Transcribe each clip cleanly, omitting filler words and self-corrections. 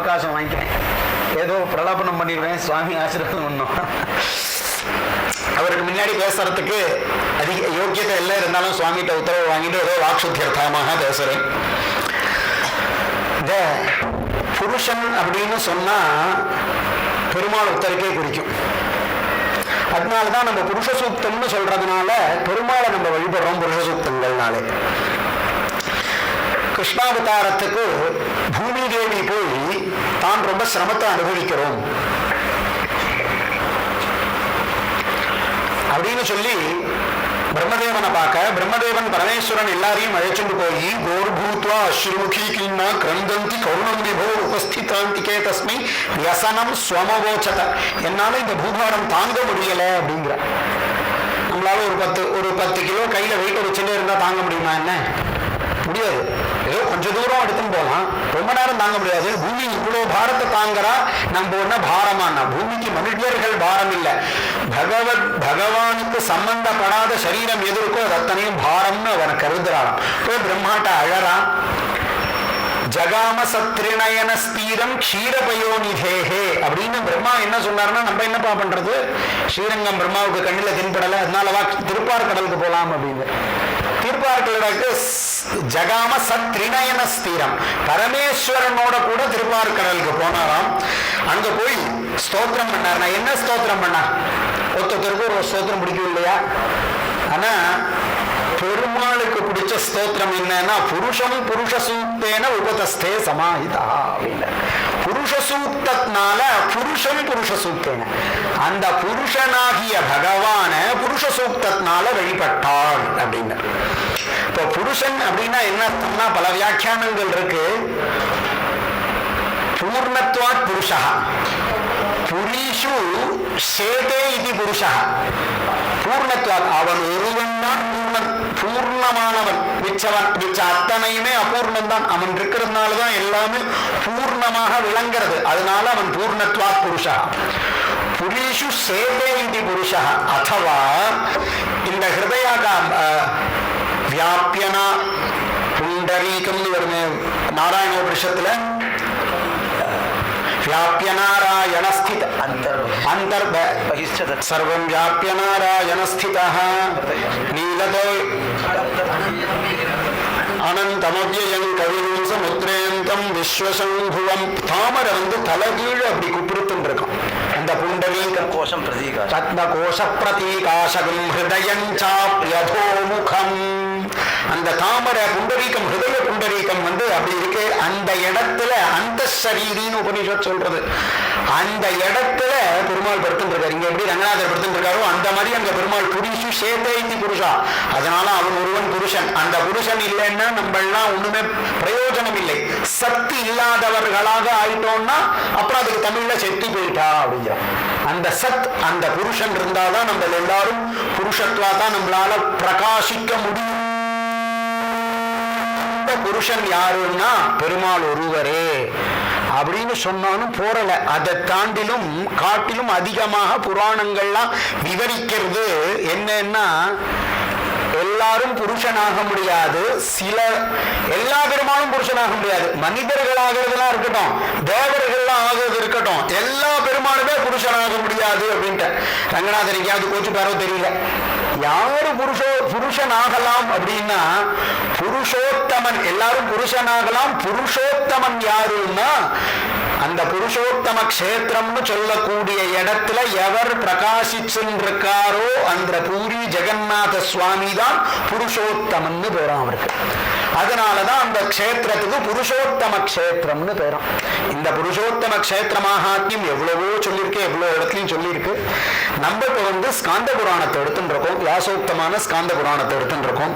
அவகாசம் வாங்கிக்கிறேன், ஏதோ பிரலாபனம் பண்ணிடுவேன், சுவாமி ஆசீர்வாதம் பண்ணும். அவருக்கு முன்னாடி பேசுறதுக்கு அதிக யோக்கியத்தை எல்லாம் இருந்தாலும் சுவாமிகிட்ட உத்தரவு வாங்கிட்டு ஏதோ வாக்சுத்தியர்த்தமாக பேசுறேன். இந்த புருஷன் அப்படின்னு சொன்னா பெருமாள் உத்தரக்கே குறிக்கும். அதனாலதான் நம்ம புருஷ சூக்தம்னு சொல்றதுனால பெருமாளை நம்ம வழிபடுறோம் புருஷ சூக்தங்கள்னாலே. கிருஷ்ணாவதாரத்துக்கு பூமி தேவி போய் தான் ரொம்ப சிரமத்தை அனுபவிக்கிறோம் அப்படின்னு சொல்லி பிரம்மதேவனை பார்க்க பிரம்மதேவன் பரமேஸ்வரன் எல்லாரையும் அழைச்சுட்டு போய் கோர்பூத்வா அஸ்ருமுகி கிண்ணா கிரந்தந்தி கருணம் விபோ உபஸ்திதாந்திகே தஸ்மை வியசனம் ஸ்வமவோச்சத, என்னால இந்த பூபாரம் தாங்க முடியல அப்படிங்கிற. நம்மளால ஒரு 10 கிலோ கையில வெயிட்ட வச்சுட்டே இருந்தா தாங்க முடியுமா? என்ன முடியாது. ஏதோ கொஞ்சம் தூரம் எடுத்துன்னு போகலாம், ரொம்ப நேரம் தாங்க முடியாது. பூமி இவ்வளவு பாரத்தை தாங்குறா, நம்ம ஒன்ன பாரமானா? பூமிக்கு மனிதர்கள் பாரம் இல்லை, பகவானுக்கு சம்பந்தப்படாத சரீரம் எது இருக்கோ அது அத்தனையும் பாரம்னு அவனை கருதுறான். போய் பிரம்மாட்ட அழறான். ஜகாம சத்ரிநயன ஸ்தீரம் க்ஷீரபயோநிதேஹே அப்படின்னு பிரம்மா என்ன சொன்னாருன்னா, நம்ம என்னப்பா பண்றது, ஸ்ரீரங்கம் பிரம்மாவுக்கு கண்ணில் தென்படலை, அதனாலவா திருப்பார்கடலுக்கு போலாம் அப்படின்னு. திருப்பார்கடலுக்கு ஜகாம சத்ரிநயன ஸ்தீரம், பரமேஸ்வரனோட கூட திருப்பார்கடலுக்கு போனாராம். அங்க போய் ஸ்தோத்திரம் பண்ணார். நான் என்ன ஸ்தோத்திரம் பண்ணா? ஒருத்தருக்கு ஒரு ஸ்தோத்திரம் பிடிக்கும் இல்லையா? ஆனா பெருமாளுக்கு பிடிச்ச ஸ்தோத்திரம் என்னன்னா, புருஷம் புருஷ சூக்தேன உபதஸ்தே சமாஹிதா அப்படின்னு. புருஷ சூக்தத்தினால புருஷம் புருஷ சூக்தேன, அந்த புருஷனாகிய பகவான புருஷ சூக்தத்தினால வழிபட்டாள் அப்படின்னு. இப்போ புருஷன் அப்படின்னா என்ன அர்த்தம்னா, பல வியாக்கியானங்கள் இருக்கு. பூர்ணத்வாத் புருஷா, புரீஷு சேதே இது புருஷா. பூர்ணத்வாத், அவன் ஒருவன் தான் பூர்ணமானவன், மிச்ச அத்தனையுமே அபூர்ணம் தான். அவன் இருக்கிறதுனாலதான் எல்லாமே பூர்ணமாக விளங்கிறது, அதனால அவன் பூர்ணத்வாத் புருஷா. புரீஷு சேதே இது புருஷா. அதுவா இந்த ஹிருதயாக வியாபியனா புண்டரீகம்னு வருமே நாராயணோபனிஷத்துல, வியாபிய நாராயண ஸ்தித அந்தர்ப சர்வம் வியாபிய நாராயண ஸ்திதः நீலதோ அனந்தமவ்யயம் கவியும் சமுத்ரேந்தம் விஸ்வசம்புவம். தாமரை தலைகீழ் அப்படி குப்பிருத்துன்னு இருக்கும். அந்த புண்டரீக கோஷம் பிரதீக கோஷ பிரதீகாசகம் ஹிருதயம் சாப்யதோமுகம். அந்த தாமரை புண்டரீகம், ஹிருதய புண்டரீகம் அப்படி இருக்கு. அந்த இடத்துல அந்த சரீரின்னு உபனிஷத் சொல்றது. அந்த இடத்துல பெருமாள் படுத்துட்டு இருக்காரு. இங்க எப்படி ரங்கநாதர் படுத்துட்டு இருக்காரோ அந்த மாதிரி அங்க பெருமாள் புரிஷு சேதைத்தி புருஷா. அதனால அவன் ஒருவன் புருஷன். அந்த புருஷன் இல்லைன்னா நம்ம எல்லாம் ஒண்ணுமே பிரயோஜனம் இல்லை. சக்தி இல்லாதவர்களாக ஆயிட்டோம்னா அப்புறம் அதுக்கு தமிழ்ல செத்து போயிட்டா அப்படிங்கிற. அந்த சத், அந்த புருஷன் இருந்தாதான் நம்ம எல்லாரும் புருஷத்வா தான் நம்மளால பிரகாசிக்க முடியும். புருஷன் யாருன்னா பெருமாள் ஒருவரே அப்படின்னு சொன்னாலும் போறல. அதை தாண்டிலும் காட்டிலும் அதிகமாக புராணங்கள்லாம் விவரிக்கிறது என்னன்னா, எல்லாரும் புருஷனாக முடியாது, எல்லா பெருமாளும் புருஷனாக முடியாது. மனிதர்கள் ஆகிறதுலாம் இருக்கட்டும், தேவர்கள்லாம் ஆகிறது இருக்கட்டும், எல்லா பெருமாளுமே புருஷனாக முடியாது அப்படின்ட்டு ரங்கநாதர் எங்கேயாவது கோச்சு பாரோ தெரியல. யாரு புருஷனாகலாம் அப்படின்னா புருஷோத்தமன். எல்லாரும் புருஷனாகலாம். புருஷோத்தமன் யாருன்னா அந்த புருஷோத்தம கஷேத்திரம்னு சொல்லக்கூடிய இடத்துல எவர் பிரகாசிச்சுருக்காரோ அந்த பூரி ஜெகநாத சுவாமி தான் புருஷோத்தமன் பேராம் அவருக்கு. அதனாலதான் அந்த கஷேத்திரத்துக்கு புருஷோத்தம கஷேத்திரம்னு பேராம். இந்த புருஷோத்தம கஷேத்திர மகாத்மியம் எவ்வளவோ சொல்லியிருக்கு, எவ்வளவு இடத்துலையும் சொல்லியிருக்கு. நம்ம இப்ப ஸ்காந்த புராணத்தை எடுத்துட்டு இருக்கோம், வியாசோக்தமான ஸ்காந்த புராணத்தை எடுத்துட்டு இருக்கோம்.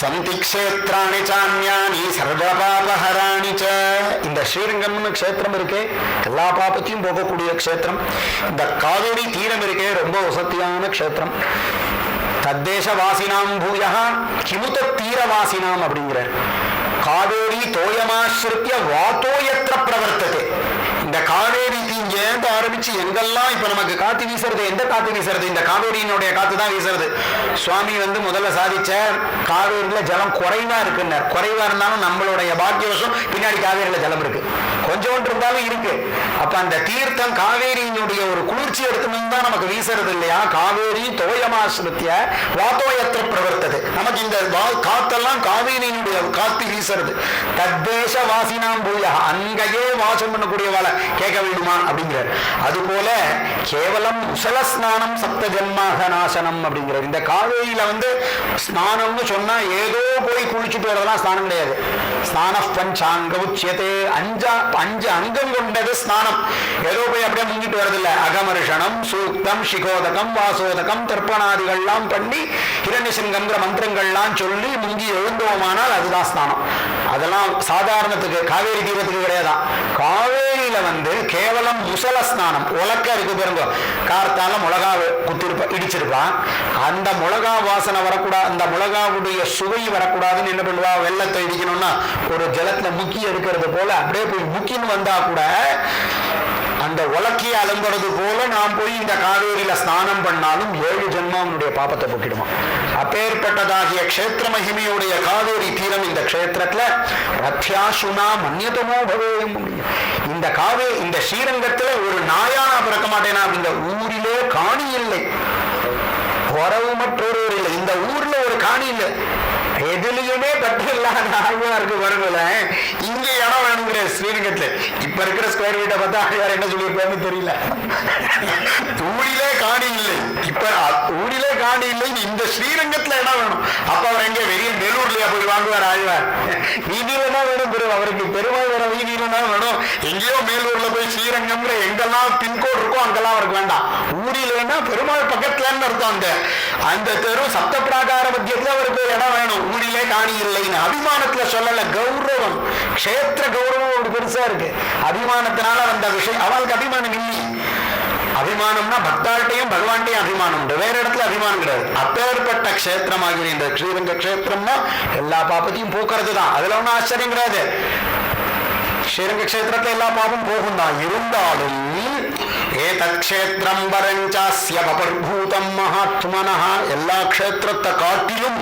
சந்தி க்ஷேத்ராணி சான்யானி சர்வபாபஹராணி ச. இந்த ஸ்ரீரங்கம்னு க்ஷேத்திரம் இருக்கே, எல்லா பாபத்தையும் போகக்கூடிய க்ஷேத்திரம். இந்த காவேரி தீரம் இருக்கே, ரொம்ப வசதியான க்ஷேத்திரம். தத்தேசவாசினாம் பூயா கிமுத தீரவாசினாம் அப்படிங்கிறார். காவேரி தோயமாசிரித்ய வாத்தோயத்திர பிரவர்த்ததே. இந்த காவேரி இங்கேருந்து ஆரம்பிச்சு எங்கெல்லாம் இப்ப நமக்கு காத்து வீசுறது, எந்த காத்து வீசுறது? இந்த காவேரியினுடைய காத்து தான் வீசுறது. சுவாமி முதல்ல சாதிச்ச காவேரியில ஜலம் குறைவா இருக்குன்னு. குறைவா இருந்தாலும் நம்மளுடைய பாக்கியவசம் பின்னாடி காவேரியில ஜலம் இருக்கு, கொஞ்சோன்று இருந்தாலும் இருக்கு. அப்ப அந்த தீர்த்தம் காவேரியினுடைய ஒரு குளிர்ச்சி எடுக்கணும் தான் நமக்கு வீசுறது இல்லையா? காவேரி தோயமாசிரித்திய வாத்தோயத்திர பிரவர்த்தது. நமக்கு இந்த காத்தெல்லாம் காவேரியினுடைய காத்து வீசுறது. தத்தேச வாசினாம் பூயா, அங்கேயே வாசம் பண்ணக்கூடியவாளை கேட்க வேண்டுமா அப்படிங்கிறார். அது போல கேவலம் முசல ஸ்நானம் சப்த ஜன்மாக நாசனம் அப்படிங்கிறார். இந்த காவேரியில ஸ்நானம்னு சொன்னா ஏதோ போய் குளிச்சுட்டு வரதெல்லாம் ஸ்நானம் கிடையாது. ஸ்நான பஞ்சாங்க உச்சியத்தே, அஞ்சு அங்கம் கொண்டது ஸ்நானம். ஏதோ போய் அப்படியே முங்கிட்டு வரதில்லை. அகமர்ஷனம், சூக்தம், சிகோதகம், வாசோதகம், தர்ப்பணாதிகள்லாம் பண்ணி இரண்யசிங்கம்ங்கிற மந்திரங்கள்லாம் சொல்லி முங்கி எழுந்தோமானால் அதுதான் ஸ்நானம். அதெல்லாம் சாதாரணத்துக்கு காவேரி தீபத்துக்கு கிடையாதான். காவேரியில கேவலம் முசல ஸ்நானம். உலக்க இருக்கு பாருங்க, கார்த்தால மிளகா குத்திருப்பா, இடிச்சிருப்பான். அந்த மிளகா வாசனை வரக்கூடாது, அந்த மிளகாவுடைய சுவை வரக்கூடாதுன்னு என்ன பண்ணுவா? வெள்ளத்தை இடிக்கணும்னா ஒரு ஜலத்துல முக்கி எடுக்கிறது போல அப்படியே போய் முக்கின்னு வந்தா கூட அந்த உலக்கிய அலம்புறது போல நாம் போய் இந்த காவேரியில ஸ்நானம் பண்ணாலும் 7 ஜென்மம் அவனுடைய பாப்பத்தை போக்கிடுமா. அப்பேற்பட்டதாகிய க்ஷேத்திர மகிமையுடைய காவேரி தீரம் இந்த க்ஷேத்திரத்துல ரத்யாசுனா மன்யதமோ பவேயம். இந்த இந்த ஸ்ரீரங்கத்துல ஒரு நாயானா பிறக்க மாட்டேனா? இந்த ஊரிலே காணி இல்லை, உறவு மற்றொருவர் இல்லை. இந்த ஊர்ல ஒரு காணி இல்லை, எதுலையுமே பற்று இல்லாத ஆழ்வார் இருக்கு. வருங்கல இங்க இடம் வேணுங்கிற ஸ்ரீரங்கத்துல இப்ப இருக்கிற ஸ்கொயர் ஃபீட்டை பார்த்தா ஆழ்வார் என்ன சொல்லியிருப்பாருன்னு தெரியல. ஊரிலே காணி இல்லை, இப்ப ஊரிலே காணி இல்லை, இந்த ஸ்ரீரங்கத்துல இடம் வேணும். அப்ப அவர் எங்க வெளிய நெல்லூர்லயா போய் வாங்குவார் ஆழ்வார்? வீதியில தான் வேணும் அவருக்கு, பெருமாள் வர வீதியில தான் வேணும். எங்கேயோ மேலூர்ல போய் ஸ்ரீரங்கம்ல எங்கெல்லாம் பின்கோடு இருக்கோ அங்கெல்லாம் அவருக்கு வேண்டாம். ஊரிலேன்னா பெருமாள் பக்கத்துலன்னு அர்த்தம். அந்த தெரு சப்த பிராகார மத்தியத்துல அவருக்கு இடம் வேணும். ஊரிலே காணி இல்லைன்னு அபிமானத்துல சொல்லல, கௌரவம், க்ஷேத்திர கௌரவம் ஒரு பெருசா இருக்கு. அபிமானத்தினால வந்த விஷயம். அவளுக்கு அபிமானம் இல்லை. அபிமானம்னா பக்தார்ட்டையும் பகவான்டையும் அபிமானம் உண்டு, வேற இடத்துல அபிமானம் கிடையாது. அப்பேற்பட்ட க்ஷேத்திரமாகிற இந்த ஸ்ரீரங்க க்ஷேத்திரம்னா எல்லா பாப்பத்தையும் போக்குறது தான். அதுல ஒன்றும் ஆச்சரியம் கிடையாது. ஸ்ரீரங்க க்ஷேத்திரத்துல எல்லா பாபம் போகும் தான். இருந்தாலும் ஏதத் க்ஷேத்திரம் வரஞ்சாஸ்ய பபர்பூதம் மகாத்மனஹ, எல்லா க்ஷேத்திரத்தை காட்டிலும்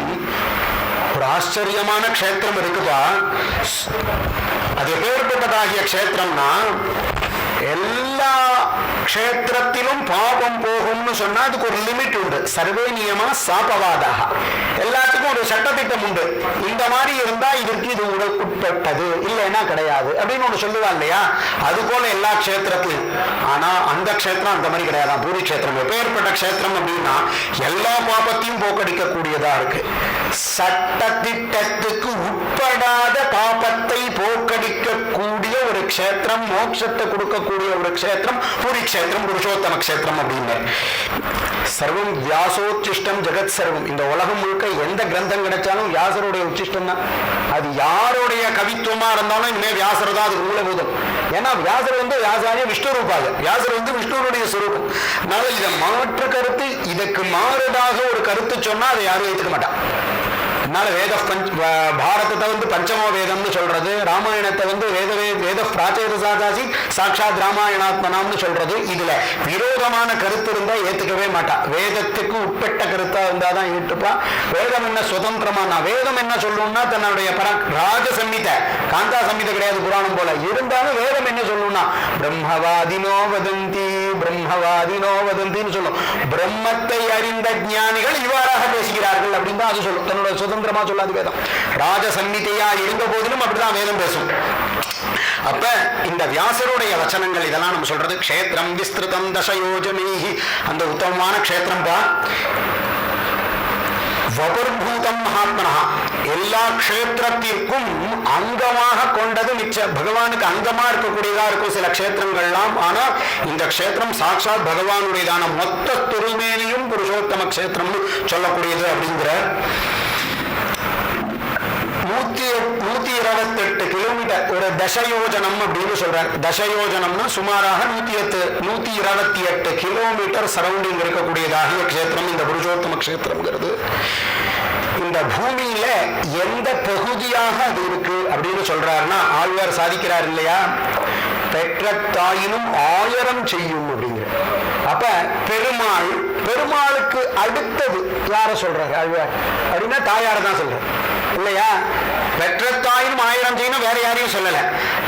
ஒரு ஆச்சரியமான க்ஷேத்திரம் இருக்குப்பா. அது எப்பேற்பட்டதாகிய க்ஷேத்திரம்னா எல்லா க்ஷேத்திரத்திலும் பாபம் போகும்னு சொன்னா அதுக்கு ஒரு லிமிட் உண்டு. சர்வே நியமா சாபவாதாக, எல்லாத்துக்கும் ஒரு சட்டத்திட்டம் உண்டு. இந்த மாதிரி இருந்தா இதற்கு இது உட்பட்டது, இல்லைன்னா கிடையாது அப்படின்னு ஒண்ணு சொல்லுவா இல்லையா? அது போல எல்லா க்ஷேத்திரத்திலும். ஆனா அந்த க்ஷேத்திரம் அந்த மாதிரி கிடையாது. பூரி க்ஷேத்திரம் எப்பேற்பட்ட க்ஷேத்திரம் அப்படின்னா எல்லா பாபத்தையும் போக்கடிக்க கூடியதா இருக்கு. சட்டத்திட்டத்துக்கு உட்படாத பாபத்தை போக்கடிக்க கூடிய ஒரு க்ஷேத்திரம், மோட்சத்தை கொடுக்கக்கூடிய ஒரு க்ஷேத்திரம் பூரி க்ஷேத்திரம், புருஷோத்தம க்ஷேத்திரம் அப்படின்னு. சர்வம் வியாசோச்சிஷ்டம் ஜெகத் சர்வம். இந்த உலகம் முழுக்க எந்த கிரந்தம் கிடைச்சாலும் வியாசருடைய உச்சிஷ்டம் தான். அது யாருடைய கவித்துவமா இருந்தாலும் இனிமே வியாசர் தான் அதுக்கு மூலபூதம். ஏன்னா வியாசர் வியாசாரிய விஷ்ணு ரூபாக, வியாசர் விஷ்ணுடைய சுரூபம். அதனால இதை மாற்று கருத்து, இதற்கு மாறுதாக ஒரு கருத்து சொன்னா அதை யாரும் ஏற்றுக்க மாட்டான். அதனால பாரதத்தை பஞ்சமோ வேதம்னு சொல்றது, ராமாயணத்தை வேத பிராச்சேதாசி சாட்சாத் ராமாயணாத்மனாம்னு சொல்றது. இதுல விரோதமான கருத்து இருந்தா ஏத்துக்கவே மாட்டா. வேதத்துக்கு உட்பட்ட கருத்தா இருந்தாதான் ஏற்றுப்பா. வேதம் என்ன சுதந்திரமா, வேதம் என்ன சொல்லணும்னா தன்னுடைய ராஜ சம்மிதை, காந்தா சம்மிதை கிடையாது புராணம் போல. இருந்தாலும் வேதம் என்ன சொல்லணும்னா பிரம்மவாதினோ வதந்தி, பிரம்மவாதினோ வதந்தின்னு சொல்லும். பிரம்மத்தை அறிந்த ஞானிகள் இவ்வாறாக பேசுகிறார்கள் அப்படின்னு தான் அது சொல்லும். தன்னோட சுதந்திரமா சொல்லாது வேதம். ராஜ சம்மிதையா இருந்த போதிலும் அப்படிதான் வேதம் பேசும். அப்ப இந்த வியாசருடைய வச்சனங்கள் இதெல்லாம் நம்ம சொல்றது. க்ஷேத்திரம் விஸ்திருதம் தசயோஜனீஹி, அந்த உத்தமமான க்ஷேத்திரம் தான். வபர்பூதம் மகாத்மனா, எல்லா க்ஷேத்திரத்திற்கும் அங்கமாக கொண்டது மிச்ச பகவானுக்கு அங்கமா இருக்கக்கூடியதா இருக்கும் சில க்ஷேத்திரங்கள்லாம். ஆனா இந்த க்ஷேத்திரம் சாட்சாத் பகவானுடையதான மொத்த திருமேனியும் புருஷோத்தம க்ஷேத்திரம்னு சொல்லக்கூடியது அப்படிங்கிற 128 கிலோமீட்டர் ஒரு தசயோஜனம் அப்படின்னு சொல்றார். தசயோஜனம்னா சுமாராக 128 கிலோமீட்டர் சரௌண்டிங் இருக்கக்கூடியதாகிய க்ஷேத்திரம் இந்த புருஷோத்தம க்ஷேத்திரம்ங்கிறது. இந்த பூமியில எந்த பகுதியாக அது இருக்கு அப்படின்னு சொல்றாருன்னா ஆழ்வார் சாதிக்கிறார் இல்லையா? பெற்ற தாயினும் 1000 செய்யும் அப்படிங்கிற. அப்ப பெருமாளுக்கு அடுத்தது யார சொல்றாரு ஆழ்வார் அப்படின்னா தாயார தான் சொல்றாரு இல்லையா? பெற்ற தாயினும் 1000 செய்யணும், வேற யாரையும் சொல்லல.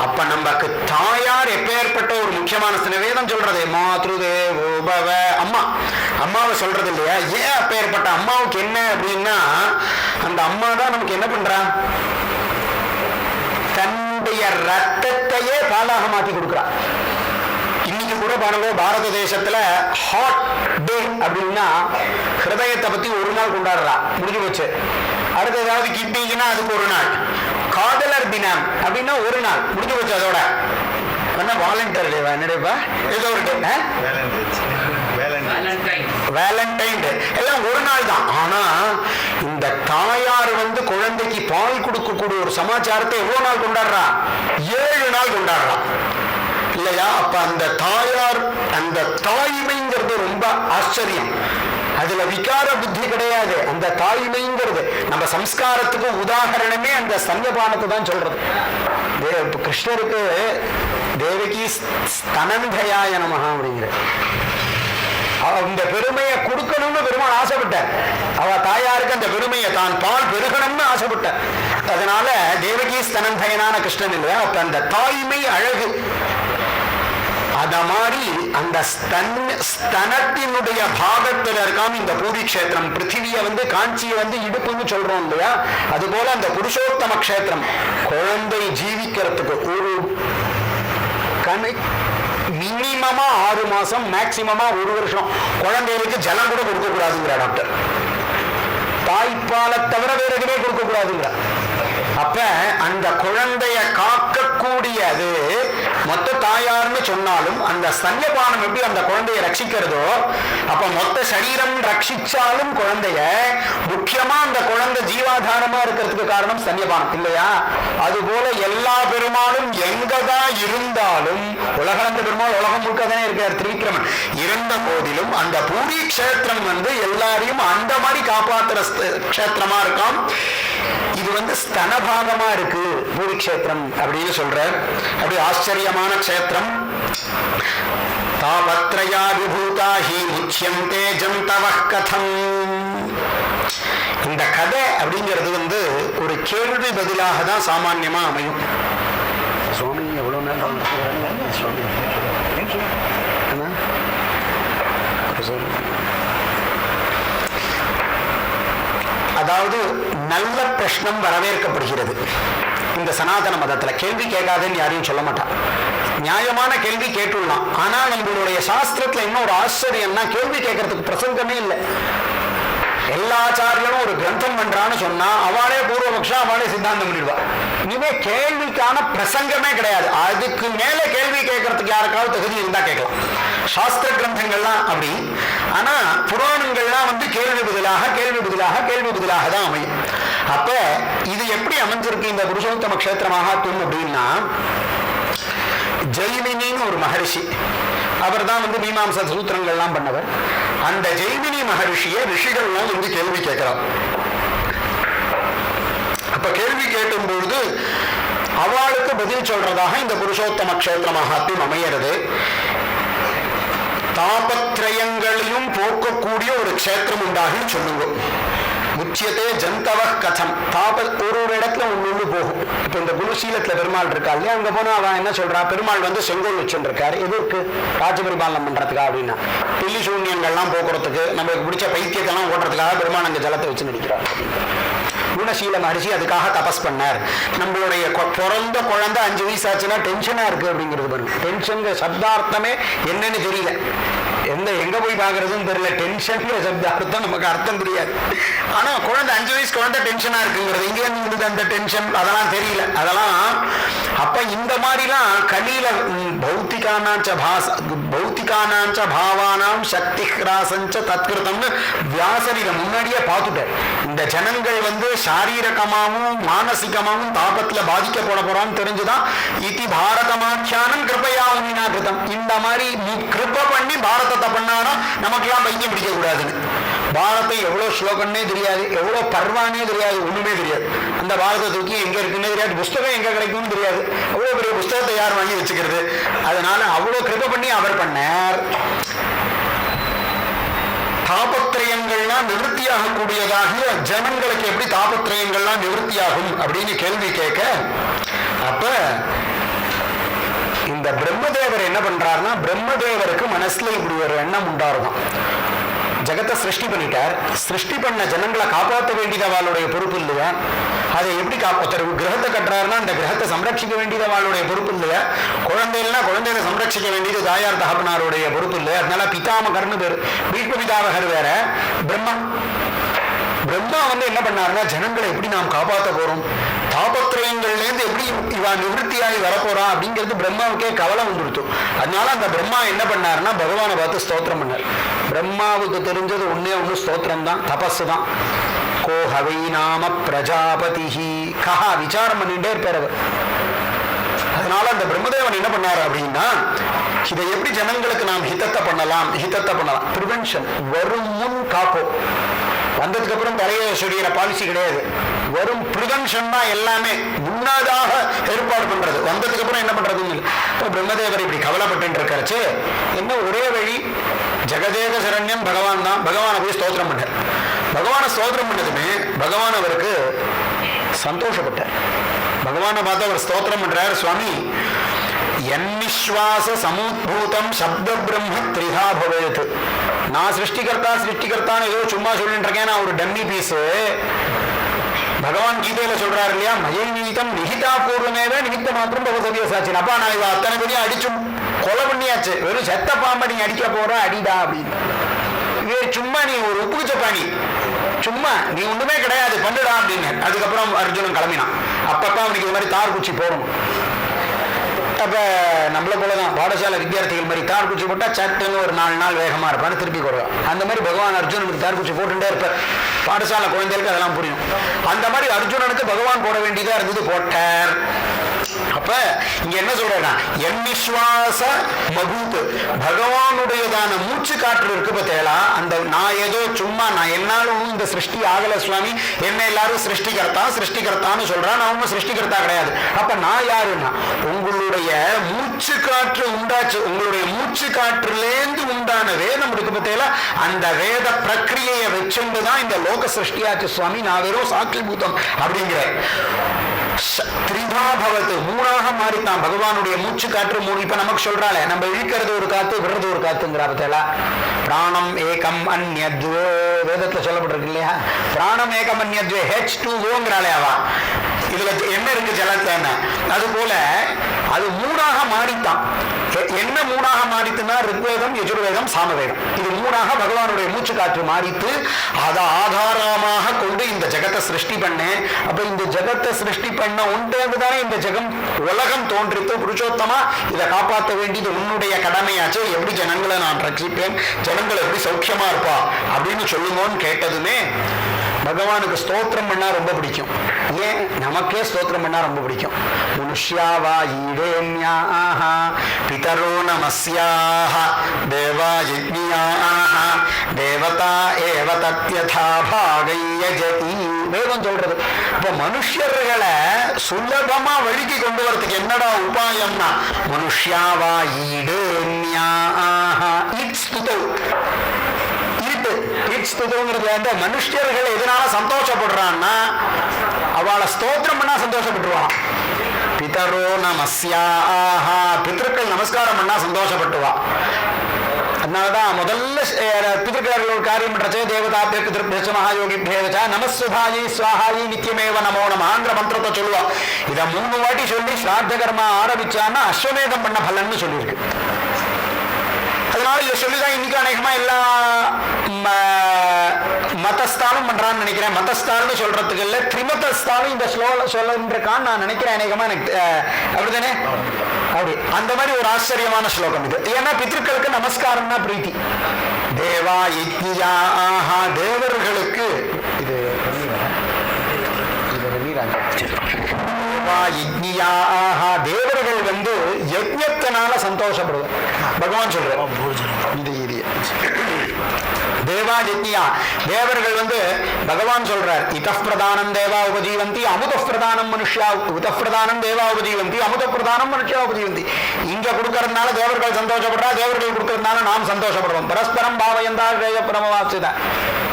அப்ப நமக்கு தாயார் எப்பேற்பட்ட ஒரு முக்கியமான வேதம் சொல்றது, மாத்ருதேவோ பவ, அம்மா. அம்மாவை சொல்றது இல்லையா? ஏன் அப்பேற்பட்ட அம்மாவுக்கு என்ன அப்படின்னா, அந்த அம்மா தான் நமக்கு என்ன பண்றா, தன்னுடைய ரத்தத்தையே பாலாக மாத்தி கொடுக்குறா. இன்னைக்கு கூட பாருங்க, பாரத தேசத்துல ஹாட் டே அப்படின்னா ஹிருதயத்தை பத்தி ஒரு நாள் கொண்டாடுறா, முடிஞ்சு போச்சு. அடுத்து ஏதாவது கிட்னிக்குன்னா அதுக்கு ஒரு நாள். காதலர் தினம் அப்படின்னா ஒரு நாள், முடிஞ்சு போச்சு. அதோட என்ன வாலண்டியர் டேவா, என்னடேப்பா ஏதோ ஒரு டே, வேலண்டைன் டே, எல்லாம் ஒரு நாள் தான். ஆனா இந்த தாயார் குழந்தைக்கு பால் கொடுக்கக்கூடிய ஒரு சமாச்சாரத்தை எவ்வளவு நாள் கொண்டாடுறா? 7 நாள் கொண்டாடுறா இல்லையா? அப்ப அந்த தாயார், அந்த தாய்மைங்கிறது ரொம்ப ஆச்சரியம். அதுல விகார புத்தி கிடையாது. அந்த தாய்மைங்கிறது நம்ம சம்ஸ்காரத்துக்கு உதாரணமே அந்த சன்யபானத்தை தான் சொல்றது. கிருஷ்ணருக்கு தேவகி ஸ்தனந்தயாய நமஹ அப்படிங்கிற அந்த பெருமையை கொடுக்கணும்னு பெருமாள் ஆசைப்பட்டார். அவ தாயாருக்கு அந்த பெருமையை தான் பால் பெருகணும்னு ஆசைப்பட்டார். அதனால தேவகி ஸ்தனந்தயனான கிருஷ்ணன் இல்லையா? அப்ப அந்த தாய்மை அழகு. அத மாதிரி அந்த ஸ்தனத்தினுடைய பாகத்தில் இருக்காம இந்த பூரி கஷேத்திரம், பிருத்திவியை காஞ்சியை இடுப்புன்னு சொல்றோம் இல்லையா? அது போல அந்த புருஷோத்தம கஷேத்திரம் குழந்தை ஜீவிக்கிறதுக்கு ஒரு மினிமமா 6 மாசம், மேக்சிமமா 1 வருஷம் குழந்தைகளுக்கு ஜலம் கூட கொடுக்க கூடாதுங்கிற டாக்டர். தாய்ப்பாலை தவிர வேற எதுவுமே கொடுக்க கூடாதுங்கிற. அப்ப அந்த குழந்தைய காக்கக்கூடியது மொத்த தாயார்னு சொன்னாலும் அந்த சன்யபானம் எப்படி அந்த குழந்தைய ரட்சிக்கிறதோ, அப்ப மொத்த சரீரம் ரட்சிச்சாலும் குழந்தைய முக்கியமா அந்த குழந்தை ஜீவாதாரமா இருக்கிறதுக்கு காரணம் சன்யபானம் இல்லையா? அது போல எல்லா பெருமாளும் எங்கதான் இருந்தாலும், உலகளந்த பெருமாள் உலகம் முழுக்க தானே இருக்கார் திரிவிக்ரமன், இருந்த போதிலும் அந்த பூரி கஷேத்திரம் எல்லாரையும் அந்த மாதிரி காப்பாற்றுற கஷேத்திரமா இருக்காம். இது ஸ்தனபாகமா இருக்கு பூரி கஷேத்திரம் அப்படின்னு சொல்ற. அப்படி ஆச்சரியமான கஷேத்திரம். தாபத்ரயா விபூதா ஹி முச்யந்தே ஜந்தவஹ கதம். இந்த கதை அப்படிங்கிறது ஒரு கேள்வி பதிலாக தான் சாமான்யமா அமையும். சுவாமி எவ்வளவு நேரம் சுவாமி அதாவது நல்ல பிரஷ்னம் வரவேற்கப்படுகிறது. இந்த சனாதன மதத்துல கேள்வி கேட்காதுன்னு யாரையும் சொல்ல மாட்டான். நியாயமான கேள்வி கேட்டுள்ளலாம். ஆனா நம்மளுடைய சாஸ்திரத்துல இன்னும் ஒரு ஆச்சரியம்னா, கேள்வி கேட்கறதுக்கு பிரசங்கமே இல்லை. எல்லா ஆச்சாரியரும் ஒரு கிரந்தம் பண்றான்னு சொன்னா அவளே பூர்வபக்ஷா, அவளே சித்தாந்தம் பண்ணிடுவா. இனிமே கேள்விக்கான பிரசங்கமே கிடையாது. அதுக்கு மேல கேள்வி கேட்கறதுக்கு யாருக்காவது தகுதி இருந்தா கேட்கலாம். சாஸ்திர கிரந்தங்கள்லாம் அப்படி. ஆனா புராணங்கள்லாம் கேள்வி பதிலாக கேள்வி பதிலாக கேள்வி பதிலாக தான் அமையும். அப்ப இது எப்படி அமைஞ்சிருக்கு இந்த புருஷோத்தம கஷேத்திர மகாத்மியம் அப்படின்னா, ஜெய்மினின்னு ஒரு மகரிஷி, அவர் தான் மீமாம்ச சூத்திரங்கள்லாம் பண்ணவர். அந்த ஜெய்மினி மகரிஷியை ரிஷிகள்லாம் கேள்வி கேட்கிறார். அப்ப கேள்வி கேட்டும் பொழுது அவளுக்கு பதில் சொல்றதாக இந்த புருஷோத்தம கஷேத்திர மகாத்மியம் அமைகிறது. தாபத்ரயங்களையும் போக்கக்கூடிய ஒரு கஷேத்திரம் உண்டாகி சொல்லுங்க. முச்சியத்தே ஜந்தவஹ கதம். ஒரு இடத்துல ஒண்ணு போகும். இப்ப இந்த குருசீலத்துல பெருமாள் இருக்கா இல்லையா, அங்க போனா அவன் என்ன சொல்றா, பெருமாள் செங்கோல் வச்சுருக்காரு. எதற்கு? ராஜபரிபாலனம் பண்றதுக்கா அப்படின்னா, பில்லி சூன்யங்கள்லாம் போக்குறதுக்கு, நம்மளுக்கு பிடிச்ச பைத்தியத்தெல்லாம் ஓடுறதுக்காக பெருமாள் அங்க ஜலத்தை வச்சு நடிக்கிறார். குணசீல மகரிஷி அதுக்காக தபஸ் பண்ணார். நம்மளுடைய பிறந்த குழந்தை 5 வயசு ஆச்சுன்னா டென்ஷனா இருக்கு அப்படிங்கிறது பாருங்க. டென்ஷன் சப்தார்த்தமே என்னன்னு தெரியல, எங்க போய் பாக்குறதுன்னு தெரியல. டென்ஷன் சப்தார்த்தம் நமக்கு அர்த்தம் தெரியாது. ஆனா குழந்தை 5 வயசு குழந்தை டென்ஷனா இருக்குங்கிறது இங்க இருந்து அந்த டென்ஷன் அதெல்லாம் தெரியல. அதெல்லாம் அப்ப இந்த மாதிரிலாம் கலியில பௌத்திகானாஞ்ச பாவானாம் சக்தி கிராசஞ்ச தத்கிருதம்னு வியாசரிட முன்னாடியே பார்த்துட்டார். இந்த ஜனங்கள் சாரீரகமாவும் மானசிகமாவும் தாபத்துல பாதிக்கப்பட போறான்னு தெரிஞ்சுதான் இதி பாரதமாக்கியானம் கிருபையா உன்னினா கிருதம். இந்த மாதிரி நீ கிருப பண்ணி பாரதத்தை பண்ணானா நமக்கெல்லாம் பைத்தியம் பிடிக்க கூடாதுன்னு பாரதம் எவ்வளவு ஸ்லோகம்னே தெரியாது, எவ்வளவு பர்வானே தெரியாது, ஒண்ணுமே தெரியாது. அந்த பாரத தூக்கி எங்க இருக்குன்னே தெரியாது, புஸ்தகம் எங்க கிடைக்கும்னு தெரியாது. அவ்வளவு பெரிய புஸ்தகத்தை யார் வாங்கி வச்சுக்கிறது? அதனால அவ்வளவு கிருபை பண்ணி அவர் பண்ணார். தாபத்திரயங்கள்லாம் நிவர்த்தியாக கூடியதாக ஜனங்களுக்கு எப்படி தாபத்திரயங்கள்லாம் நிவர்த்தியாகும் அப்படின்னு கேள்வி கேட்க, அப்ப இந்த பிரம்மதேவர் என்ன பண்றாருன்னா, பிரம்மதேவருக்கு மனசுல இப்படி ஒரு எண்ணம் உண்டாருதான். ஜகத்தை சிருஷ்டி பண்ணிட்டார், சிருஷ்டி பண்ண ஜனங்களை காப்பாற்ற வேண்டியது அவளுடைய பொறுப்பு இல்லையா? அதை எப்படி காப்பாற்ற? கிரகத்தை கட்டுறாருன்னா அந்த கிரகத்தை சம்ரட்சிக்க வேண்டியது அவளுடைய பொறுப்பு இல்லையா? குழந்தைகள்னா குழந்தைகளை சம்ரட்சிக்க வேண்டியது தாயார் தகப்பனாருடைய பொறுப்பு இல்லையா? அதனால பிதாமகர்னு பேரு, பீஷ்ம பிதாமகர் வேற, பிரம்மா என்ன பண்ணாருன்னா, ஜனங்களை எப்படி நாம் காப்பாற்ற போறோம், தாபத்திரயங்கள்லேருந்து எப்படி இவா நிவர்த்தியாகி வரப்போறான் அப்படிங்கிறது பிரம்மாவுக்கே கவலை வந்துடுத்து. அதனால அந்த பிரம்மா என்ன பண்ணாருன்னா, பகவானை பார்த்து ஸ்தோத்திரம் பண்ணார். பிரம்மாவுக்கு தெரிஞ்சது ஒண்ணு ஸ்தோத்திரம் தான், தபஸ் தான். கோஹவை நாம பிரஜாபதி கஹா விசாரம் பண்ணிட்டே இருப்பார் அவர். அதனால அந்த பிரம்மதேவன் என்ன பண்ணாரு அப்படின்னா, இதை எப்படி ஜனங்களுக்கு நாம் ஹிதத்தை பண்ணலாம், ப்ரிவென்ஷன், வரும் முன் காப்போம். வந்ததுக்கு அப்புறம் தலையை சொல்லிற பாலிசி கிடையாது, வரும் ப்ரிவென்ஷன் தான் எல்லாமே, முன்னதாக ஏற்பாடு பண்றது. வந்ததுக்கு அப்புறம் என்ன பண்றதுன்னு இப்போ பிரம்மதேவர் இப்படி கவலைப்பட்டு இருக்கிறச்சு, என்ன ஒரே வழி, ஜெகதேக சரண்யம் பகவான் தான். பகவானை போய் ஸ்தோத்திரம் பண்ணார். பகவானை ஸ்தோத்திரம் பண்ணதுமே பகவான் அவருக்கு சந்தோஷப்பட்டார். பகவானை பார்த்து அவர் ஸ்தோத்திரம் பண்றார், சுவாமி என்விஸ்வாச சமுத்பூதம் சப்த பிரம்ம திரிதா பவேத். நான் சிருஷ்டிகர்த்தான்னு ஏதோ சும்மா சொல்லிட்டு இருக்கேன், நான் ஒரு டம்மி பீஸு. பகவான் கீதையில சொல்றாரு இல்லையா, மயை நீதம் நிகிதா பூர்வமேவே நிமித்த மாத்திரம் பகவதிய சாட்சி. அப்பா நான் இவ அத்தனை பேரையும் அடிச்சும் கொலை பண்ணியாச்சு, வெறும் செத்த பாம்பை நீ அடிக்க போற அடிடா அப்படின்னு. சும்மா நீ ஒரு உப்புக்கு சப்பானி, சும்மா நீ ஒண்ணுமே கிடையாது பண்ணுடா அப்படின்னு. அதுக்கப்புறம் அர்ஜுனன் கிளம்பினான். அப்பப்ப அவனுக்கு இது மாதிரி தார் குச்சி போடணும். அப்ப நம்மள போலதான் பாடசாலை வித்தியார்த்திகள் மாதிரி தார் குச்சி போட்டா சட்டுன்னு ஒரு 4 நாள் வேகமா இருப்பான்னு திருப்பி கொடுவான். அந்த மாதிரி பகவான் அர்ஜுனனுக்கு தார் குச்சி போட்டுட்டே இருப்பார். பாடசாலை குழந்தைகளுக்கு அதெல்லாம் புரியும். அந்த மாதிரி அர்ஜுனனுக்கு பகவான் போட வேண்டியதா இருந்தது, போட்டார். அப்ப இங்க என்ன சொல்றேன்னா, என் விஸ்வாச மபூத், பகவானுடையதான மூச்சு காற்று இருக்கு பார்த்தேளா, அந்த நான் ஏதோ சும்மா நான் என்னாலும் இந்த சிருஷ்டி ஆகல சுவாமி, என்ன எல்லாரும் சிருஷ்டிகர்த்தான்னு சொல்றான், அவங்க சிருஷ்டிகர்த்தா கிடையாது. அப்ப நான் யாருன்னா, உங்களுடைய மூச்சு காற்று உண்டாச்சு, உங்களுடைய மூச்சு காற்றுலேருந்து உண்டான வேதம் இருக்கு பார்த்தேளா, அந்த வேத பிரக்கிரியை வச்சுதான் இந்த லோக சிருஷ்டியாச்சு சுவாமி, நான் வெறும் சாட்சி பூத்தம் அப்படிங்கிற திரிபாபவத்து, மூணாக மாறித்தான் பகவானுடைய மூச்சு காற்று. மூணு இப்ப நமக்கு சொல்றாளே, நம்ம இழுக்கிறது ஒரு காத்து, விடுறது ஒரு காத்துங்கிற பத்தில பிராணம் ஏகம் அந்யத்வே வேதத்துல சொல்லப்பட்டிருக்கு இல்லையா, பிராணம் ஏகம் அந்யத்வே H2O அவா. இதுல என்ன இருக்கு ஜலத்துல, அது போல அது மூணாக மாறித்தான். என்ன மூணாக மாறித்துனா, ரிக்வேதம் யஜுர்வேதம் சாமவேதம், இது மூணாக பகவானுடைய மூச்சு காற்று மாறித்து அதை ஆதாரமாக கொண்டு இந்த ஜெகத்தை சிருஷ்டி பண்ணேன். அப்ப இந்த ஜெகத்தை சிருஷ்டி பண்ண உண்டானே இந்த ஜெகம் உலகம் தோன்றித்து. புருஷோத்தமா இதை காப்பாற்ற வேண்டியது உன்னுடைய கடமையாச்சு. எப்படி ஜனங்களை நான் ரட்சிப்பேன், ஜனங்களை எப்படி சௌக்கியமா இருப்பா அப்படின்னு சொல்லுங்கன்னு கேட்டதுமே பகவானுக்கு ஸ்தோத்திரம் பண்ணா ரொம்ப பிடிக்கும். ஏன், நமக்கே ஸ்தோத்திரம் பண்ணா ரொம்ப பிடிக்கும். மனுஷ்யாவா ஈடேன்யாஹ பிதரோ நமஸ்யாஹ தேவா யஜ்ஞாஹ தேவதா ஏவ தத்யதா பாகையஜதி. வேதம் சொல்றது. இப்ப மனுஷர்களை சுலபமா வழிக்கு கொண்டு வரதுக்கு என்னடா உபாயம்னா, மனுஷ்யாவா ஈடேன்யாஹ மனுஷர்கள் எதனால சந்தோஷப்படுறான்னா, அவளை ஸ்தோத்திரம் பண்ணா சந்தோஷப்பட்டுருவான். பிதரோ நமஸ்யாஹ, பித்ருக்கள் நமஸ்காரம் பண்ணா சந்தோஷப்பட்டுவா. அதனாலதான் முதல்ல பிதர்கள் ஒரு காரியம் பண்றச்சே, தேவதா பிதൃ மகாயோகி பேதச்சா நமஸ்வதாயி ஸ்வாஹாயி நித்தியமேவ நமோ நமங்கிற மந்திரத்தை சொல்லுவா. இதை 3 வாட்டி சொல்லி ஸ்ராத்த கர்மா ஆரம்பிச்சான்னா அஸ்வமேதம் பண்ண பலன்னு சொல்லியிருக்கு. அதனால இதை சொல்லிதான் இன்னைக்கு அநேகமா எல்லா மதஸ்தாலும் பண்றான்னு நினைக்கிறேன். மதஸ்தால்னு சொல்றதுக்கு இல்ல, திரிமதஸ்தாலும் இந்த சொல்லிருக்கான்னு நான் நினைக்கிறேன். அநேகமா எனக்கு அப்படித்தானே, அப்படி அந்த மாதிரி ஒரு ஆச்சரியமான ஸ்லோகம் இது. ஏன்னா பித்ருக்களுக்கு நமஸ்காரம்னா பிரீத்தி. தேவா யஜ்ஞாஹ, தேவர்களுக்கு இது தேவர்கள் யஜ்ஞத்தினால சந்தோஷப்படுவேன் பகவான் சொல்றேன். இது தேவா யஜ்ஞா தேவர்கள் பகவான் சொல்றார் இதः பிரதானம் தேவா உபஜீவந்தி அமுத பிரதானம் மனுஷா உதः பிரதானம் தேவா உபஜீவந்தி அமுத பிரதானம் மனுஷா உபஜீவந்தி. இங்க கொடுக்கறதுனால தேவர்கள் சந்தோஷப்படுறா, தேவர்கள் கொடுக்கறதுனால நாம் சந்தோஷப்படுறோம். பரஸ்பரம் பாவயந்தா பிரமவாசித.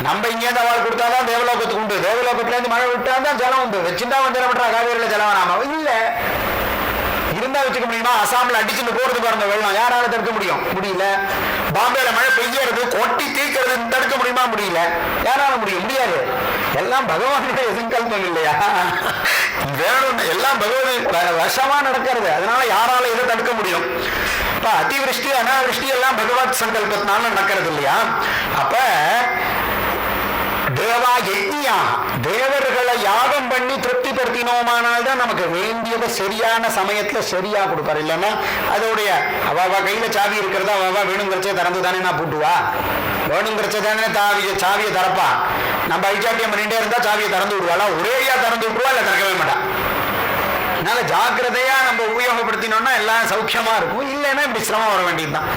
நம்ம இங்கேருந்து அவள் கொடுத்தாதான் தேவலோகத்துக்கு உண்டு, தேவலோகத்துல இருந்து மழை விட்டாதான் ஜலம் உண்டு. வச்சுட்டா ஜலம் விட்டா காவேரியில ஜலம் நாம இல்ல இருந்தா வச்சுக்க முடியுமா? அசாம்ல அடிச்சுட்டு போறது பாருங்க வெள்ளம், யாரால தடுக்க முடியும்? முடியல. பாம்பேல மழை பெய்யறது கொட்டி தீக்கிறது தடுக்க முடியுமா? முடியல. யாரால முடியும்? முடியாது. எல்லாம் பகவானுடைய சங்கல்பம் இல்லையா? வேணும் எல்லாம் பகவான் வசமா நடக்கிறது. அதனால யாரால இதை தடுக்க முடியும்? இப்ப அதிவிருஷ்டி அனாவிருஷ்டி எல்லாம் பகவத் சங்கல்பத்தினால நடக்கிறது இல்லையா? அப்ப தேவா யஜ்ஞா தேவர்களை யாகம் பண்ணி திருப்திப்படுத்தினோமானால்தான் நமக்கு வேண்டியதை சரியான சமயத்துல சரியா கொடுப்பாரு. இல்லைன்னா அதோடைய அவ கையில சாவி இருக்கிறதா அவ வேணுங்கிறச்சே திறந்து தானே நான் பூட்டுவா, வேணுங்கிறச்ச தானே சாவியை திறப்பா. நம்ம ஐச்சாட்டியம் பண்ணிட்டே இருந்தா சாவியை திறந்து விடுவாளா? ஒரேடியா திறந்து விட்டுருவா, இல்ல திறக்கவே மாட்டான். அதனால ஜாக்கிரதையா நம்ம உபயோகப்படுத்தினோம்னா எல்லாம் சௌக்கியமா இருக்கும். இல்லைன்னா இப்படி சிரமம் வர வேண்டியதுதான்.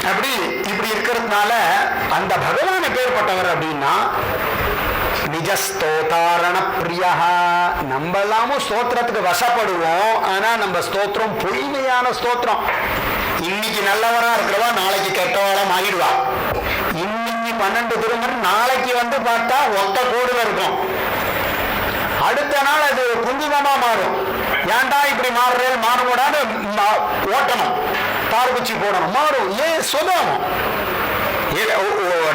அப்படி இப்படி இருக்கிறதுனால அந்த பகவான் எப்பேற்பட்டவர் அப்படின்னா நிஜஸ்தோதாரண பிரியா. நம்ம எல்லாமும் ஸ்தோத்திரத்துக்கு வசப்படுவோம். ஆனா நம்ம ஸ்தோத்திரம் பொய்மையான ஸ்தோத்திரம். இன்னைக்கு நல்லவரா இருக்கிறவா நாளைக்கு கெட்டவாளா மாறிடுவா. இன்னைக்கு 12 திருமணம் நாளைக்கு பார்த்தா ஒத்த கோடுல இருக்கும். அடுத்த நாள் அது குங்குமமா மாறும். ஏன்டா இப்படி மாறுறேன் மாறுபடாது ஓட்டணும், தார் குச்சி போடணும், மாறும். ஏன் சுபாவம்?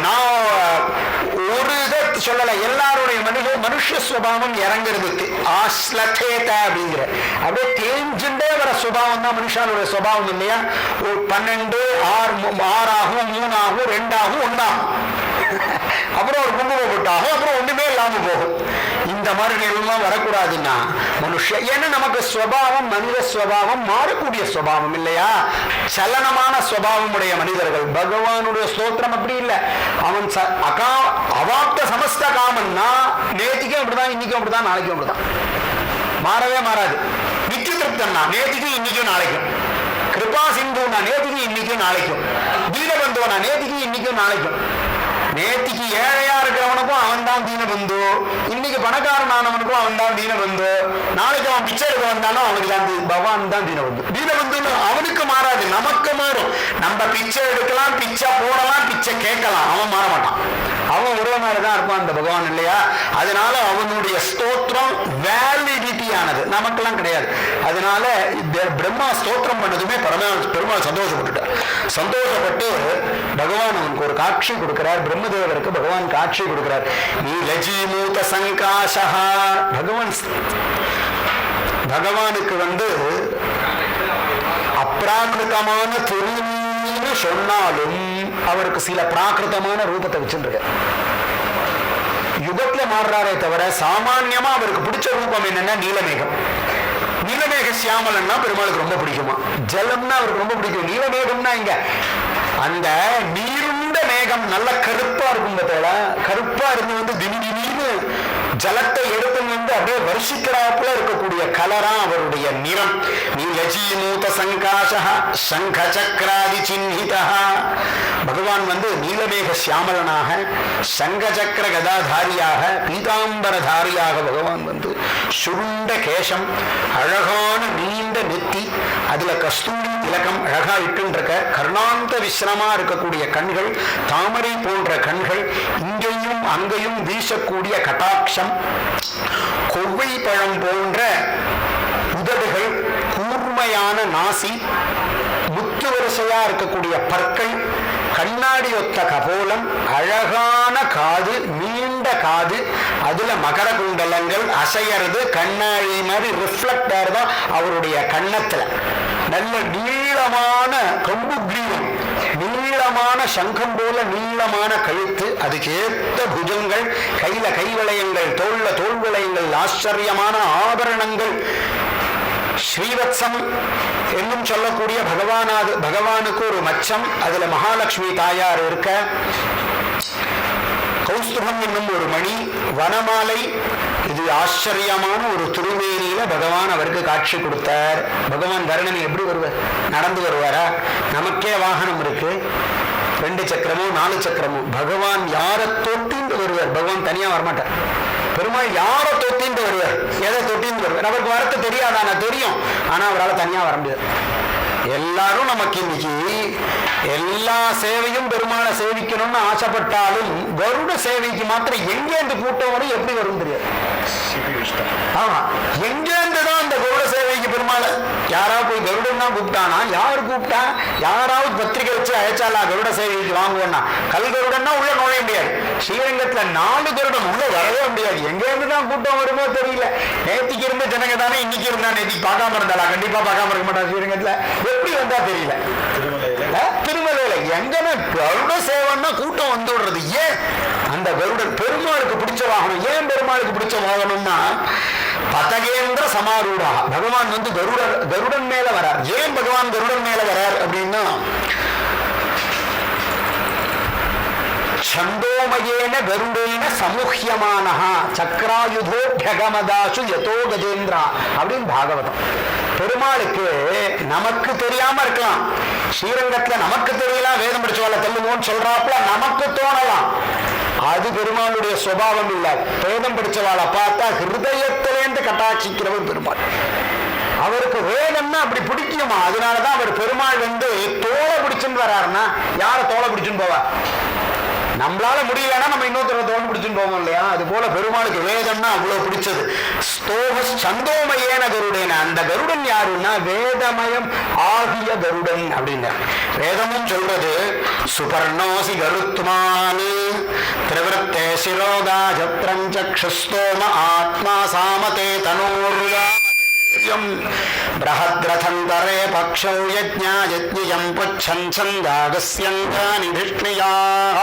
நான் ஒரு இதை சொல்லல, எல்லாருடைய மனுஷ சுபாவம் இறங்குறதுக்கு ஆஸ்லதேத அப்படிங்கிற அப்படியே தேஞ்சுட்டே வர சுபாவம் தான் மனுஷனுடைய சுபாவம் இல்லையா? 12 6 ஆகும், 3 ஆகும், 2 ஆகும், 1 ஆகும், அப்புறம் ஒரு குங்கும போட்டாகும், அப்புறம் ஒண்ணுமே இல்லாம போகும். இந்த மாதிரி எல்லாம் வரக்கூடாதுன்னா மனுஷன், ஏன்னா நமக்கு ஸ்வபாவம் மனித ஸ்வபாவம் மாறக்கூடிய ஸ்வபாவம் இல்லையா? சலனமான ஸ்வபாவம் உடைய மனிதர்கள். பகவானுடைய ஸ்தோத்திரம் அப்படி இல்லை. அவன் அவாப்த சமஸ்த காமன்னா நேத்திக்கும் அப்படிதான், இன்னைக்கும் அப்படிதான், நாளைக்கும் அப்படிதான், மாறவே மாறாது. நித்திய திருப்தன்னா நேத்திக்கும் இன்னைக்கும் நாளைக்கும், கிருபா சிந்துனா நேத்திக்கும் இன்னைக்கும் நாளைக்கும், தீனபந்துவனா நேத்திக்கும் இன்னைக்கும் நாளைக்கும். நேத்திக்கு ஏழையா இருக்கிறவனுக்கும் அவன் தான் தீனபந்து, இன்னைக்கு பணக்காரனானவனுக்கும் அவன் தான் தீனபந்து, நாளைக்கு அவன் பிச்சை எடுக்க வந்தாலும் அவனுக்கு தான் பகவான் தான் தீனபந்து. தீனபந்துன்னு அவனுக்கு மாறாது, நமக்கு மாறும். நம்ம பிச்சை எடுக்கலாம், பிச்சை போடலாம், பிச்சை கேட்கலாம், அவன் மாற மாட்டான். அவன் ஒரே மாதிரிதான் இருப்பான் அந்த பகவான் இல்லையா? அதனால அவனுடைய ஸ்தோத்திரம் வேலிடிட்டியானது, நமக்கெல்லாம் கிடையாது. அதனால பிரம்மா ஸ்தோத்திரம் பண்ணதுமே பெருமாள் சந்தோஷப்பட்டுட்டார். சந்தோஷப்பட்டு பகவான் அவனுக்கு ஒரு காட்சி கொடுக்கிறார். பிரம்மதேவருக்கு பகவான் காட்சி கொடுக்கிறார். நீலஜீமூத சங்காசா. பகவானுக்கு அப்ராகிருதமான திருன்னு சொன்னாலும் அவருக்கு சில பிராகிருதமான ரூபத்தை வச்சுருக்க. யுகத்துல மாறுறாரே தவிர சாமான்யமா அவருக்கு பிடிச்ச ரூபம் என்னன்னா நீலமேகம். நீலமேக சியாமலன்னா பெருமாளுக்கு ரொம்ப பிடிக்குமா. ஜலம்னா அவருக்கு ரொம்ப பிடிக்கும். நீலமேகம்னா இங்க அந்த நீருண்ட மேகம் நல்ல கருப்பா இருக்கும். கருப்பா இருந்து திடீர்னு ஜலத்தை எடுத்து அப்படியே வருஷிக்கிறாப்புல இருக்கக்கூடிய கலரா அவருடைய நிறம். நீலஜீமூத சங்காச சங்க சக்கராதி சின்னிதா. பகவான் நீலமேக சியாமலனாக, சங்க சக்கர கதாதாரியாக, பீதாம்பரதாரியாக பகவான் சுருண்ட கேசம், அழகான நீண்ட நெத்தி, அதுல கஸ்தூரி திலகம் அழகா இட்டுருக்க, கருணாந்த விஸ்ரமா இருக்கக்கூடிய கண்கள், தாமரை போன்ற கண்கள், இங்கேயும் அங்கேயும் வீசக்கூடிய கட்டாட்சம், கொவ்வை பழம் போன்ற உதடுகள், கூர்மையான நாசி, முத்து வரிசையா இருக்கக்கூடிய பற்கள், கண்ணாடி ஒத்த கபோலம், அழகான காது, நீண்ட காது, அதுல மகர குண்டலங்கள் அசையறது, கண்ணாடி மாதிரி ரிஃப்ளெக்ட் ஆகுதா அவருடைய கண்ணத்துல. நல்ல நீளமான கொம்பு கிரீவம், நீளமான சங்கம் போல நீளமான கழுத்து, அதுக்கு ஏற்ற புஜங்கள், கையில கைவளையங்கள், தோல்ல தோல் வளையங்கள், ஆச்சரியமான ஆபரணங்கள், ஸ்ரீவத்சம் என்னும் சொல்லக்கூடிய பகவானுக்கு ஒரு மச்சம், அதுல மகாலட்சுமி தாயார் இருக்க, கௌஸ்துபம் என்னும் ஒரு மணி, வனமாலை, இது ஆச்சரியமான ஒரு திருமேனியில பகவான் அவருக்கு காட்சி கொடுத்தார். பகவான் வருணன் எப்படி வருவார்? நடந்து வருவாரா? நமக்கே வாகனம் இருக்கு, 2 சக்கரமோ 4 சக்கரமோ. பகவான் யாரை தொட்டிந்து வருவார்? பகவான் தனியா வரமாட்டார். பெருமாள் யாரை தொட்டிந்து வருவார்? எதை தொட்டிந்து வருவார்? அவருக்கு வரத்து தெரியாதானா? தெரியும். ஆனா அவரால் தனியா வர முடியாது. எல்லாரும் நமக்கு இன்னைக்கு எல்லா சேவையும் பெருமாளை சேவிக்கணும்னு ஆசைப்பட்டாலும் கருட சேவைக்கு மாத்திரம் எங்கேருந்து கூட்டம் வரும், எப்படி வரும் தெரியாது. ஆமா, எங்கேருந்துதான் அந்த கருட சேவைக்கு பெருமாளை யாராவது போய் கருடன் தான் கூப்பிட்டானா? யாரு கூப்பிட்டா? யாராவது பத்திரிகை வச்சு அழைச்சாலா கருட சேவைக்கு வாங்குவோம்னா? கல்கருடன்னா உள்ள நுழைய முடியாது. ஸ்ரீரங்கத்துல 4 கருடம் உள்ள வரவே முடியாது. எங்கேருந்து தான் கூட்டம் வருமோ தெரியல. நேத்திக்கு இருந்த ஜனங்க தானே இன்னைக்கு இருந்தா. நேத்திக்கு பார்க்காம இருந்தாளா? கண்டிப்பா பார்க்காம இருக்க மாட்டா. ஸ்ரீரங்கத்துல எப்படி வந்தா தெரியல. திருமலையில எங்கன்னா கருட சேவன்னா கூட்டம் வந்து விடுறது. ஏன்? அந்த கருடன் பெருமாளுக்கு பிடிச்ச வாகனம். ஏன் பெருமாளுக்கு பிடிச்ச வாகனம்னா பதகேந்திர சமாரூடா. பகவான் வந்து கருடன் மேல வரார். ஏன் பகவான் கருடன் மேல வரார் அப்படின்னா சந்தோமயேன கருடேன சமுஹ்யமானஹா சக்ராயுதோப்யகமதாசு யதோ கஜேந்திரா அப்படின்னு பாகவதம். பெருமாளுக்கு நமக்கு தெரியாம இருக்கலாம், ஸ்ரீரங்கத்துல நமக்கு தெரியலாம், வேதம் படிச்சவாள தள்ளுவோன்னு சொல்றாப்புல நமக்கு தோணலாம். அது பெருமாளுடைய சுபாவம் இல்ல. வேதம் படிச்சவாளை பார்த்தா ஹிருதயத்திலேந்து கட்டாட்சிக்கிறவர் பெருமாள். அவருக்கு வேதம்னா அப்படி பிடிக்குமா? அதனாலதான் அவர் பெருமாள் வந்து தோலை பிடிச்சுன்னு வர்றாருன்னா யாரை தோலை பிடிச்சுன்னு போவா? நம்மளால முடியலன்னா நம்ம இன்னொருத்தர தோல் பிடிச்சுன்னு போவோம் இல்லையா? அது போல பெருமாளுக்கு வேதம்னா அவ்வளவு பிடிச்சது. சந்தோமயேன கருடேன. அந்த கருடன் யாருன்னா வேதமயம் ஆகிய கருடன் அப்படின்னு. வேதமும் சொல்றது சுபர்ணோசி கருத்மான் திரிவர்த்தே சிரோகா ஜத்ரம் சக்ஷுஸ்தோம ஆத்மா சாமதே தனோர்யா பிரஹத்ரதந்தரே பக்ஷௌ யஜ்ஞாயஜ்ஞயம் புச்சன் சந்தாகஸ்யங்கானி திஷ்ணியாஹ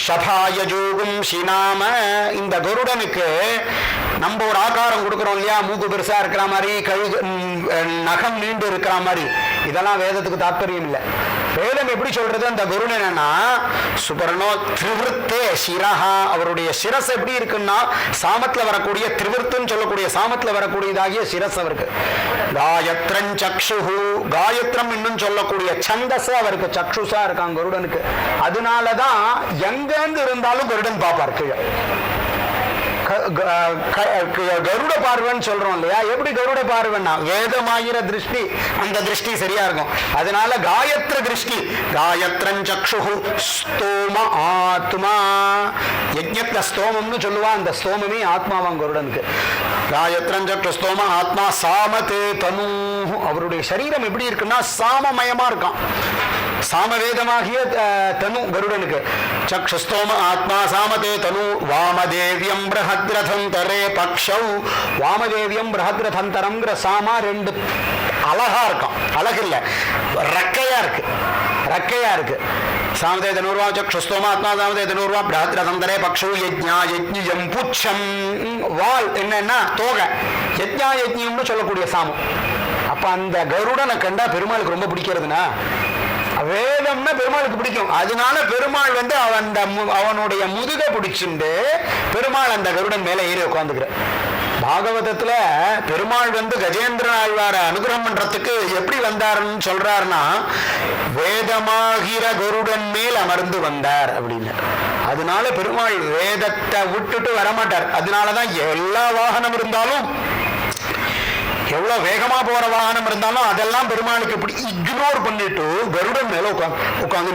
ஷபாயஜூகும் ஷிநாம. இந்த கருடனுக்கு நம்ம ஒரு ஆகாரம் கொடுக்குறோம் இல்லையா? மூக்கு பெருசா இருக்கிற மாதிரி, கழுகு நகம் நீண்டு இருக்கிற மாதிரி. இதெல்லாம் வேதத்துக்கு தாற்பயம் இல்லை. வேதம் எப்படி சொல்றது? அந்த கருடனா சுபர்ணோ திரிவர்த்தே சிரஹா. அவருடைய சிரஸ் எப்படி இருக்குன்னா சாமத்துல வரக்கூடிய திரிவர்த்துன்னு சொல்லக்கூடிய சாமத்துல வரக்கூடியதாகிய சிரஸ் அவருக்கு. காயத்ரன் சக்ஷுஹு. காயத்ரம் இன்னும் சொல்லக்கூடிய சந்தஸ் அவருக்கு சக்ஷுசா இருக்காங்க கருடனுக்கு. அதனாலதான் எங்கிருந்து இருந்தாலும் கருடன் பாப்பார் கீழே. கருட பார்வைன்னு சொல்றோம் இல்லையா? எப்படி கருட பார்வைன்னா வேதமாகிற திருஷ்டி, அந்த திருஷ்டி சரியா இருக்கும். அதனால காயத்ர திருஷ்டி. காயத்ரன் சக்ஷுஹு ஸ்தோம ஆத்மா. யஜ்ஞத்துல ஸ்தோமம்னு சொல்லுவா. அந்த ஸ்தோமமே ஆத்மாவான் கருடனுக்கு. காயத்ரன் சக்ஷு ஸ்தோம ஆத்மா சாமதே தனு. அவருடைய சரீரம் எப்படி இருக்குன்னா சாமமயமா இருக்கான். சாமவேதமாகிய தனு கருடனுக்கு. சக்ஷுஸ்தோம ஆத்மா சாமதே தனு. வாமதேவியம் பிரஹத்ரதந்தரே பக்ஷௌ. வாமதேவியம் பிரஹத்ரதந்தரம்ங்கிற சாமா 2 அழகா இருக்கான். அழகு இல்ல, ரக்கையா இருக்கு. ரக்கையா இருக்கு. சாமதே தனூர்வா சக்ஷுஸ்தோம ஆத்மா சாமதே தனூர்வா பிரஹத்ரதந்தரே பக்ஷௌ யஜ்ஞாயஜ்ஞயம் புச்சம். வால் என்னன்னா தோகை. யஜ்ஞாயஜ்ஞயம்னு சொல்லக்கூடிய சாமம். அப்ப அந்த கருடனை கண்டா பெருமாளுக்கு ரொம்ப பிடிக்கிறதுனா வேதம்னா பெருமாளுக்கு பிடிக்கும். அதனால பெருமாள் வந்து அவனுடைய முதுக பிடிச்சுண்டு பெருமாள் அந்த கருடன் மேல ஏறி உட்காந்துக்கிற. பாகவதத்துல பெருமாள் வந்து கஜேந்திர ஆழ்வார அனுகிரகம் பண்றதுக்கு எப்படி வந்தாருன்னு சொல்றாருன்னா வேதமாகிற கருடன் மேல் அமர்ந்து வந்தார் அப்படின்னு. அதனால பெருமாள் வேதத்தை விட்டுட்டு வரமாட்டார். அதனாலதான் எல்லா வாகனம் இருந்தாலும், எவ்வளவு வேகமா போற வாகனம் இருந்தாலும் அதெல்லாம் பெருமாளுக்கு இப்படி இக்னோர் பண்ணிட்டு கருடன் மேல உட்காந்து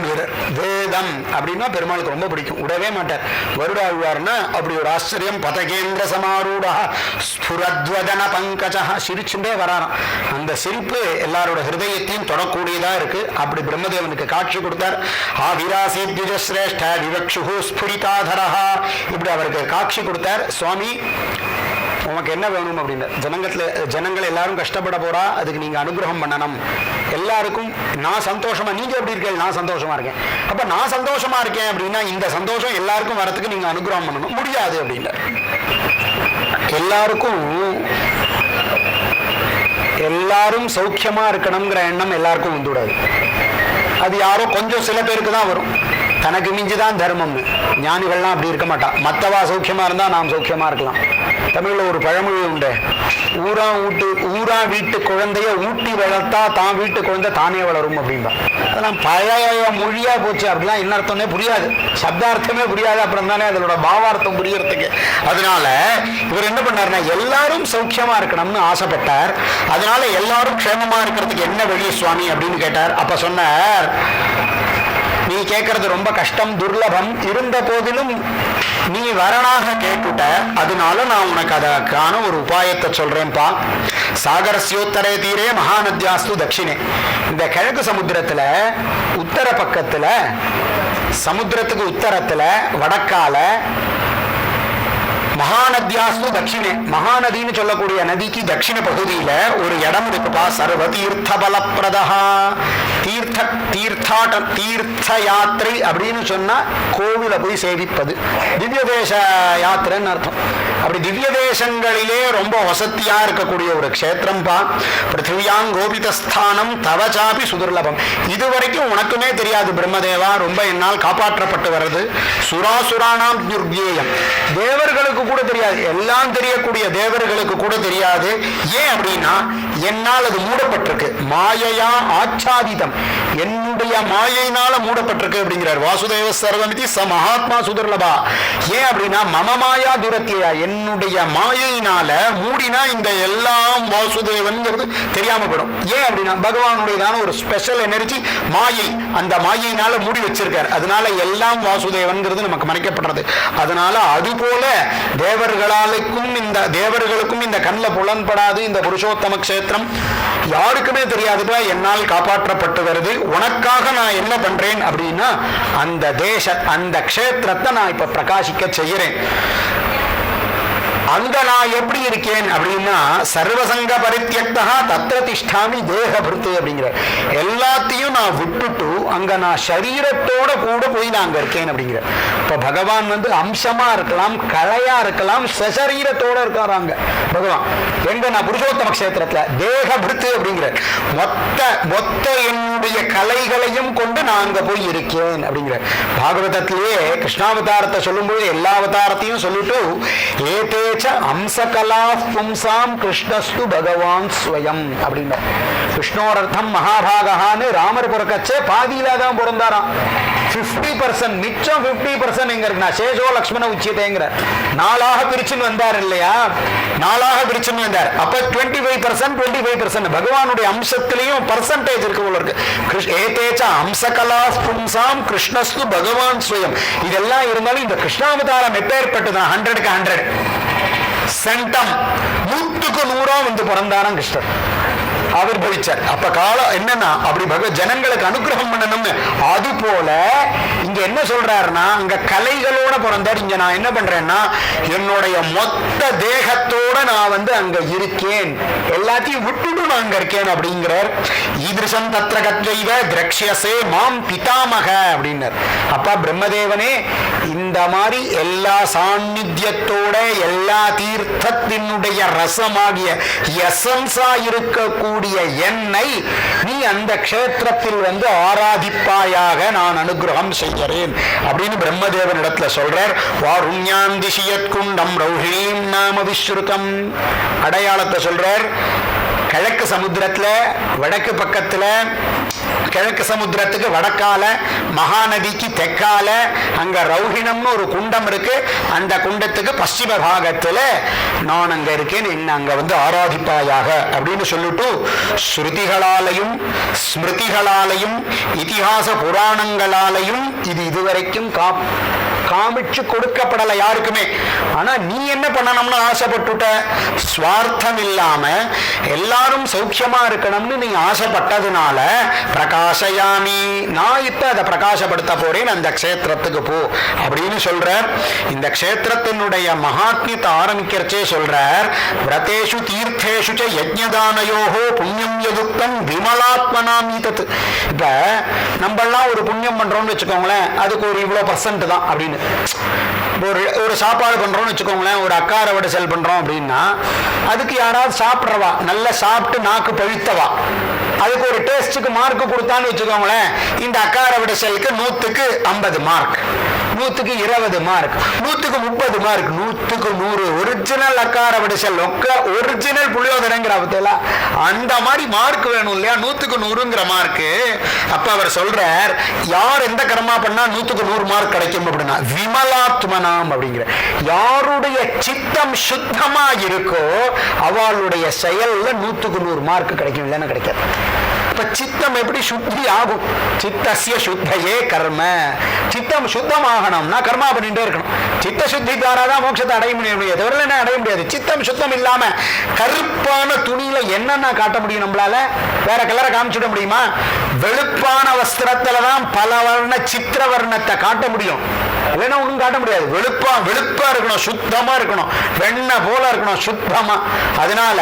வேதம் அப்படின்னா பெருமாளுக்கு ரொம்ப பிடிக்கும். விடவே மாட்டார். கருட ஆழ்வார்னா அப்படி ஒரு ஆச்சரியம். பதகேந்திர சமாரூடா ஸ்புரத்வதன பங்கஜா. சிரிச்சுட்டே வராராம். அந்த சிரிப்பு எல்லாரோட ஹிருதயத்தையும் தொடக்கூடியதா இருக்கு. அப்படி பிரம்மதேவனுக்கு காட்சி கொடுத்தார். ஆவிராசி திஜஸ்ரேஷ்ட விவக்ஷு ஸ்புரிதாதரஹா. இப்படி அவருக்கு காட்சி கொடுத்தார். சுவாமி உனக்கு என்ன வேணும் அப்படின்னு. ஜனங்கள் எல்லாரும் கஷ்டப்பட போறா, அதுக்கு நீங்க அனுகிரகம் பண்ணணும். எல்லாருக்கும் நான் சந்தோஷமா, நீங்க எப்படி இருக்கீங்க? நான் சந்தோஷமா இருக்கேன். அப்ப நான் சந்தோஷமா இருக்கேன் அப்படின்னா இந்த சந்தோஷம் எல்லாருக்கும் வரத்துக்கு நீங்க அனுகிரகம் பண்ணணும். முடியாது அப்படின்னு. எல்லாரும் சௌக்கியமா இருக்கணுங்கிற எண்ணம் எல்லாருக்கும் வந்துவிடாது. அது யாரோ கொஞ்சம் சில பேருக்கு தான் வரும். தனக்கு மிஞ்சுதான் தர்மம்னு. ஞானிகள்லாம் அப்படி இருக்க மாட்டான். மற்றவா சௌக்கியமா இருந்தா நாம் சௌக்கியமா இருக்கலாம். தமிழ்ல ஒரு பழமொழி உண்டு, ஊரா வீட்டு குழந்தைய ஊட்டி வளர்த்தா தான் வீட்டு குழந்தை தானே வளரும் அப்படின்பா. அதெல்லாம் பழைய மொழியா போச்சு. அப்படிலாம் என்ன அர்த்தம்னே புரியாது, சப்தார்த்தமே புரியாது, அப்புறம் தானே அதோட பாவார்த்தம் புரியறதுக்கு. அதனால இவர் என்ன பண்ணாருன்னா எல்லாரும் சௌக்கியமா இருக்கணும்னு ஆசைப்பட்டார். அதனால எல்லாரும் க்ஷேமமா இருக்கிறதுக்கு என்ன வழி சுவாமி அப்படின்னு கேட்டார். அப்ப சொன்னார், நீ கேட்கறது ரொம்ப கஷ்டம், துர்லபம், இருந்த போதிலும் நீ வரனாக கேட்டுட்ட, அதனால நான் உனக்கு அதற்கான ஒரு உபாயத்தை சொல்றேன்ப்பா. சாகரஸ்யோத்தரே தீரே மகாநத்யாஸ்து தட்சிணே. இந்த கிழக்கு சமுத்திரத்துல உத்தர பக்கத்துல, சமுத்திரத்துக்கு உத்தரத்துல வடக்கால மகாநத்யாஸ்து தட்சிணே, மகாநதின்னு சொல்லக்கூடிய நதிக்கு தட்சிண பகுதியில ஒரு இடம் இருக்குப்பா. சர்வ தீர்த்த பலப்பிரதா. தீர்த்த யாத்திரை அப்படின்னு சொன்னா கோவில போய் சேவிப்பது, திவ்ய தேச யாத்திரைன்னு அர்த்தம். அப்படி திவ்ய தேசங்களிலே ரொம்ப வசதியா இருக்கக்கூடிய ஒரு க்ஷேத்திரம் பா. பிருத்திவியாங் கோபிதஸ்தானம் தவச்சாபி சுதுர்லபம். இதுவரைக்கும் உனக்குமே தெரியாது பிரம்மதேவா, ரொம்ப என்னால் காப்பாற்றப்பட்டு வர்றது. சுராசுரானாம் துர்கேயம், தேவர்களுக்கு கூட தெரியாது, எல்லாம் தெரியக்கூடிய தேவர்களுக்கு கூட தெரியாது. ஏன் அப்படின்னா என்னால் அது மூடப்பட்டிருக்கு. மாயையா ஆச்சாதிதம், என்னுடைய மாயையினால மூடப்பட்டிருக்கு அப்படிங்கிறார். வாசுதேவ சர்வமிதி ச மகாத்மா சுதுர்லபா. ஏன் அப்படின்னா மம மாயா துரத்தியா, என்னுடைய மாயையினால மூடினா இந்த எல்லாம் வாசுதேவன் தெரியாம போயிடும். ஏன் அப்படின்னா பகவானுடையதான ஒரு ஸ்பெஷல் எனர்ஜி மாயை, அந்த மாயையினால மூடி வச்சிருக்கார். அதனால எல்லாம் வாசுதேவன் நமக்கு மறைக்கப்படுறது. அதனால அது போல தேவர்களுக்கும் இந்த கண்ணில் புலன்படாது இந்த புருஷோத்தம க்ஷேத்திரம், யாருக்குமே தெரியாதுப்பா, என்னால் காப்பாற்றப்பட்டு வருது. உனக்காக நான் என்ன பண்றேன் அப்படின்னா அந்த க்ஷேத்திரத்தை நான் இப்ப பிரகாசிக்க செய்கிறேன். அங்க நான் எப்படி இருக்கேன் அப்படின்னா சர்வசங்க பரித்யக்தா தத்ர திஷ்டாமி தேகபிருத்து அப்படிங்கிற, எல்லாத்தையும் நான் விட்டுட்டு அங்க நான் சரீரத்தோட கூட போய் நான் அங்க இருக்கேன் அப்படிங்கிற. இப்ப பகவான் அம்சமா இருக்கலாம், கலையா இருக்கலாம், சரீரத்தோட இருக்காராங்க பகவான். எங்க நான் புருஷோத்தம க்ஷேத்திரத்துல தேகபிருத்து அப்படிங்கிற மொத்த என்னுடைய கலைகளையும் கொண்டு நான் அங்க போய் இருக்கேன் அப்படிங்கிற. பாகவதத்திலேயே கிருஷ்ணாவதாரத்தை சொல்லும்போது எல்லா அவதாரத்தையும் சொல்லிட்டு ஏதே அம்சகலா பும்சாம் கிருஷ்ணஸ்து பகவான் ஸ்வயம் அப்படின்னா, கிருஷ்ணோரர்த்தம் மகாபாகான்னு ராமர் பிறக்கச்சே பாதியில தான் பிறந்தாராம். 50% மிச்சம் 50% எங்க இருக்குன்னா சேஷோ லக்ஷ்மண உச்சியத்தைங்கிற நாளாக பிரிச்சுன்னு வந்தார் இல்லையா, நாளாக பிரிச்சுன்னு வந்தார். அப்ப 25% பகவானுடைய அம்சத்திலையும் பர்சன்டேஜ் இருக்கு போல இருக்கு. ஏதேச்ச அம்சகலா பும்சாம் கிருஷ்ணஸ்து பகவான் ஸ்வயம். இதெல்லாம் இருந்தாலும் இந்த கிருஷ்ணாவதாரம் எப்பேற்பட்டதுதான் 100க்கு 100 சென்டம் 100க்கு 100 பிறந்தாராம் கிருஷ்ணர், ஆவிர்பவிச்சார். அப்ப காலம் என்னன்னா அப்படி ஜனங்களுக்கு அனுகிரகம் பண்ணணும்னு. அது போல இங்க என்ன சொல்றாருன்னா அங்க கலைகளோட பிறந்தார். இங்க நான் என்ன பண்றேன்னா என்னுடைய மொத்த தேகத்தோட நான் அங்க இருக்கேன், எல்லாத்தையும் விட்டுட்டு நான் அங்க இருக்கேன் அப்படிங்கிறார். ஈதிருஷம் தத்ர கத்வைவ திரக்ஷ்யசே மாம் பிதாமக அப்படின்னார். அப்பா பிரம்மதேவனே, இந்த மாதிரி எல்லா சாநித்தியத்தோட எல்லா தீர்த்தத்தினுடைய ரசமாகிய எசன்ஸா இருக்கக்கூடிய என்னை நீ அந்த க்ஷேத்திரத்தில் ஆராதிப்பாயாக, நான் அனுகிரகம் செய்கிறேன் அப்படின்னு பிரம்மதேவன் இடத்துல சொல்றார். வாருண்யாந்திஷியத் குண்டம் ரௌஹிணீம் நாம விஸ்ருதம், அடையாளத்தை சொல்றார். கிழக்கு சமுத்திரத்துல வடக்கு பக்கத்துல, கிழக்கு சமுத்திரத்துக்கு வடக்கால, மகாநதிக்கு தெற்கால அங்க ரௌஹிணம்னு ஒரு குண்டம் இருக்கு. அந்த குண்டத்துக்கு பশ্চিம பாகத்துல நான் அங்க இருக்கேன், என்ன அங்க ஆராதிப்பாயாக அப்படின்னு சொல்லிட்டு ஸ்ருதிகளாலையும் ஸ்மிருதிகளாலையும் இதிகாச புராணங்களாலையும் இது இதுவரைக்கும் காமிச்சு கொடுக்கப்படலை யாருக்குமே. ஆனா நீ என்ன பண்ணணும்னு ஆசைப்பட்டுட்ட, சுவார்த்தம் இல்லாம எல்லாரும் சௌக்கியமா இருக்கணும்னு நீ ஆசைப்பட்டதுனால பிரகாசயாமி, நான் இப்ப அதை பிரகாசப்படுத்த போறேன், அந்த க்ஷேத்திரத்துக்கு போ அப்படின்னு சொல்ற. இந்த க்ஷேத்திரத்தினுடைய மகாத்மியத்தை ஆரம்பிக்கிறச்சே சொல்றார். விரதேஷு தீர்த்தேஷு ச யஜ்ஞதானயோஹோ புண்ணியம் யதுக்தம் விமலாத்மனாம் ஈதத். இப்ப நம்மளாம் ஒரு புண்ணியம் பண்றோம்னு வச்சுக்கோங்களேன், அதுக்கு ஒரு இவ்வளவு % தான் அப்படின்னு. ஒரு சாப்பாடு பண்றோம்னு வச்சுக்கோங்களேன், ஒரு அக்கார வடசல் பண்றோம் அப்படின்னா அதுக்கு யாராவது சாப்பிட்றவா, நல்லா சாப்பிட்டு நாக்கு பழுத்தவா, அதுக்கு ஒரு டேஸ்டுக்கு மார்க் கொடுத்தான்னு வச்சுக்கோங்களேன், இந்த அக்கார வடசலுக்கு 100க்கு 50 மார்க், 100க்கு 20 மார்க், 100க்கு 30 மார்க், 100க்கு 100 ஒரிஜினல் அக்கார விடுசல் ஒரிஜினல் புளியோதரைங்கிற அவத்தெல்லாம் அந்த மாதிரி மார்க் வேணும் இல்லையா? 100க்கு 100ங்கிற மார்க். அப்ப அவர் சொல்றார், யார் எந்த கர்மா பண்ணா 100க்கு 100 மார்க் கிடைக்கும் அப்படின்னா விமலாத்மனாம் அப்படிங்கிற, யாருடைய சித்தம் சுத்தமா இருக்கோ அவளுடைய செயல்ல 100க்கு 100 மார்க் கிடைக்கும், இல்லைன்னா கிடைக்காது. இப்ப சித்தம் எப்படி சுத்தி ஆகும்? சித்தசிய சுத்தையே கர்ம. சித்தம் சுத்தமாகணும்னா கர்மா பண்ணிட்டே இருக்கணும். சித்த சுத்தி தாராதான் மோட்சத்தை அடைய முடியாது, என்ன அடைய முடியாது. சித்தம் சுத்தம் இல்லாம கருப்பான துணியில என்னென்ன காட்ட முடியும்? நம்மளால வேற கலரை காமிச்சுட முடியுமா? வெளுப்பான வஸ்திரத்துலதான் பல வர்ண சித்திர வர்ணத்தை காட்ட முடியும், இல்லைன்னா ஒன்றும் காட்ட முடியாது. வெளுப்பா இருக்கணும், சுத்தமா இருக்கணும், வெண்ண போல இருக்கணும், சுத்தமா. அதனால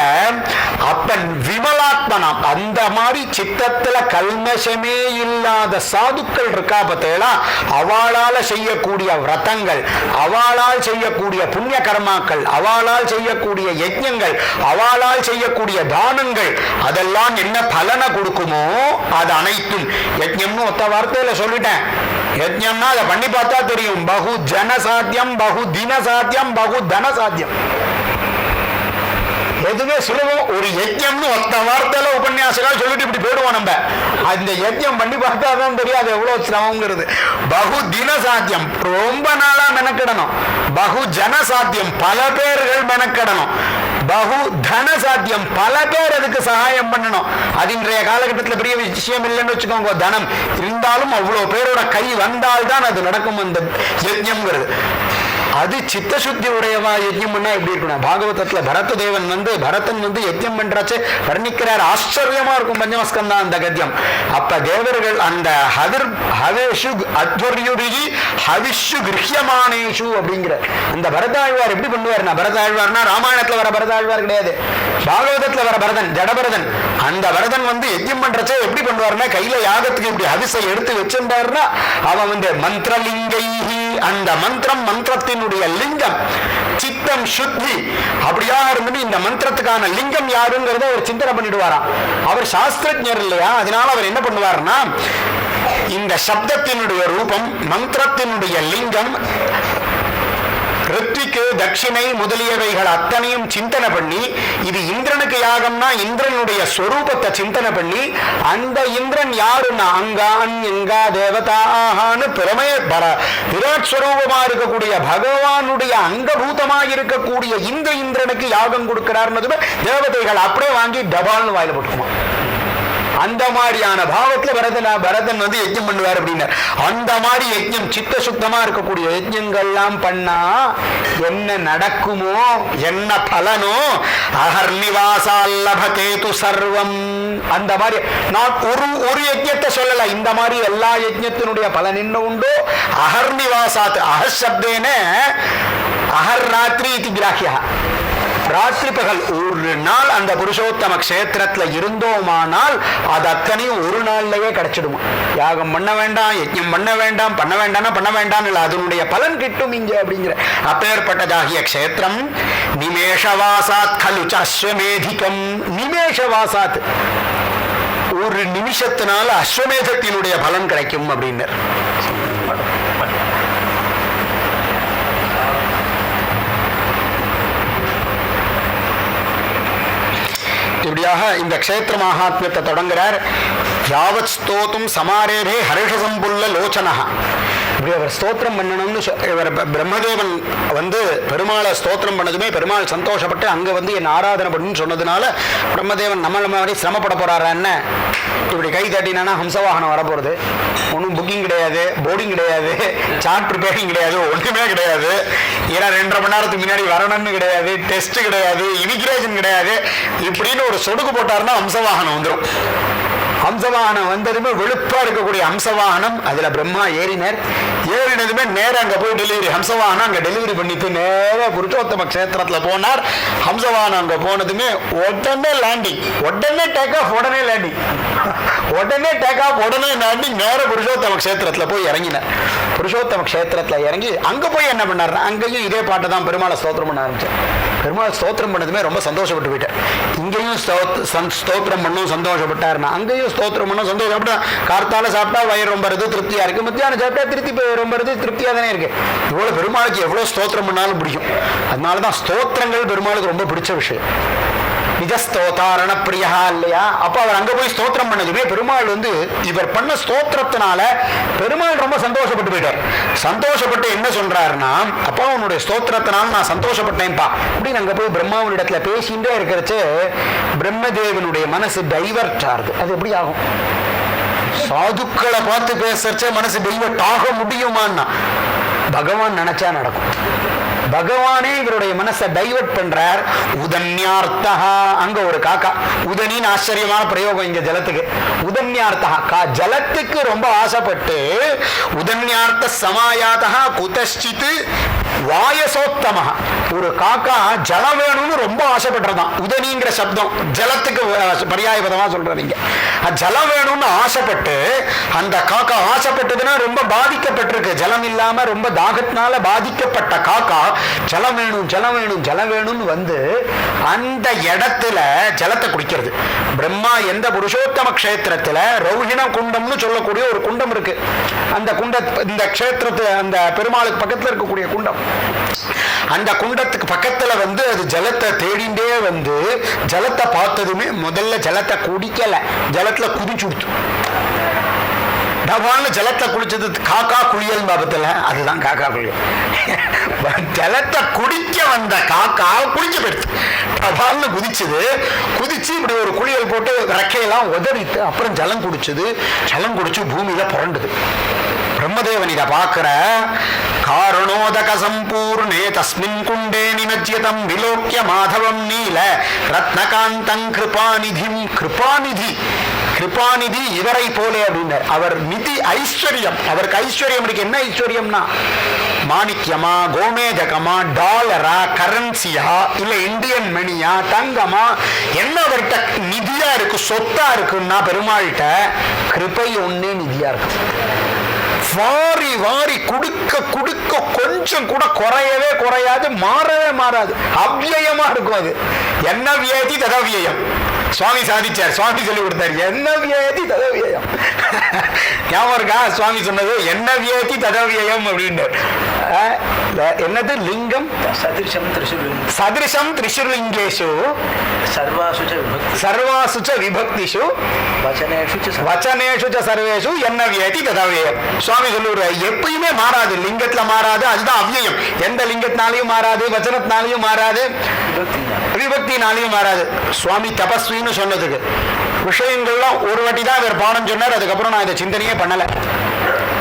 அப்பன் விமலாத்மனம், அந்த மாதிரி சித்தத்துல கல்மஷமே இல்லாத சாதுக்கள் இருக்கா பார்த்தேளா, அவளால செய்யக்கூடிய விரதங்கள், அவளால் செய்யக்கூடிய புண்ணிய கர்மாக்கள், அவளால் செய்யக்கூடிய யஜ்ஞங்கள், அவளால் செய்யக்கூடிய தானங்கள், அதெல்லாம் என்ன பலனை கொடுக்குமோ அது அனைத்தும் யஜ்ஞம்னு ஒத்த வார்த்தையில சொல்லிட்டேன். யஜ்ஞம்னா அதை பண்ணி பார்த்தா தெரியும். பகு ஜன சாத்தியம், பகு தின சாத்தியம், பகு தன சாத்தியம். எதுவே சுலபம். ஒரு யஜ்ஞம்னு ஒத்த வார்த்தையில உபன்யாசங்கள் சொல்லிட்டு இப்படி போயிடுவோம். நம்ம அந்த யஜ்ஞம் பண்ணி பார்த்தா தான் தெரியும் அது எவ்வளவு சிரமங்கிறது. பகு தின சாத்தியம், ரொம்ப நாளா மெனக்கிடணும். பகு ஜன சாத்தியம், பல பேர்கள் மெனக்கிடணும். பகு தன சாத்தியம், பல பேர் அதுக்கு சகாயம் பண்ணணும். அது இன்றைய காலகட்டத்தில் பெரிய விஷயம் இல்லைன்னு வச்சுக்கோங்க. தனம் இருந்தாலும் அவ்வளவு பேரோட கை வந்தால்தான் அது நடக்கும் அந்த யஜ்ஞம்ங்கிறது. அது சித்தசுத்தி உடையவா யஜ்ஞம் பண்ணா எப்படி இருக்கணும்? பாகவதத்துல பரதன் வந்து யஜ்ஞம் பண்றாச்சு வர்ணிக்கிறார். ஆச்சரியமா இருக்கும் பஞ்சமஸ்கந்தா அந்த கத்தியம். அப்ப தேவர்கள் அந்த ஹவேஷு அத்வர்யுரிகி ஹவிஷு கிருஹ்யமானேஷு அப்படிங்கிற அந்த பரதாழ்வார் எப்படி பண்ணுவார்னா, பரதாழ்வார்னா ராமாயணத்துல வர பரதாழ்வார் கிடையாது, பாகவதத்துல வர பரதன், ஜடபரதன். அந்த பரதன் வந்து யஜ்ஞம் பண்றச்சே எப்படி பண்ணுவார்னா, கையில யாகத்துக்கு இப்படி ஹவிசை எடுத்து வச்சிருந்தாருன்னா அவன் வந்து மந்திரலிங்கைஹி, அந்த மந்திரத்தினுடைய லிங்கம் சித்தம் சுத்தி அப்படியா இருந்து இந்த மந்திரத்துக்கான லிங்கம் யாருங்கிறத அவர் சிந்தனை பண்ணிடுவாராம். அவர் சாஸ்திரஜர் இல்லையா, அதனால அவர் என்ன பண்ணுவார்னா, இந்த சப்தத்தினுடைய ரூபம், மந்திரத்தினுடைய லிங்கம், ரித்விக்கு தட்சிணை முதலியவைகள் அத்தனையும் சிந்தனை பண்ணி, இது இந்திரனுக்கு யாகம்னா இந்திரனுடைய ஸ்வரூபத்தை சிந்தனை பண்ணி, அந்த இந்திரன் யாருன்னா அங்கான் எங்கா தேவதான்னு விராட் ஸ்வரூபமா இருக்கக்கூடிய பகவானுடைய அங்கபூதமாக இருக்கக்கூடிய இந்த இந்திரனுக்கு யாகம் கொடுக்கிறார்னதுமே தேவதைகள் அப்படியே வாங்கி டபால்னு வாயில போட்டுக்குமா. அந்த மாதிரியான பாவத்துல பரதன் வந்து யஜ்ஞம் பண்ணுவார் அப்படின்னார். அந்த மாதிரி யஜ்ஞம் சித்த சுத்தமா இருக்கக்கூடிய யஜ்ஞங்கள்லாம் பண்ணா என்ன நடக்குமோ, என்ன பலனோ, அகர்நிவாசால்லபகேது சர்வம். அந்த மாதிரி நான் ஒரு யஜ்ஞத்தை சொல்லல, இந்த மாதிரி எல்லா யஜ்ஞத்தினுடைய பலன் என்ன உண்டோ அகர்நிவாசாத், அகசப்தேன அகர் ராத்திரி இது கிராஹ்யா, ராத்திரி பகல் ஒரு நாள் அந்த புருஷோத்தம கஷேத்திரத்துல இருந்தோமானால் அது அத்தனையும் ஒரு நாள்லயே கிடைச்சிடுமா. யாகம் பண்ண வேண்டாம், யஜ்ஞம் பண்ண வேண்டாம், பண்ண வேண்டாம் இல்ல, அதனுடைய பலன் கிட்டும் இங்க அப்படிங்கிற அப்பேற்பட்டதாகிய கஷேத்திரம். நிமேஷவாசாத் கலு அஸ்வமேதிகம், நிமேஷவாசாத் ஒரு நிமிஷத்தினால அஸ்வமேதத்தினுடைய பலன் கிடைக்கும் அப்படின்னர். இப்படியாக இந்த க்ஷேத்திர மகாத்மியத்தை தொடங்குறார். யாவத் ஸ்தோத்தும் சமாரேரே ஹர்ஷசம்புல்ல லோச்சனா. இப்படி அவர் ஸ்தோத்திரம் பண்ணணும்னு இவர் பிரம்மதேவன் வந்து பெருமாளை ஸ்தோத்திரம் பண்ணதுமே பெருமாள் சந்தோஷப்பட்டு அங்கே வந்து என் ஆராதனை பண்ணுன்னு சொன்னதுனால பிரம்மதேவன் நம்மள மாதிரி சிரமப்பட போறாருன்னு இப்படி கை தட்டினா ஹம்சவாகனம் வரப்போகிறது. ஒன்றும் புக்கிங் கிடையாது, போர்டிங் கிடையாது, சார்ட் ப்ரிப்பேரிங் கிடையாது, ஒன்றுமே கிடையாது. ஏன்னா 2.5 மணி நேரத்துக்கு முன்னாடி வரணும்னு கிடையாது, டெஸ்ட் கிடையாது, இமிகிரேஷன் கிடையாது. இப்படின்னு ஒரு சொடுக்கு போட்டாருன்னா ஹம்சவாகனம் வந்துடும். ஹம்சவாகனம் வந்ததுமே வெளுப்பா இருக்கக்கூடிய ஹம்சவாகனம் அதுல பிரம்மா ஏறினதுமே நேரம் அங்க போய் டெலிவரி, ஹம்சவாகனம் அங்க டெலிவரி பண்ணிட்டு நேர புருஷோத்தம கஷேத்திரத்துல போனார். ஹம்சவாகனம் அங்க போனதுமே உடனே லேண்டிங், உடனே டேக் ஆஃப், உடனே லேண்டிங், உடனே டேக் ஆஃப், உடனே லேண்டிங், நேர புருஷோத்தம கஷேத்திரத்துல போய் இறங்கினார். புருஷோத்தம கஷேத்திரத்துல இறங்கி அங்க போய் என்ன பண்ணார், அங்கேயும் இதே பாட்டை தான் பெருமாளை ஸ்தோத்திரம் பண்ண ஆரம்பிச்சார். பெருமாள் ஸ்தோத்திரம் பண்ணதுமே ரொம்ப சந்தோஷப்பட்டு போயிட்டார். இங்கேயும் ஸ்தோத்திரம் பண்ணும் சந்தோஷப்பட்டார்னா அங்கேயும் ஸ்தோத்திரம் பண்ணும் சந்தோஷப்பட்டா. கார்த்தால சாப்பிட்டா வயிறு ரொம்ப இருக்குது திருப்தியா இருக்கு, மத்தியானம் சாப்பிட்டா திருப்தி ரொம்ப இருக்குது திருப்தியா தானே இருக்கு. இவ்வளவு பெருமாளுக்கு எவ்வளவு ஸ்தோத்திரம் பண்ணாலும் பிடிக்கும். அதனாலதான் ஸ்தோத்திரங்கள் பெருமாளுக்கு ரொம்ப பிடிச்ச விஷயம். நிஜஸ்தோதாரண பிரியா இல்லையா? அப்ப அவர் அங்க போய் ஸ்தோத்திரம் பண்ணதுமே பெருமாள் இவர் பண்ண ஸ்தோத்திரத்தினால பெருமாள் ரொம்ப சந்தோஷப்பட்டு போயிட்டார். சந்தோஷப்பட்டு என்ன சொல்றாருன்னா, அப்பா உன்னுடைய ஸ்தோத்திரத்தினால நான் சந்தோஷப்பட்டேன்ப்பா அப்படின்னு அங்க போய் பிரம்மாவனிடத்துல பேசிட்டே இருக்கிறச்சு பிரம்மதேவனுடைய மனசு டைவர்ட் ஆகுது. அது எப்படி ஆகும்? சாதுக்களை பார்த்து பேசறச்ச மனசு டைவர்ட் ஆக முடியுமான்னா பகவான் நினைச்சா நடக்கும். பகவானே இவருடைய மனசை டைவர்ட் பண்றார். உதன்யார்த்தா, அங்க ஒரு காக்கா. உதனின் ஆச்சரியமான பிரயோகம் இங்க ஜலத்துக்கு. உதன்யார்த்தா, ஜலத்துக்கு ரொம்ப ஆசைப்பட்டு உதன்யார்த்த சமாயாதா குதஷ்சித் வாயசோத்தம, ஒரு காக்கா ஜலம் வேணும்னு ரொம்ப ஆசைப்பட்டுறதான். உதனிங்கிற சப்தம் ஜலத்துக்கு பரியாய பதமா சொல்றீங்க. ஜலம் வேணும்னு ஆசைப்பட்டு அந்த காக்கா ஆசைப்பட்டதுன்னா ரொம்ப பாதிக்கப்பட்டிருக்கு. ஜலம் இல்லாம ரொம்ப தாகத்தினால பாதிக்கப்பட்ட காக்கா ஜலம் வேணும் ஜலம் வேணும் ஜலம் வேணும்னு அந்த இடத்துல ஜலத்தை குடிக்கிறது. பிரம்மா எந்த புருஷோத்தம கஷேத்திரத்துல ரௌஹிண குண்டம்னு சொல்லக்கூடிய ஒரு குண்டம் இருக்கு. அந்த இந்த கஷேத்திரத்துல அந்த பெருமாளுக்கு பக்கத்துல இருக்கக்கூடிய குண்டம், அந்த குண்டத்துக்கு பக்கத்துல அது ஜலத்தை தேடிண்டே ஜலத்தை பார்த்ததுமே முதல்ல ஜலத்தை குடிக்கல, ஜலத்துல குதிச்சுடுத்து. ஜலத்தை குளிச்சது காக்கா குளியல் பாபத்துல, அதுதான் காக்கா குளியல். ஜலத்தை குடிக்க வந்த காக்கா குளிச்சு போயிடுச்சு. டபால்னு குதிச்சுது. குதிச்சு இப்படி ஒரு குளியல் போட்டு ரெக்கையெல்லாம் உதறிட்டு அப்புறம் ஜலம் குடிச்சது. ஜலம் குடிச்சு பூமியில புரண்டுது. பிரம்மதேவன் இதை பார்க்கிற காரணோதக சம்பூர்ணே தஸ்மின் குண்டே நிமஜ்யதம் விலோக்கிய மாதவம் நீல ரத்னகாந்தம் கிருபாநிதிம். கிருபாநிதி கிருபாநிதி இவரை போலே அப்படின்னார். அவர் நிதி ஐஸ்வர்யம். அவருக்கு ஐஸ்வர்யம் இருக்கு. என்ன ஐஸ்வர்யம்னா மாணிக்கியமா, கோமேதகமா, டாலரா, கரன்சியா, இல்ல இந்தியன் மணியா, தங்கமா, என்ன அவர்கிட்ட நிதியா இருக்கு, சொத்தா இருக்குன்னா பெருமாள்கிட்ட கிருபை ஒன்னே நிதியா இருக்கு. வாரி வாரி குடுக்க குடுக்க கொஞ்சம் கூட குறையவே குறையாது, மாறவே மாறாது, அவ்வியமா இருக்கும். அது என்ன வியதி ததவியம். சுவாமி சாதிச்சார், சுவாமி சொல்லி கொடுத்தார், என்ன வியதி ததவியம். ஞாபகம் இருக்கா சுவாமி சொன்னது? என்ன வியதி ததவியம் அப்படின்னு. என்னது? லிங்கம் சதிருஷம் திரிசுலிங்கேஷு சர்வாசு ச விபக்திஷு வச்சனேஷு ச சர்வேஷு என்ன வியதி ததவியம். சுவாமி சொல்லுவார், எப்பயுமே மாறாது, லிங்கத்துல மாறாது, அதுதான் அவ்வியம். எந்த லிங்கத்தினாலையும் மாறாது, வச்சனத்தினாலையும் மாறாது, விபக்தினாலையும் மாறாது. சுவாமி தபஸ்வின்னு சொன்னதுக்கு விஷயங்கள்லாம் ஒரு வாட்டி தான் இவர் பாடம் சொன்னார். அதுக்கப்புறம் நான் இதை சிந்தனையே பண்ணல.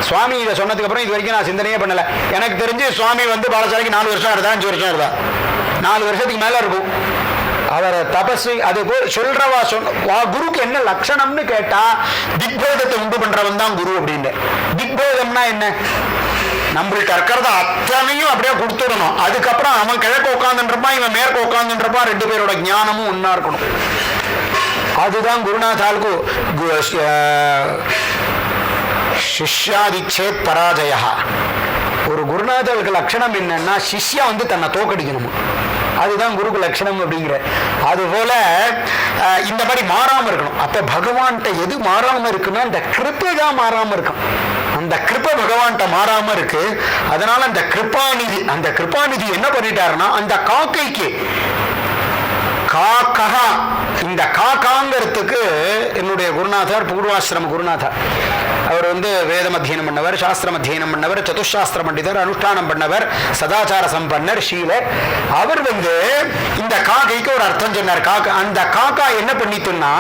சுவாமி இதை சொன்னதுக்கு அப்புறம் இது வரைக்கும் நான் சிந்தனையே பண்ணல. எனக்கு தெரிஞ்சு சுவாமி பாலசாலைக்கு 4 வருஷம் இருந்தா, 5 வருஷம் இருந்தா, 4 வருஷத்துக்கு மேல இருக்கும். அவர் தபஸ்வி. அது போல் சொல்றவா குருக்கு என்ன லட்சணம்னு கேட்டா திக்பேதத்தை உண்டு பண்றவன் தான் குரு அப்படின்னு. திக்பேதம்னா என்ன? நம்மள்கிட்ட இருக்கிறத அத்தனையும் அப்படியே கொடுத்துடணும். அதுக்கப்புறம் அவன் கிழக்கு உட்காந்துன்றப்பான், இவன் மேற்கு உட்காந்துன்றப்பான், 2 பேரோட ஞானமும் ஒன்னா இருக்கணும். அதுதான் குருநாதாளுக்கு சிஷ்யாதிச்சேத் பராஜய. ஒரு குருநாதருக்கு லட்சணம் என்னன்னா சிஷ்யா தன்னை தோக்கடிக்கணும். அதுதான் குருக்கு லட்சணம் அப்படிங்கிற. அது போல இந்த மாதிரி மாறாம இருக்கணும். அப்ப பகவான்கிட்ட எது மாறாம இருக்குன்னா அந்த கிருப்பை தான் மாறாம இருக்கும். அந்த கிருப்பை பகவான்கிட்ட மாறாம இருக்கு. அதனால அந்த கிருபாநிதி, அந்த கிருபாநிதி என்ன பண்ணிட்டாருன்னா அந்த காக்கைக்கு காக்கா, இந்த காக்காங்கிறதுக்கு என்னுடைய குருநாதர் பூர்வாசிரம குருநாதர். அவர் வேதம் அத்தியனம் பண்ணவர், சாஸ்திரம் அத்தியனம் பண்ணவர், சதுசாஸ்திர பண்டிதர், அனுஷ்டானம் பண்ணவர், சதாச்சார சம்பன்னர், ஷீலர். அவர் இந்த காக்கைக்கு ஒரு அர்த்தம் சொன்னார். காக்கா, அந்த காக்கா என்ன பண்ணிட்டுன்னா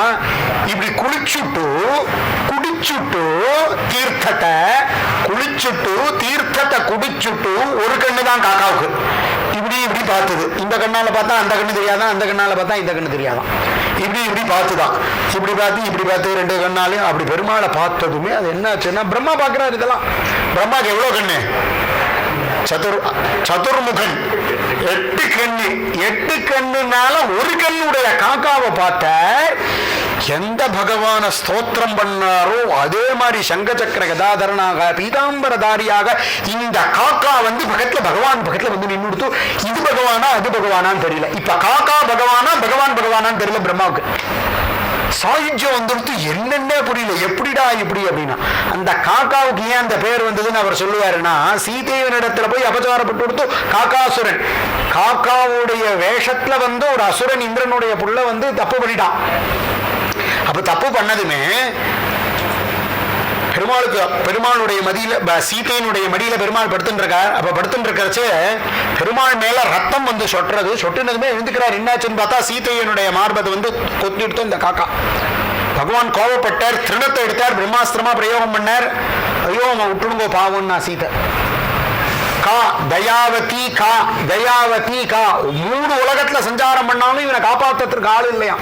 இப்படி குளிச்சுட்டு குடிச்சுட்டு தீர்த்தத்தை குளிச்சுட்டு தீர்த்தத்தை குடிச்சுட்டு ஒரு கண்ணு தான் காக்காவுக்கு. இப்படி இப்படி பார்த்தது. இந்த கண்ணால பார்த்தா அந்த கண்ணு தெரியாதான், அந்த கண்ணால பார்த்தா இந்த கண்ணு தெரியாதான். இப்படி இப்படி பார்த்துதான், இப்படி பார்த்து இப்படி பார்த்து 2 கண்ணாலையும் அப்படி பெருமாளை பார்த்ததுமே அது என்ன ஆச்சுன்னா பிரம்மா பார்க்கிறார். இதெல்லாம் பிரம்மாக்கு எவ்வளவு கண்ணு? சதுர்முகன், 8 கண்ணு. 8 கண்ணுனால ஒரு கண்ணுடைய காக்காவை பார்த்த எந்த பகவான ஸ்தோத்திரம் பண்ணாரோ அதே மாதிரி சங்க சக்கர கதாதரனாக பீதாம்பரதாரியாக இந்த காக்கா வந்து பகவான் பக்கத்துல வந்து நின்றுடுத்து. இது பகவானா அது பகவானான்னு தெரியல. இப்ப காக்கா பகவானா பகவானான்னு தெரியல பிரம்மாவுக்கு. சாயுஜ்யம் வந்துடுத்து என்னென்ன புரியல, எப்படிடா இப்படி அப்படின்னா. அந்த காக்காவுக்கு ஏன் அந்த பேர் வந்ததுன்னு அவர் சொல்லுவாருன்னா, சீதையனிடத்துல போய் அபச்சாரப்பட்டு கொடுத்து காக்காசுரன், காக்காவுடைய வேஷத்துல வந்து ஒரு அசுரன் இந்திரனுடைய புள்ள வந்து தப்பு பண்ணிட்டான். அப்ப தப்பு பண்ணதுமே பெருமாளுடைய மடியில சீதையினுடைய மடியில பெருமாள் படுத்துட்டு இருக்கார். அப்ப படுத்துட்டு இருக்கிறச்சு பெருமாள் மேல ரத்தம் வந்து சொட்டுனதுமே எழுந்துக்கிறார். என்னாச்சுன்னு பார்த்தா சீதையனுடைய மார்பத்தை வந்து கொத்திட்டு இந்த காக்கா. பகவான் கோபப்பட்டார், திருணத்தை எடுத்தார், பிரம்மாஸ்திரமா பிரயோகம் பண்ணார். ஐயோ அவன் விட்டுடுங்கோ பாவம்னா சீதை. கா தயாவதி கா தயாவதி கா. 3 உலகத்துல சஞ்சாரம் பண்ணாலும் இவனை காப்பாத்துறதுக்கு ஆள் இல்லையா.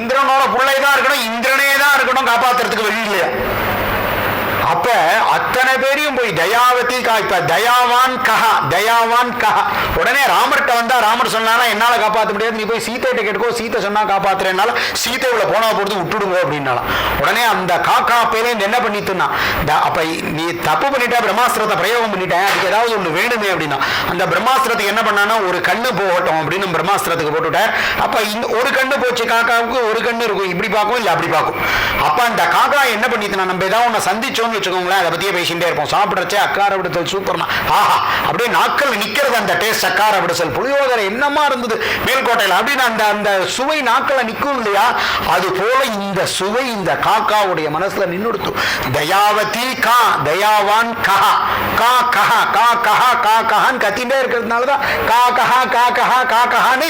இந்திரனோட பிள்ளைதான் இருக்கணும், இந்திரனே தான் இருக்கணும், காப்பாத்துறதுக்கு வழி இல்லையா. அப்ப அத்தனை பேரையும் போய் தயாவதி கா. இப்ப தயாவான் கஹா. உடனே ராமர்கிட்ட வந்தா ராமர் சொன்னாரா என்னால காப்பாற்ற முடியாது, நீ போய் சீதைகிட்ட கேட்டுக்கோ, சீத்தை சொன்னா காப்பாத்துறேன்னால சீத்தை உள்ள போனா பொறுத்து விட்டுடுங்க அப்படின்னாலாம். உடனே அந்த காக்கா பேரே என்ன பண்ணிட்டுனா, அப்ப நீ தப்பு பண்ணிட்டா, பிரம்மாஸ்திரத்தை பிரயோகம் பண்ணிட்டேன், அதுக்கு ஏதாவது ஒண்ணு வேணுமே அப்படின்னா அந்த பிரம்மாஸ்திரத்துக்கு என்ன பண்ணானா ஒரு கண்ணு போகட்டும் அப்படின்னு பிரம்மாஸ்திரத்துக்கு போட்டுட்டார். அப்ப இந்த ஒரு கண்ணு போச்சு, காக்காவுக்கு ஒரு கண்ணு இருக்கும், இப்படி பார்க்கும் இல்ல அப்படி பார்க்கும். அப்ப அந்த காக்கா என்ன பண்ணிட்டுனா, நம்ம ஏதாவது ஒண்ணு சந்திச்சோன்னு வச்சுக்கோங்களேன், அதை பத்தியே பேசிட்டே இருப்போம். சாப்பிடுறச்சே அக்கார விடுதல் சூப்பர்னா ஆஹா அப்படியே நாட்கள் நிக்கிறது அந்த டேஸ்ட். அக்கார விடுதல் புளியோதரை என்னமா இருந்தது மேல்கோட்டையில் அப்படின்னு அந்த சுவை நாட்களை நிற்கும் இல்லையா. அது போல இந்த சுவை இந்த காக்காவுடைய மனசுல நின்னுடுத்து. தயாவதி கா தயாவான் கஹா கா கஹா கா கஹா கா கஹான்னு கத்திட்டே இருக்கிறதுனாலதான் கா கஹா கா கஹா கா கஹான்னு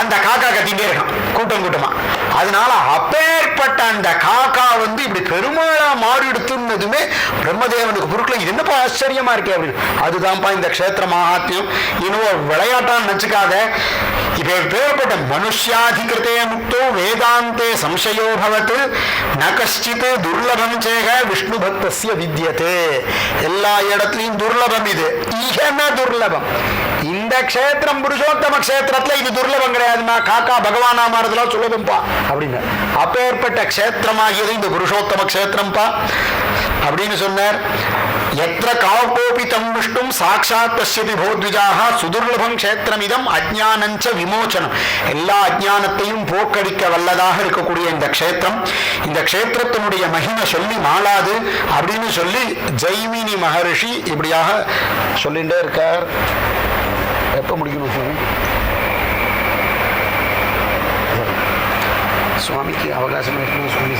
அந்த காக்கா கத்திட்டே இருக்கான் கூட்டம் கூட்டமா. அதனால அப்பேற்பட்ட அந்த காக்கா வந்து இப்படி பெருமாளா மாறிடுத்துன்னதுமே பிரம்மதேவனுக்கு பொருட்கள் இது என்னப்பா ஆச்சரியமா இருக்கே அப்படின்னு. அதுதான்ப்பா இந்த க்ஷேத்திர மகாத்மியம். இன்னும் விளையாட்டான்னு நினைச்சுக்காத. இப்ப பேர்பட்ட மனுஷாதிகிருத்தே முக்தோ வேதாந்தே சம்சயோ பவத் ந கஷ்டித் துர்லபம் சேக விஷ்ணு பக்தஸ்ய வித்யதே. எல்லா இடத்துலையும் துர்லபம் இது. இஹன துர்லபம். இந்த க்ஷேத்திரம் புருஷோத்தம க்ஷேத்திரத்துல இது துர்லபம் கிடையாதுமா. காக்கா பகவானா மாறதுலாம் சுலபம்பா அப்படின்னு. அப்பேற்பட்ட க்ஷேத்திரமாகியது இந்த புருஷோத்தம க்ஷேத்திரம்பா அப்படின்னு சொன்னார். எத்திர காவோபி தம் விஷ்ணும் சாட்சாத் பஷ்யதி போத்விஜாஹ சுதுர்லபம் க்ஷேத்திரமிதம் அஜ்ஞானஞ்ச விமோச்சனம். எல்லா அஜ்ஞானத்தையும் போக்கடிக்க வல்லதாக இருக்கக்கூடிய இந்த க்ஷேத்திரம், இந்த க்ஷேத்திரத்தினுடைய மகிமை சொல்லி மாளாது அப்படின்னு சொல்லி ஜெய்மினி மகரிஷி இப்படியாக சொல்லிட்டே இருக்கார். எப்ப முடிக்கணும் சுவாமிக்கு அவகாசம் இருக்கணும். சுவாமி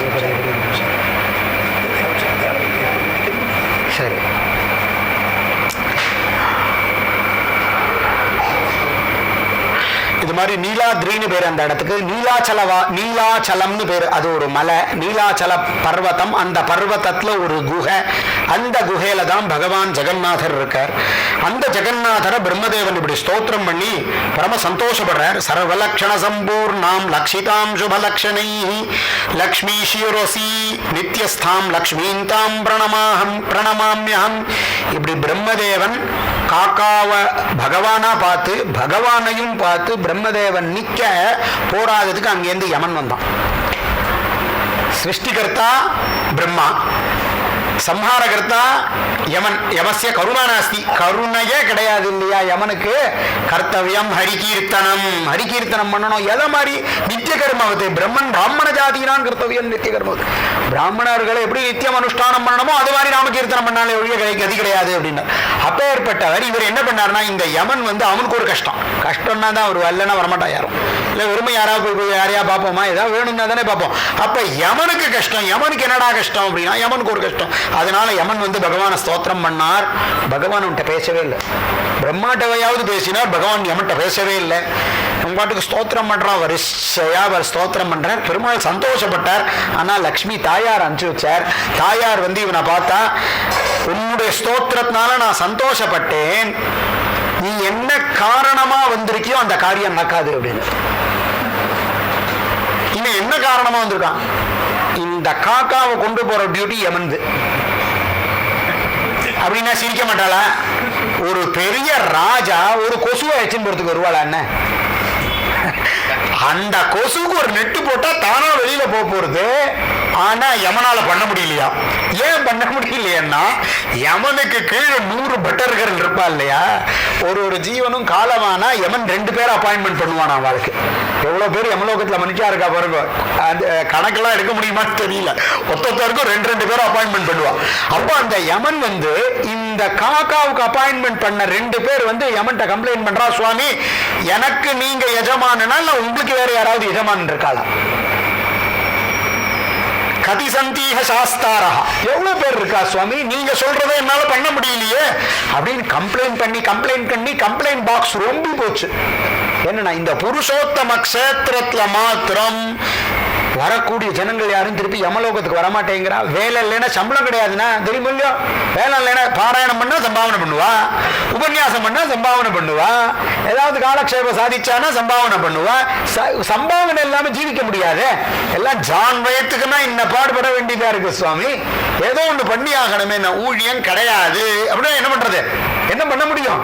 சரி. இது மாதிரி நீலாத்ரின்னு பேர் அந்த இடத்துக்கு. நீலாச்சலம்னு பேர். அது ஒரு மலை, நீலாச்சல பர்வதம். அந்த பர்வதத்துல ஒரு குகை. அந்த குகையில தான் பகவான் ஜெகநாதர் இருக்கார். அந்த ஜெகநாதரை பிரம்மதேவன் இப்படி ஸ்தோத்திரம் பண்ணி பரம சந்தோஷப்படுறார். சர்வலக்ஷண சம்பூர்ணாம் லக்ஷிதாம் சுபலக்ஷணை லக்ஷ்மீஷிரோசி நித்யஸ்தாம் லக்ஷ்மீந்தாம் பிரணமாம்யஹம். இப்படி பிரம்மதேவன் காக்காவை பகவானா பார்த்து, பகவானையும் பார்த்து பிரம்மதேவன் நிக்க போராததுக்கு அங்கேருந்து யமன் வந்தான். சிருஷ்டிகர்த்தா பிரம்மா, சம்ஹாரகர்த்தா யமன். யமஸ்ய கருணா நாஸ்தி. கருணையே கிடையாது இல்லையா யமனுக்கு. கர்த்தவியம் ஹரிகீர்த்தனம். ஹரிகீர்த்தனம் பண்ணணும். எதை மாதிரி நித்திய கர்மவது. பிரம்மன் பிராமண ஜாதியினான் கர்த்தவியம் நித்திய கர்மவது. பிராமணர்களை எப்படி நித்தியம் அனுஷ்டானம் பண்ணணுமோ அது மாதிரி நாமகீர்த்தனம் பண்ணாலே ஒழிய கதி கிடையாது அப்படின்னு. அப்பேற்பட்டவர் இவர் என்ன பண்ணாருன்னா, இந்த யமன் வந்து அவனுக்கு ஒரு கஷ்டம்னா தான் அவர் வரலன்னா வரமாட்டா யாரும். இல்லை வெறுமை யாராவது போய் யாரையா பார்ப்போமா, ஏதாவது வேணும்னா தானே பார்ப்போம். அப்ப யமனுக்கு கஷ்டம். யமனுக்கு என்னடா கஷ்டம் அப்படின்னா யமனுக்கு ஒரு கஷ்டம். அதனால யமன் வந்து பகவானை ஸ்தோத்திரம் பண்ணார். பகவான் அவன்கிட்ட பேசவே இல்லை. பிரம்மாட்டவையாவது பேசினார், பகவான் யமன்கிட்ட பேசவே இல்லை. நம்ம பாட்டுக்கு ஸ்தோத்திரம் பண்றான், வரிசையா அவர் ஸ்தோத்திரம் பண்றார். பெருமாள் சந்தோஷப்பட்டார். ஆனா லக்ஷ்மி தாயார் அனுப்பிச்சு வச்சார். தாயார் வந்து இவனை பார்த்தா, உன்னுடைய ஸ்தோத்திரத்தினால நான் சந்தோஷப்பட்டேன், நீ என்ன காரணமா வந்திருக்கியோ அந்த காரியம் நடக்காது அப்படின்னு. இன்னும் என்ன காரணமா வந்திருக்கான்? இந்த காக்காவை கொண்டு போற டியூட்டி யமன்து அப்படின்னா சிரிக்க மாட்டாளா? ஒரு பெரிய ராஜா ஒரு கொசுவை வச்சுன்னு போறதுக்கு வருவாளா என்ன? அந்த கொசுக்கு ஒரு நெட்டு போட்டா தானா வெளியில போறது. ஆனா யமனால பண்ண முடியலையா? ஏன் பண்ண முடியலையா? யமனுக்கு கீழே 100 பட்டர்கள் இருப்பா இல்லையா? ஒரு ஜீவனும் காலமானா யமன் 2 பேர் அப்பாயின்மெண்ட் பண்ணுவான் அவளுக்கு. எவ்வளவு பேர் யமலோகத்துல மனுஷா இருக்கா பாருங்க, அந்த கணக்கெல்லாம் எடுக்க முடியுமான்னு தெரியல. ஒத்தொத்தருக்கும் 2 பேர் அப்பாயின்மெண்ட் பண்ணுவான். அப்ப அந்த யமன் இந்த காக்காவுக்கு அப்பாயின்மெண்ட் பண்ண 2 பேர் யமன்ட்ட கம்ப்ளைண்ட் பண்றா, சுவாமி எனக்கு நீங்க எஜமானா இல்ல உங்களுக்கு வேற யாராவது எஜமான் இருக்காளா? கதிசந்தீக சாஸ்தாரா, எவ்வளவு பேர் இருக்கா சுவாமி, நீங்க சொல்றதை என்னால பண்ண முடியலையே அப்படின்னு கம்ப்ளைண்ட் பண்ணி கம்ப்ளைண்ட் பாக்ஸ் ரொம்ப போச்சு. என்னன்னா இந்த புருஷோத்தம க்ஷேத்திரத்துல மாத்திரம் வரக்கூடிய ஜனங்கள் யாரும் திருப்பி யமலோகத்துக்கு வரமாட்டேங்கிறா. வேலை இல்லைன்னா சம்பளம் கிடையாதுன்னா தெரியுமா இல்லையோ? வேலை இல்லைன்னா பாராயணம் பண்ணா சம்பாவனை பண்ணுவா, உபன்யாசம் பண்ணா சம்பாவனை பண்ணுவா, ஏதாவது காலக்ஷேபம் சாதிச்சானா சம்பாவனை பண்ணுவா. சம்பாவனை இல்லாம ஜீவிக்க முடியாது. எல்லாம் ஜான் வயத்துக்குன்னா இன்ன பாடுபட வேண்டியதா இருக்கு சுவாமி. ஏதோ ஒண்ணு பண்ணி ஆகணுமே, ஊழியம் கிடையாது அப்படின்னா என்ன பண்றது? என்ன பண்ண முடியும்?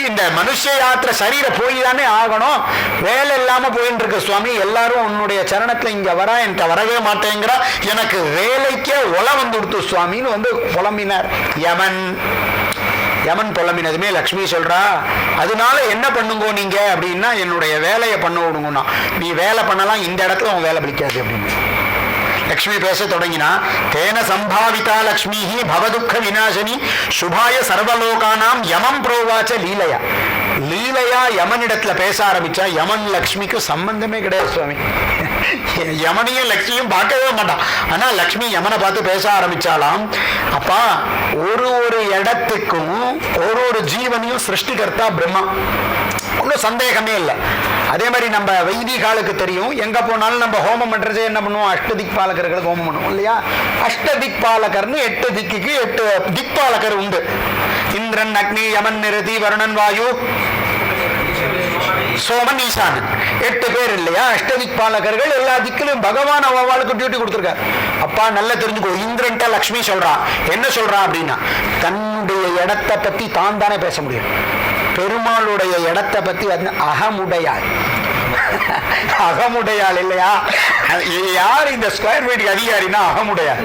இந்த மனுஷ யாத்திரை சரீர போய் தானே ஆகணும். வேலை இல்லாம போயிட்டு இருக்கு சுவாமி. எல்லாரும் உன்னுடைய சரணத்துல இங்க வர என்கிட்ட வரவே மாட்டேங்கிறா, எனக்கு வேலைக்கே ஒல கொடுத்து சுவாமின்னு புலம்பினார் யமன் புலம்பினதுமே லக்ஷ்மி சொல்றா, அதனால என்ன பண்ணுங்கோ நீங்க அப்படின்னா, என்னுடைய வேலையை பண்ண விடுங்கண்ணா. நீ வேலை பண்ணலாம், இந்த இடத்துல உன் வேலை பிடிக்காது அப்படின்னு லக்ஷ்மி பேச தொடங்கினா. தேன சம்பாவிதா லக்ஷ்மி பவதுக்க விநாசனி சுபாய சர்வலோகானாம் யமம் புரோவாச்ச லீலையா. லீலையா யமனிடத்துல பேச ஆரம்பிச்சா. யமன் லக்ஷ்மிக்கு சம்பந்தமே கிடையாது சுவாமி. யமனையும் லக்ஷ்மியும் பார்க்கவே மாட்டான். ஆனா லக்ஷ்மி யமனை பார்த்து பேச ஆரம்பிச்சாலாம். அப்பா, ஒரு இடத்துக்கும் ஒரு ஜீவனையும் சிருஷ்டிகர்த்தா பிரம்மா, ஒன்றும் சந்தேகமே இல்லை. அதே மாதிரி நம்ம வைதிகாலுக்கு தெரியும், எங்க போனாலும் நம்ம ஹோமம் பண்றதே என்ன பண்ணுவோம், அஷ்டதிக் பாலகர்களுக்கு ஹோமம் பண்ணுவோம் இல்லையா? அஷ்டதிக் பாலகர்னு 8 திக்குக்கு 8 திக்பாலகர் உண்டு. இந்திரன், அக்னி, யமன், நிருதி, வருணன், வாயு, சோமன், ஈசானன், 8 பேர் இல்லையா? அஷ்டதிக் பாலகர்கள். எல்லா திக்கிலும் பகவான் அவளுக்கு டியூட்டி கொடுத்திருக்கார். அப்பா நல்லா தெரிஞ்சுக்கோ, இந்திரன்ட்ட லக்ஷ்மி சொல்றா. என்ன சொல்றா அப்படின்னா, தன்னுடைய இடத்தை பத்தி தான் தானே பேச முடியும். பெருமாளுடைய இடத்தை பத்தி அகமுடையாள். அகமுடையாள் இல்லையா? யார் இந்த ஸ்கொயர் ஃபீட்டுக்கு அதிகாரினா அகமுடையாள்.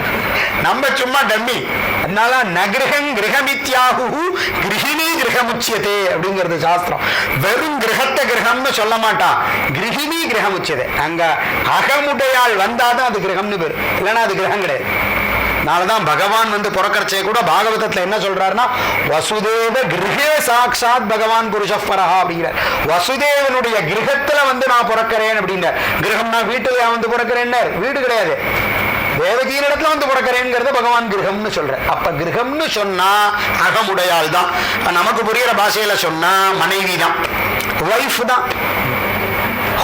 நம்ம சும்மா டம்மி. அதனால நகிரகம் கிரகமித்யாகு கிரகிணி கிரகமுச்சியதே அப்படிங்கிறது சாஸ்திரம். வெறும் கிரகத்தை கிரகம்னு சொல்ல மாட்டான், கிரகிணி கிரகமுச்சியதே. அங்க அகமுடையாள் வந்தாதான் அது கிரகம்னு பேர், இல்லைன்னா அது கிரகம் கிடையாது. அதனாலதான் பகவான் பிறக்கறச்சே கூட பாகவதத்துல என்ன சொல்றாருன்னா, வசுதேவ கிரகே சாட்சாத் பகவான் புருஷப்பரஹா அப்படிங்கிறார். வசுதேவனுடைய கிரகத்துல நான் பிறக்கிறேன் அப்படின்னார். கிரகம்னா வீட்டுல பிறக்கிறேன், வீடு கிடையாது. தேவகியின் இடத்துல பிறக்கிறேங்கிறத பகவான் கிரகம்னு சொல்ற. அப்ப கிரகம்னு சொன்னா அகமுடையாள் தான். நமக்கு புரியுற பாஷையில சொன்னா மனைவி தான், ஒய்ஃப் தான்,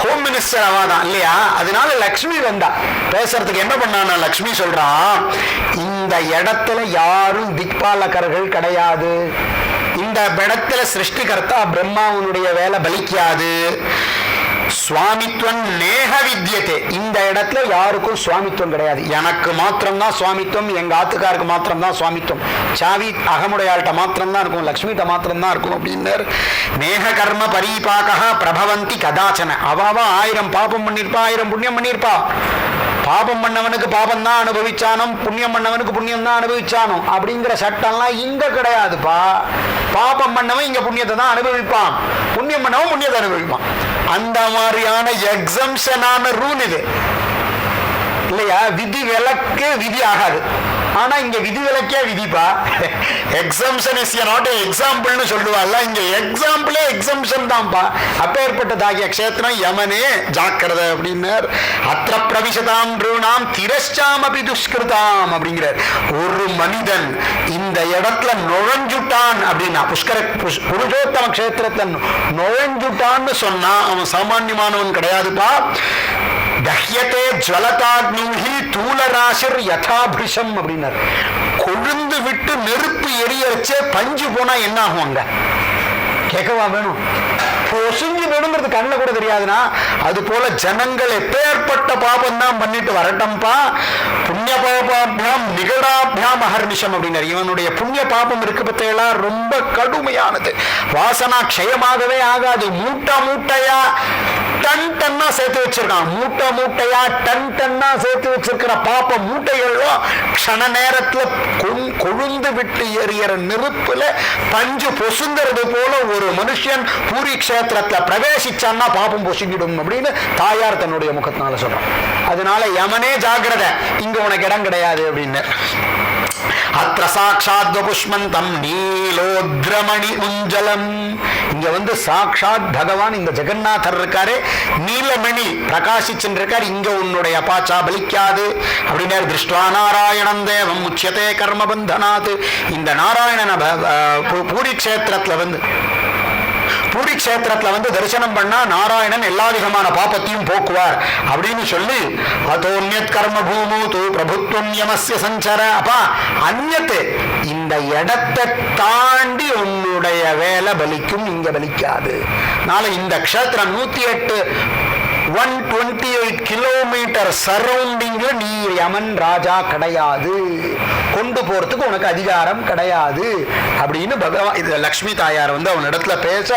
ஹோம் மினிஸ்டர் அவாதான் இல்லையா? அதனால லக்ஷ்மி வந்தா பேசுறதுக்கு. என்ன பண்ணானா, லக்ஷ்மி சொல்றான், இந்த இடத்துல யாரும் திக்பாலகர்கள் கிடையாது. இந்த இடத்துல சிருஷ்டிகர்த்தா பிரம்மாவனுடைய வேலை பலிக்காது. சுவாமித்வம் நேக வித்யதே. இந்த இடத்துல யாருக்கும் சுவாமித்துவம் கிடையாது. எனக்கு மாத்திரம்தான் சுவாமித்துவம், எங்க ஆத்துக்காருக்கு மாத்திரம்தான் சுவாமித்துவம். சாவி அகமுடையாள்கிட்ட மாத்திரம்தான் இருக்கும், லக்ஷ்மிகிட்ட மாத்திரம்தான் இருக்கும் அப்படின்னார். நேக கர்ம பரிபாகா பிரபவந்தி கதாச்சன. அவாவா 1000 பாபம் பண்ணிருப்பா, 1000 புண்ணியம் பண்ணிருப்பா. பாபம் பண்ணவனுக்கு பாபம் தான் அனுபவிச்சானும், புண்ணியம் பண்ணவனுக்கு புண்ணியம் தான் அனுபவிச்சானும் அப்படிங்கிற சட்டம்லாம் இங்க கிடையாதுப்பா. பாபம் பண்ணவன் இங்க புண்ணியத்தை தான் அனுபவிப்பான், புண்ணியம் பண்ணவன் புண்ணியத்தை அனுபவிப்பான். அந்த மாதிரியான எக்ஸம்ஷனான ரூல் இது இல்லையா? விதி விலக்கு விதி ஆகாது. ஆனா இங்க விதி விலக்கே விதிப்பா. எக்ஸம்ஷன் இஸ் நாட் எக்ஸாம்பிள்னு சொல்லுவாள்ல, இங்க எக்ஸாம்பிளே எக்ஸம்ஷன் தான்ப்பா. அப்பேற்பட்டதாகிய க்ஷேத்திரம் யமனே ஜாக்கிரதை அப்படின்னார். அத்திர பிரவிசதாம் நாம் திரஷ்சாமபி துஷ்கிருதாம் அப்படிங்கிறார். ஒரு மனிதன் இந்த இடத்துல நுழைஞ்சுட்டான் அப்படின்னா, புருஷோத்தம க்ஷேத்திரத்தை நுழைஞ்சுட்டான்னு சொன்னா அவன் சாமான்யமானவன் கிடையாதுப்பா. தஹ்யதே ஜ்வலதாக்னிஹி தூலராசிர் யதாபிஷம் அப்படின்னார். கொழுந்து விட்டு நெருப்பு எரியச்சே பஞ்சு போனா என்ன ஆகும்? அங்க கேட்கவா வேணும்? பொசுங்கி வேணுங்கிறது கண்ணில் கூட தெரியாதுன்னா, அது போல ஜனங்கள் எப்பேற்பட்ட பாபம் தான் பண்ணிட்டு வரட்டம்பா. புண்ணிய பாபாபியாம் நிகழாபியாம் அஹர்நிஷம் அப்படின்னாரு. இவனுடைய புண்ணிய பாபம் இருக்கு பத்தையெல்லாம் ரொம்ப கடுமையானது. வாசனா க்ஷயமாகவே ஆகாது. மூட்டை மூட்டையா டன் டன்னா சேர்த்து வச்சிருக்கான். மூட்டை மூட்டையா டன் டன்னா சேர்த்து வச்சிருக்கிற பாப்ப மூட்டைகளும் க்ஷண நேரத்துல கொழுந்து விட்டு எறிகிற நெருப்புல பஞ்சு பொசுங்கிறது போல ஒரு மனுஷன் பூரி கஷேத்திரத்துல பிரவேசிச்சான்னா பாப்பம் பொசுங்கிடும் அப்படின்னு தாயார் தன்னுடைய முகத்தினால சொல்றான். அதனால யமனே ஜாகிரதை, இங்க உனக்கு இடம் கிடையாது அப்படின்னு. அத்ர சாட்சாத் புஷ்மந்தம் நீலோத்ரமணி உஞ்சலம். இங்க வந்து சாட்சாத் பகவான் இந்த ஜெகநாதர் இருக்காரு, நீலமணி பிரகாசிச்சுட்டு இருக்காரு. இங்க உன்னுடைய பாச்சா பலிக்காது அப்படின்னு திருஷ்டுவா நாராயணம் தேவம் உச்சியதே கர்மபந்தனாத். இந்த நாராயணன பூரி கஷேத்திரத்துல வந்து தரிசனம் பண்ணா நாராயணன் எல்லா விதமான பாப்பத்தையும் போக்குவார் அப்படின்னு சொல்லி அதோன்யத் கர்ம பூமூது பிரபுத்வம் யமஸ்ய சஞ்சர. அப்பா அந்நத்து இந்த இடத்தை தாண்டி உன்னுடைய வேலை பலிக்கும், இங்க பலிக்காது. நாளை இந்த க்ஷேத்திரம் 128 கிலோமீட்டர் சரௌண்டிங்ல நீ யமன் ராஜா கிடையாது, கொண்டு போறதுக்கு உனக்கு அதிகாரம் கிடையாது அப்படின்னு பகவான் இது லக்ஷ்மி தாயார் வந்து அவன் இடத்துல பேச,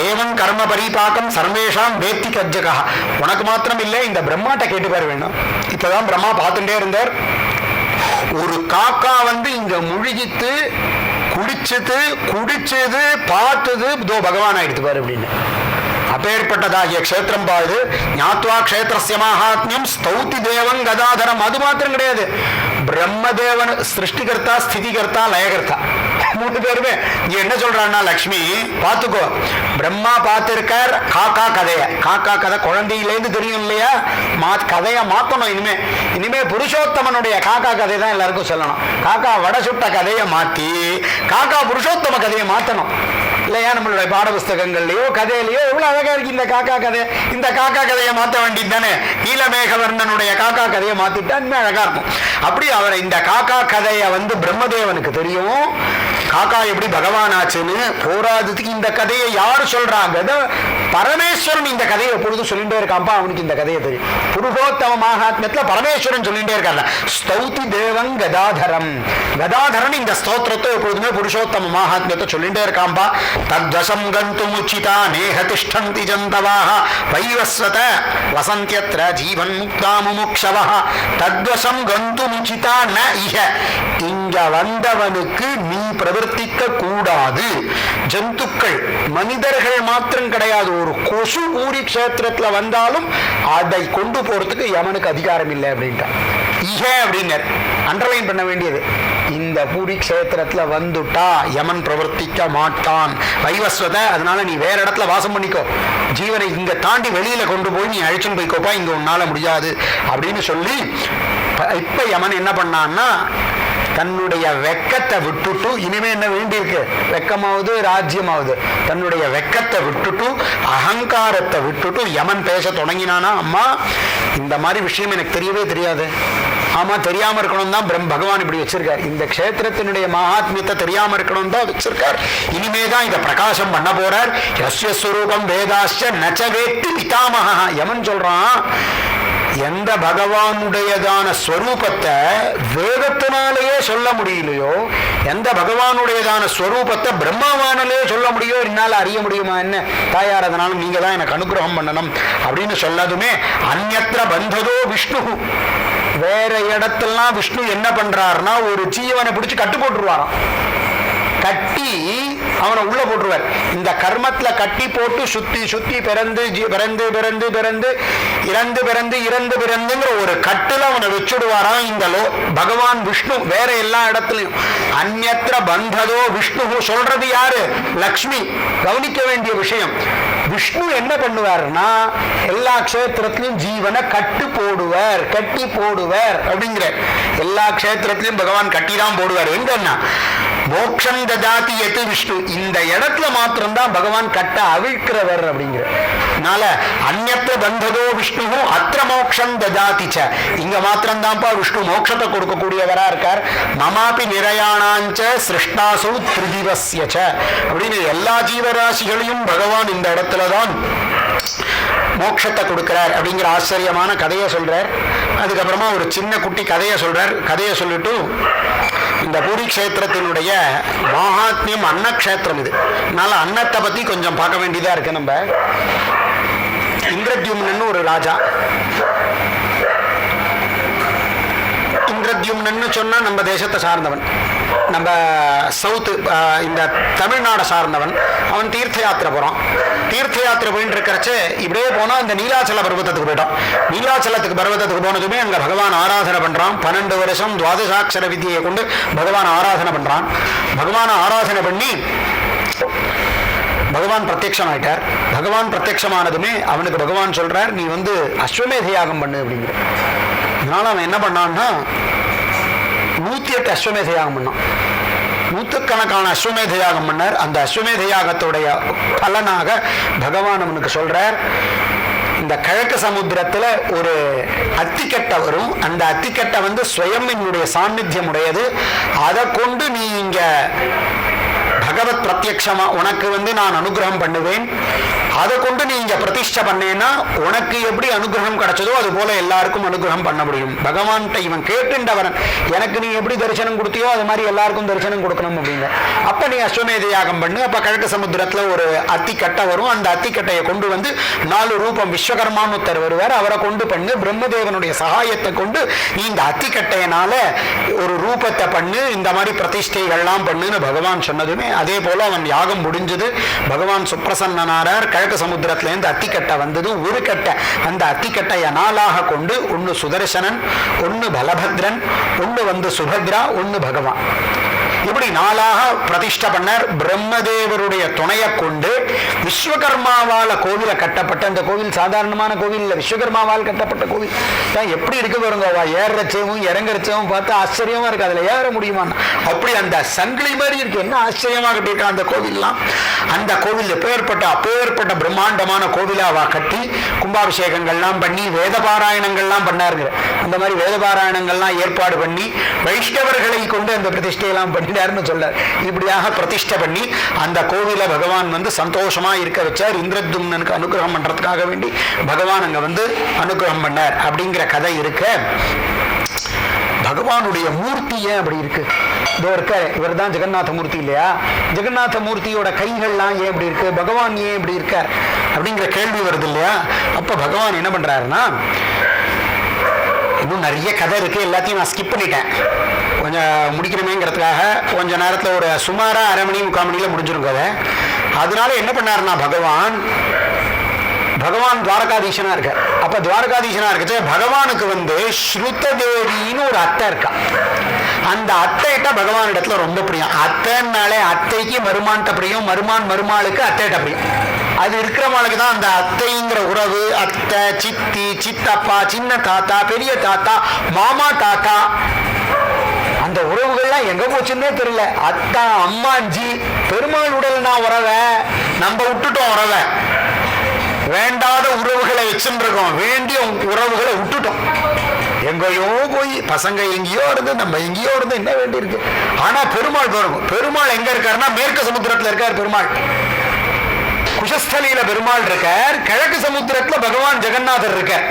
ஏவன் கர்ம பரிபாக்கம் சர்வேஷாம் வேத்தி கஜ்ஜகா. உனக்கு மாத்திரம் இல்லை, இந்த பிரம்மாட்ட கேட்டு பாரு வேணும். இப்பதான் பிரம்மா பார்த்துட்டே இருந்தார். ஒரு காக்கா வந்து இங்க முழுகித்து குடிச்சது பார்த்தது தோ பகவான் ஆயிடுத்து பாரு அப்படின்னு. அப்பேற்பட்டதாகிய க்ஷேத்திரம் பாது ஞாத்வா க்ஷேத்திரஸ்ய மகாத்மியம் ஸ்தௌதி தேவம் கதாதரம். அது மாத்திரம் கிடையாது, பிரம்மதேவன் சிருஷ்டிகர்த்தா ஸ்திதிகர்த்தா லயகர்த்தா மூணு பேருமே. நீ என்ன சொல்றான்னா லக்ஷ்மி பார்த்துக்கோ, பிரம்மா பார்த்திருக்கார் காக்கா கதை குழந்தையிலேருந்து தெரியும் இல்லையா, கதையை மாத்தணும். இனிமே புருஷோத்தமனுடைய காக்கா கதை தான் எல்லாருக்கும் சொல்லணும். காக்கா வடை சுட்ட கதையை மாத்தி காக்கா புருஷோத்தம கதையை மாத்தணும் இல்லையா? நம்மளுடைய பாட புஸ்தகங்கள்லயோ கதையிலயோ எவ்வளவு அழகா இருக்கு இந்த காக்கா கதை. இந்த காக்கா கதையை மாற்ற வேண்டியது தானே. நீலமேகவர்ணனுடைய காக்கா கதையை மாத்திட்டா இன்னும் அழகா இருக்கும். அப்படி அவர் இந்த காக்கா கதையை வந்து பிரம்மதேவனுக்கு தெரியும், காக்கா எப்படி பகவான் ஆச்சுன்னு. போராததுக்கு இந்த கதையை யாரு சொல்றாங்க? பரமேஸ்வரன் இந்த கதையை எப்பொழுதும் சொல்லிட்டே இருக்கான்பா, அவனுக்கு இந்த கதையை தெரியும். புருஷோத்தம மகாத்மியத்துல பரமேஸ்வரன் சொல்லிட்டே இருக்காங்க, ஸ்தௌதி தேவம் கதாதரம். கதாதரன் இந்த ஸ்தோத்திரத்தை எப்பொழுதுமே புருஷோத்தம மகாத்மியத்தை சொல்லிட்டே இருக்கான்பா. தத்வசம் கந்தும் உச்சிதா நேஹ திஷ்டந்தி ஜந்தவாஹ வைவஸ்வத வசந்தியத்ர ஜீவன் முக்தா முமுக்ஷவஹ. தத்வசம் கந்தும் உச்சிதா ந இஹ. இங்க வந்தவனுக்கு நீ பிரவர்த்திக்க கூடாது. ஜந்துக்கள் மனிதர்கள் மாத்திரம் கிடையாது, ஒரு கொசு பூரி கஷேத்திரத்துல வந்தாலும் அதை கொண்டு போறதுக்கு யமனுக்கு அதிகாரம் இல்லை அப்படின்ட்டான். இஹ அப்படின்னர் அண்டர்லைன் பண்ண வேண்டியது. இந்த பூரி கஷேத்திரத்துல வந்துட்டா யமன் பிரவர்த்திக்க மாட்டான். வைவஸ்வத, அதனால நீ வேற இடத்துல வாசம் பண்ணிக்கோ, ஜீவனை இங்க தாண்டி வெளியில கொண்டு போய் நீ அழிச்சுன்னு போய்க்கோப்பா, இங்க உன்னால முடியாது அப்படின்னு சொல்லி இப்ப யமன் என்ன பண்ணான்னா தன்னுடைய வெக்கத்தை விட்டுட்டு, இனிமே என்ன வேண்டியிருக்கு, வெக்கமாவது ராஜ்யமாவது, தன்னுடைய வெக்கத்தை விட்டுட்டு அகங்காரத்தை விட்டுட்டு யமன் பேச தொடங்கினானா, அம்மா இந்த மாதிரி விஷயம் எனக்கு தெரியவே தெரியாது. ஆமா, தெரியாம இருக்கணும் தான் பகவான் இப்படி வச்சிருக்காரு. இந்த க்ஷேத்திரத்தினுடைய மகாத்மியத்தை தெரியாம இருக்கணும் தான் வச்சிருக்கார். இனிமேதான் இதை பிரகாசம் பண்ண போறார். யஸ்ய ஸ்வரூபம் வேதாஸ்ய நச்ச வேத்தி பிதாமகா. யமன் சொல்றான், எந்த பகவானுடையதான ஸ்வரூபத்தை வேதத்தினாலேயே சொல்ல முடியலையோ, எந்த பகவானுடையதான ஸ்வரூபத்தை பிரம்மாவானாலே சொல்ல முடியோ, என்னால் அறிய முடியுமா என்ன தாயார்? அதனால நீங்க தான் எனக்கு அனுகிரகம் பண்ணணும் அப்படின்னு சொன்னதுமே அந்யத்ர பந்ததோ விஷ்ணு. வேற இடத்தெல்லாம் விஷ்ணு என்ன பண்றாருன்னா ஒரு ஜீவனை பிடிச்சு கட்டு போட்டுருவாராம். கட்டி அவனை உள்ள போட்டுருவார். இந்த கர்மத்துல கட்டி போட்டு சுத்தி பிறந்து பிறந்துங்கிற ஒரு கட்டுல அவனை வச்சுடுவாராம் இந்த பகவான் விஷ்ணு. வேற எல்லா இடத்துலயும் அந்யத்ர பந்ததோ விஷ்ணு சொல்றது யாரு? லக்ஷ்மி. கவனிக்க வேண்டிய விஷயம், விஷ்ணு என்ன பண்ணுவார்னா எல்லா க்ஷேத்திரத்திலையும் ஜீவனை கட்டி போடுவார் அப்படிங்கிற. எல்லா க்ஷேத்திரத்திலையும் பகவான் கட்டி தான் போடுவார். எங்கன்னா மோக்ஷம் ததாதி எது விஷ்ணு, இந்த இடத்துல மாத்திரம்தான் பகவான் கட்ட அவிழ்க்கிறவர் அப்படிங்கிற. அந்யத்ர பந்ததோ விஷ்ணு அத்திர மோக்ஷம் ததாதிச்ச, இங்க மாத்திரம்தான்ப்பா விஷ்ணு மோட்சத்தை கொடுக்கக்கூடியவரா இருக்கார். மமாபி நிரயாணாஞ்ச சிருஷ்டாசு திரிதிவஸ்யச்ச அப்படின்னு எல்லா ஜீவராசிகளையும் பகவான் இந்த இடத்துலதான் மோட்சத்தை கொடுக்கிறார் அப்படிங்கிற ஆச்சரியமான கதையை சொல்றார். அதுக்கப்புறமா ஒரு சின்ன குட்டி கதையை சொல்றார். கதையை சொல்லிட்டு இந்த பூரி கஷேத்திரத்தினுடைய மகாத்மியம் அன்னக்ஷேத்திரம் இது. அதனால அன்னத்தை பத்தி கொஞ்சம் பார்க்க வேண்டியதா இருக்கு. நம்ம இந்திரத்யும்னு ஒரு ராஜா. இந்திரத்யும்னு சொன்னா நம்ம தேசத்தை சார்ந்தவன், நம்ம சவுத்து இந்த தமிழ்நாடை சார்ந்தவன். அவன் தீர்த்த யாத்திரை போறான். தீர்த்த யாத்திரை போயிட்டு இருக்கிறச்சு இப்படியே போனா இந்த நீலாச்சல பர்வதத்துக்கு போயிட்டான். நீலாச்சலத்துக்கு பர்வதத்துக்கு போனதுமே அங்க பகவான் ஆராதனை பண்றான். 12 வருஷம் துவாதசாட்சர வித்தியை கொண்டு பகவான் ஆராதனை பண்றான். பகவான் ஆராதனை பண்ணி பகவான் பிரத்யட்சமாயிட்டார். பகவான் பிரத்யட்சமானதுமே அவனுக்கு பகவான் சொல்றார், நீ அஸ்வமேத யாகம் பண்ணு அப்படிங்கிற. அதனால அவன் என்ன பண்ணான்னா 108 அஸ்வமேத யாகம் பண்ணான். 100கணக்கான அஸ்வமேத யாகம் பண்ணார். அந்த அஸ்வமேத யாகத்துடைய பலனாக பகவான் அவனுக்கு சொல்றார், இந்த கிழக்கு சமுத்திரத்துல ஒரு அத்திக்கட்டை வரும். அந்த அத்திக்கட்டை ஸ்வயம் என்னுடைய சாநித்தியம் உடையது. அதை கொண்டு நீ இங்க பகவத் பிரத்யக்ஷமா உனக்கு நான் அனுகிரகம் பண்ணுவேன். அதை கொண்டு நீ இங்க பிரதிஷ்டை பண்ணேன்னா உனக்கு எப்படி அனுகிரகம் கிடைச்சதோ அது போல எல்லாருக்கும் அனுகிரகம் பண்ண முடியும். பகவான்கிட்ட இவன் கேட்டுண்டவன், எனக்கு நீ எப்படி தரிசனம் கொடுத்தியோ அது மாதிரி எல்லாருக்கும் தரிசனம் கொடுக்கணும் அப்படிங்க. அப்ப நீ அஸ்வமேத யாகம் பண்ணு. அப்ப கிழக்கு சமுத்திரத்துல ஒரு அத்திக்கட்டை வரும். அந்த அத்திக்கட்டையை கொண்டு 4 ரூபம் விஸ்வகர்மான்னு ஒருத்தர் வருவார், அவரை கொண்டு பண்ணு. பிரம்மதேவனுடைய சகாயத்தை கொண்டு நீ இந்த அத்திக்கட்டையினால ஒரு ரூபத்தை பண்ணு, இந்த மாதிரி பிரதிஷ்டைகள்லாம் பண்ணுன்னு பகவான் சொன்னதுமே அதே போல அவன் யாகம் முடிஞ்சது. பகவான் சுப்பிரசன்னனாரார். கிழக்கு சமுத்திரத்திலேருந்து அத்திக்கட்டை வந்தது. ஒரு கட்டை, அந்த அத்திக்கட்டையை 4ஆக கொண்டு, ஒன்னு சுதர்சனன், ஒன்னு பலபத்ரன், ஒன்னு சுபத்ரா, ஒன்னு பகவான், இப்படி 4ஆக பிரதிஷ்டை பண்ணார். பிரம்மதேவருடைய துணையை கொண்டு விஸ்வகர்மாவால கோவில கட்டப்பட்ட அந்த கோவில் சாதாரணமான கோவில் இல்லை, விஸ்வகர்மாவால் கட்டப்பட்ட கோவில். எப்படி இருக்கு பாருங்க, ஏறச்சவும் இறங்குறச்சவும் பார்த்தா ஆச்சரியமா இருக்கு. அதுல ஏற முடியுமா? அப்படி அந்த சங்கிலி மாதிரி இருக்கு. என்ன ஆச்சரியமா கட்டியிருக்கா அந்த கோவில்லாம். அந்த கோவில் அப்பேற்பட்ட பிரம்மாண்டமான கோவிலாவா கட்டி கும்பாபிஷேகங்கள்லாம் பண்ணி வேத பாராயணங்கள்லாம் பண்ணாருங்க. அந்த மாதிரி வேத பாராயணங்கள்லாம் ஏற்பாடு பண்ணி வைஷ்ணவர்களை கொண்டு அந்த பிரதிஷ்டையெல்லாம் பண்ணி சொல்றார். இப்படியாக பிரதிஷ்டை பண்ணி அந்த கோவில பகவான் சந்தோஷமா இருக்க வச்சார். இந்திரத்யும்னனுக்கு அனுகிரகம் பண்றதுக்காக வேண்டி பகவான் அங்க அனுகிரகம் பண்ணார் அப்படிங்கிற கதை இருக்க. பகவானுடைய மூர்த்தி ஏன் அப்படி இருக்கு? இவர் தான் ஜெகநாத மூர்த்தி இல்லையா? ஜெகநாத மூர்த்தியோட கைகள்லாம் ஏன் இப்படி இருக்கு? பகவான் ஏன் இப்படி இருக்கார் அப்படிங்கிற கேள்வி வருது இல்லையா? அப்ப பகவான் என்ன பண்றாருன்னா, இன்னும் நிறைய கதை இருக்கு, எல்லாத்தையும் நான் ஸ்கிப் பண்ணிட்டேன். கொஞ்சம் முடிக்கணுமேங்கிறதுக்காக கொஞ்ச நேரத்தில் ஒரு சுமாராக 1/2 மணி 3/4 மணியில் முடிஞ்சிரும் கதை. அதனால என்ன பண்ணாருன்னா, பகவான் துவாரகாதீசனா இருக்கார். அப்ப துவாரகாதீசனா இருக்கு பகவானுக்கு ஸ்ருத தேவின்னு ஒரு அத்தை இருக்கா. அந்த அத்தைகிட்ட பகவான் இடத்துல ரொம்ப பிரியம். அத்தைன்னாலே அத்தைக்கு மருமான்கிட்ட பிரியம், மருமான் மருமாளுக்கு அத்தைகிட்ட பிரியம். அது இருக்கிறவங்களுக்கு தான் அந்த அத்தைங்கிற உறவு. அத்தை, சித்தி, சித்தப்பா, சின்ன தாத்தா, பெரிய தாத்தா, மாமா தாத்தா, அந்த உறவுகள்லாம் எங்க போச்சுன்னே தெரியல. அத்தா, அம்மாஞ்சி, பெருமாள் உடல்னா உறவை நம்ம விட்டுட்டோம். உறவை வேண்டாத உறவுகளை வச்சுருக்கோம், வேண்டிய உறவுகளை விட்டுட்டோம். எங்கேயோ போய் பசங்க எங்கேயோ இருந்து நம்ம எங்கேயோ இருந்து என்ன வேண்டி இருக்கு. ஆனா பெருமாள் எங்க இருக்காருன்னா மேற்கு சமுத்திரத்துல இருக்கார். பெருமாள் குஷஸ்தலியில பெருமாள் இருக்கார். கிழக்கு சமுத்திரத்துல பகவான் ஜெகநாதர் இருக்கார்.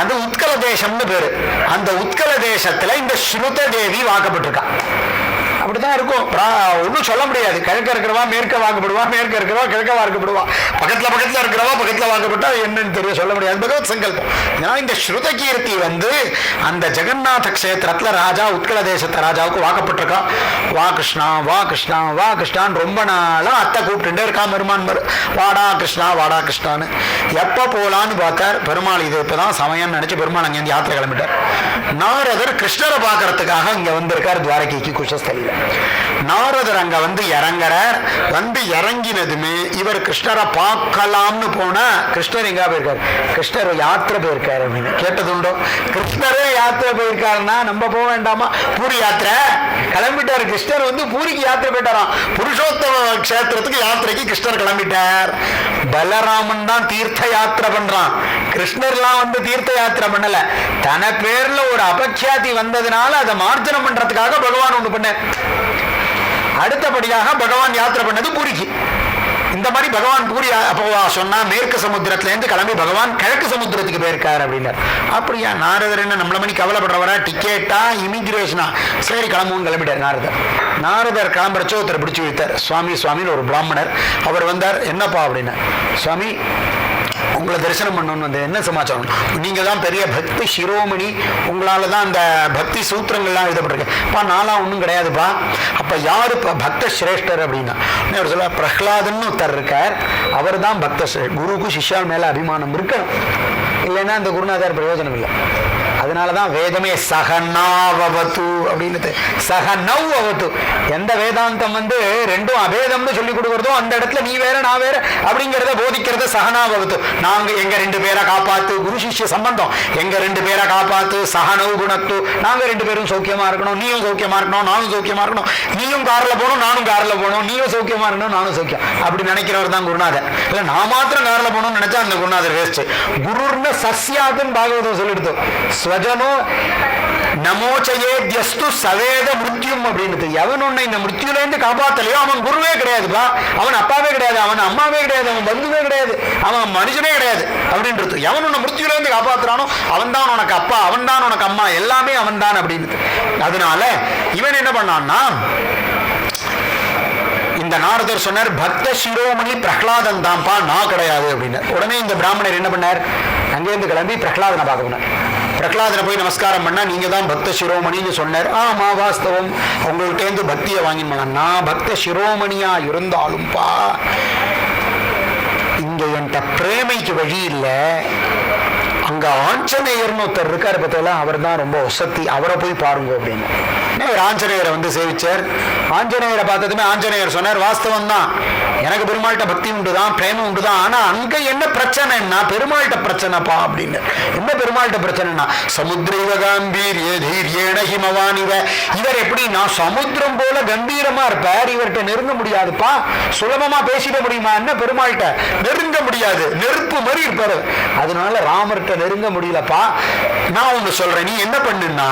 அது உத்கல தேசம்னு பேரு. அந்த உத்கல தேசத்துல இந்த ஸ்ருத தேவி வாக்கப்பட்டிருக்கா. அப்படிதான் இருக்கும். ஒன்றும் சொல்ல முடியாது. கிழக்க இருக்கிறவா மேற்க வாக்கப்படுவா, மேற்க இருக்கிறவா கிழக்க வாக்கப்படுவா, பக்கத்துல இருக்கிறவா பக்கத்துல வாக்கப்பட்டா என்னன்னு தெரிய சொல்ல முடியாது. பகவத் சங்கல்பம். ஏன்னா இந்த ஸ்ருத கீர்த்தி அந்த ஜெகநாத கஷேத்திரத்துல ராஜா, உத்கல தேசத்து ராஜாவுக்கு வாக்கப்பட்டிருக்கா. வா கிருஷ்ணா, வா கிருஷ்ணா, வா கிருஷ்ணான்னு ரொம்ப நாளா அத்தை கூப்பிட்டுட்டே இருக்கா. பெருமான் வாடா கிருஷ்ணா, வாடா கிருஷ்ணான்னு. எப்ப போலான்னு பார்த்தார் பெருமாள். இது இப்பதான் சமயம் நினைச்சு பெருமாள் அங்கேருந்து யாத்திரை கிளம்பிட்டார். நாரதர் கிருஷ்ணரை பார்க்கறதுக்காக இங்க வந்திருக்கார் துவாரகைக்கு குஷஸ்தலியில. நாரதர் அங்க இறங்குறார். இறங்கினதுமே இவர் கிருஷ்ணரை பார்க்கலாம்னு போனா, கிருஷ்ணர் எங்க போயிருக்காரு? கிருஷ்ணர் யாத்திரை போயிருக்காரு அப்படின்னு கேட்டதுண்டோ? கிருஷ்ணரே யாத்திரை போயிருக்காருன்னா நம்ம போக வேண்டாமா? பூரி யாத்திரை கிளம்பிட்டாரு. கிருஷ்ணர் பூரிக்கு யாத்திரை போயிட்டாராம். புருஷோத்தம கஷேத்திரத்துக்கு யாத்திரைக்கு கிருஷ்ணர் கிளம்பிட்டார். பலராமன் தான் தீர்த்த யாத்திரை பண்றான். கிருஷ்ணர்லாம் தீர்த்த யாத்திரை பண்ணல. தன பேர்ல ஒரு அபக்ஷாதி வந்ததுனால அதை மார்ஜனம் பண்றதுக்காக பகவான் ஒண்ணு பண்ண. அடுத்தபடியாக பகவான் யாத்திரை பண்ணது பூரிக்கு. இந்த மாதிரி பகவான் பூரி சொன்னா மேற்கு சமுத்திரத்துல இருந்து கிளம்பி பகவான் கிழக்கு சமுத்திரத்துக்கு போயிருக்காரு அப்படின்னார். அப்படியா? நாரதர் என்ன நம்மள மணி கவலைப்படுறவரா? டிக்கெட்டா, இமிகிரேஷனா? சரி கிளம்புன்னு கிளம்பிட்டார் நாரதர். நாரதர் கிளம்புறச்சோ ஒருத்தர் பிடிச்சு வைத்தார். சுவாமின்னு ஒரு பிராமணர். அவர் வந்தார். என்னப்பா அப்படின்னா, சுவாமி உங்களை தரிசனம் பண்ணணும்னு வந்து என்ன சமாச்சாரம், நீங்க தான் பெரிய பக்தி சிரோமணி, உங்களால தான் அந்த பக்தி சூத்திரங்கள்லாம் எழுதப்பட்டிருக்கேன்ப்பா, நான்லாம் ஒன்றும் கிடையாதுப்பா. அப்ப யாரு பக்த சிரேஷ்டர் அப்படின்னா அவர் சொல்ல, பிரஹ்லாதன்னு ஒருத்தர் இருக்கார், அவர் தான் பக்த சிரேஷ்டர். குருவுக்கு சிஷ்யால் மேல அபிமானம் இருக்கணும், இல்லைன்னா அந்த குருநாதர் பிரயோஜனம் இல்லை. அதனாலதான் வேதமே சகனாவது அப்படின்னு, சகனவ் அவது. எந்த வேதாந்தம் வந்து ரெண்டும் அபேதம்னு சொல்லி கொடுக்கறதோ அந்த இடத்துல நீ வேற நான் வேற அப்படிங்கிறத போதிக்கிறத சகனாவது. நாங்க எங்க 2 பேரை காப்பாத்து, குரு சிஷ்ய சம்பந்தம், எங்க 2 பேரை காப்பாத்து, சகனவ் குணத்து, நாங்க 2 பேரும் சௌக்கியமா இருக்கணும், நீயும் சௌக்கியமா இருக்கணும், நானும் சௌக்கியமா இருக்கணும், நீயும் கார்ல போகணும் நானும் கார்ல போகணும், நீயும் சௌக்கியமா இருக்கணும் நானும் சௌக்கியம், அப்படி நினைக்கிறவர் தான் குருநாதர். இல்ல நான் மாத்திரம் கார்ல போகணும்னு நினைச்சா அந்த குருநாதர் வேஸ்ட். குருர்னு சஸ்யாதுன்னு பாகவதம் சொல்லிடுது, ஸ்வஜனோ நமோச்சயேத்யஸ்து சவேத மிருத்யும் அப்படின்னு. எவன் உன்னை இந்த மிருத்யுல இருந்து காப்பாத்தலையோ அவன் குருவே கிடையாதுப்பா, அவன் அப்பாவே கிடையாது, அவன் அம்மாவே கிடையாது, அவன் பந்துவே கிடையாது, அவன் மனுஷனே கிடையாது அப்படின்றது. எவன் உன்னை மிருத்யுல இருந்து காப்பாத்துறானோ அவன் தான் உனக்கு அப்பா, அவன் தான் உனக்கு அம்மா, எல்லாமே அவன் தான் அப்படின்னு. அதனால இவன் என்ன பண்ணான்னா, இந்த நாரதர் சொன்னார் பக்த சிரோமணி பிரஹ்லாதன் தான்ப்பா, நான் கிடையாது அப்படின்னு. உடனே இந்த பிராமணர் என்ன பண்ணார், அங்கேருந்து கிளம்பி பிரஹ்லாதனை பார்க்க போனார். பிரஹ்லாதனை போய் நமஸ்காரம் பண்ணா, நீங்க தான் பக்த சிரோமணின்னு சொன்னார். ஆமா வாஸ்தவம், உங்கள்கிட்ட பக்தியை வாங்கினாங்க. நான் பக்த சிரோமணியா இருந்தாலும்பா இங்க என்கிட்ட பிரேமைக்கு வழி இல்லை. அங்க ஆஞ்சநேயர்னு ஒருத்தர் இருக்காரு பார்த்தா, அவர் தான் ரொம்ப வசதி, அவரை போய் பாருங்க அப்படின்னு. ஒரு ஆஞ்சநேயரை வந்து சேவிச்சார். ஆஞ்சநேயரை பார்த்ததுமே ஆஞ்சநேயர் சொன்னார், வாஸ்தவம் தான், எனக்கு பெருமாள்கிட்ட பக்தி உண்டுதான், பிரேமம் உண்டுதான், ஆனா அங்க என்ன பிரச்சனைன்னா பெருமாள்கிட்ட பிரச்சனைப்பா அப்படின்னு. என்ன பெருமாள்கிட்ட பிரச்சனைனா, சமுத்திர கம்பீரிய தீர்யேன ஹிமவானிவ, இவர் எப்படின்னா சமுத்திரம் போல கம்பீரமா இருப்பார், இவர்கிட்ட நெருங்க முடியாதுப்பா. சுலபமா பேசிட முடியுமா என்ன, பெருமாள்கிட்ட நெருங்க முடியாது, நெருப்பு மாதிரி இருப்பாரு. அதனால ராமர்கிட்ட நெருங்க முடியலப்பா. நான் ஒண்ணு சொல்றேன், நீ என்ன பண்ணுன்னா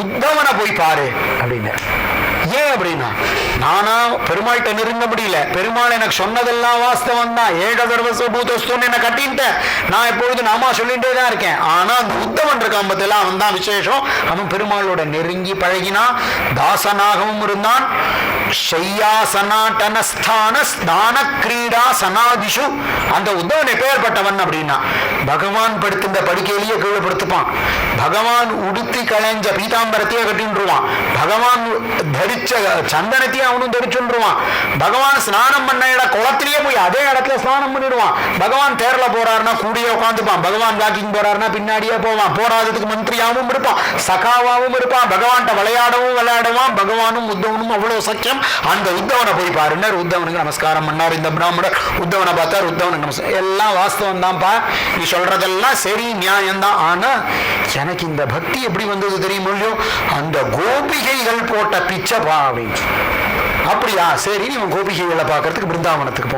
உத்தவனை போய் பாரு அப்படின்னு. ஏன் அப்படின்னா, நானா பெருமாள்கிட்ட நெருங்க முடியல, பெருமாள் எனக்கு சொன்னதெல்லாம் வாஸ்தவம் தான், ஏகதர்வசூதஸ்தோன்னு என்ன கட்டின்ட்டேன், நான் எப்பொழுது நாமா சொல்லிட்டே தான் இருக்கேன். ஆனா அந்த உத்தவன் இருக்கான் பத்திலாம், அவன் தான் விசேஷம். அவன் பெருமாளோட நெருங்கி பழகினா, தாசனாகவும் இருந்தான். ஷையாசனாட்டனஸ்தான ஸ்நான கிரீடா சனாதிஷு. அந்த உத்தவன் எப்பேற்பட்டவன் அப்படின்னா, பகவான் படுத்திருந்த படுக்கையிலேயே கீழே படுத்துப்பான், பகவான் உடுத்தி களைஞ்ச பீதாம்பரத்தையே கட்டின்றுவான், பகவான் தரிச்ச சந்தனத்தையே அவனும் தரிச்சுருவான், பகவான் ஸ்நானம் பண்ண இடம் குளத்திலேயே போய் அதே இடத்துல ஸ்நானம் பண்ணிடுவான், பகவான் தேர்ல போறாருன்னா கூடியே உட்காந்துப்பான், பகவான் வாக்கிங் போறாருன்னா பின்னாடியே போவான், போராததுக்கு மந்திரியாவும் இருப்பான், சகாவாவும் இருப்பான், பகவான்கிட்ட விளையாடுவான். பகவானும் உத்தவனும் அவ்வளவு சக்கியம். அந்த உத்தவனை போய் பாருன்னார். உத்தவனுக்கு நமஸ்காரம் பண்ணார் இந்த பிராமணர். உத்தவனை பார்த்தார், உத்தவனுக்கு நமஸ்காரம். எல்லாம் வாஸ்தவம் தான்ப்பா, நீ சொல்றதெல்லாம் சரி நியாயம்தான், ஆனா எனக்கு இந்த பக்தி எப்படி வந்தது தெரியுமோ இல்லையோ, அந்த கோபிகைகள் போட்ட பிச்சைப்பா அப்படின்னு. அப்படியா, சரி நீ கோபிகைகளை பார்க்கறதுக்கு பிருந்தாவனத்துக்கு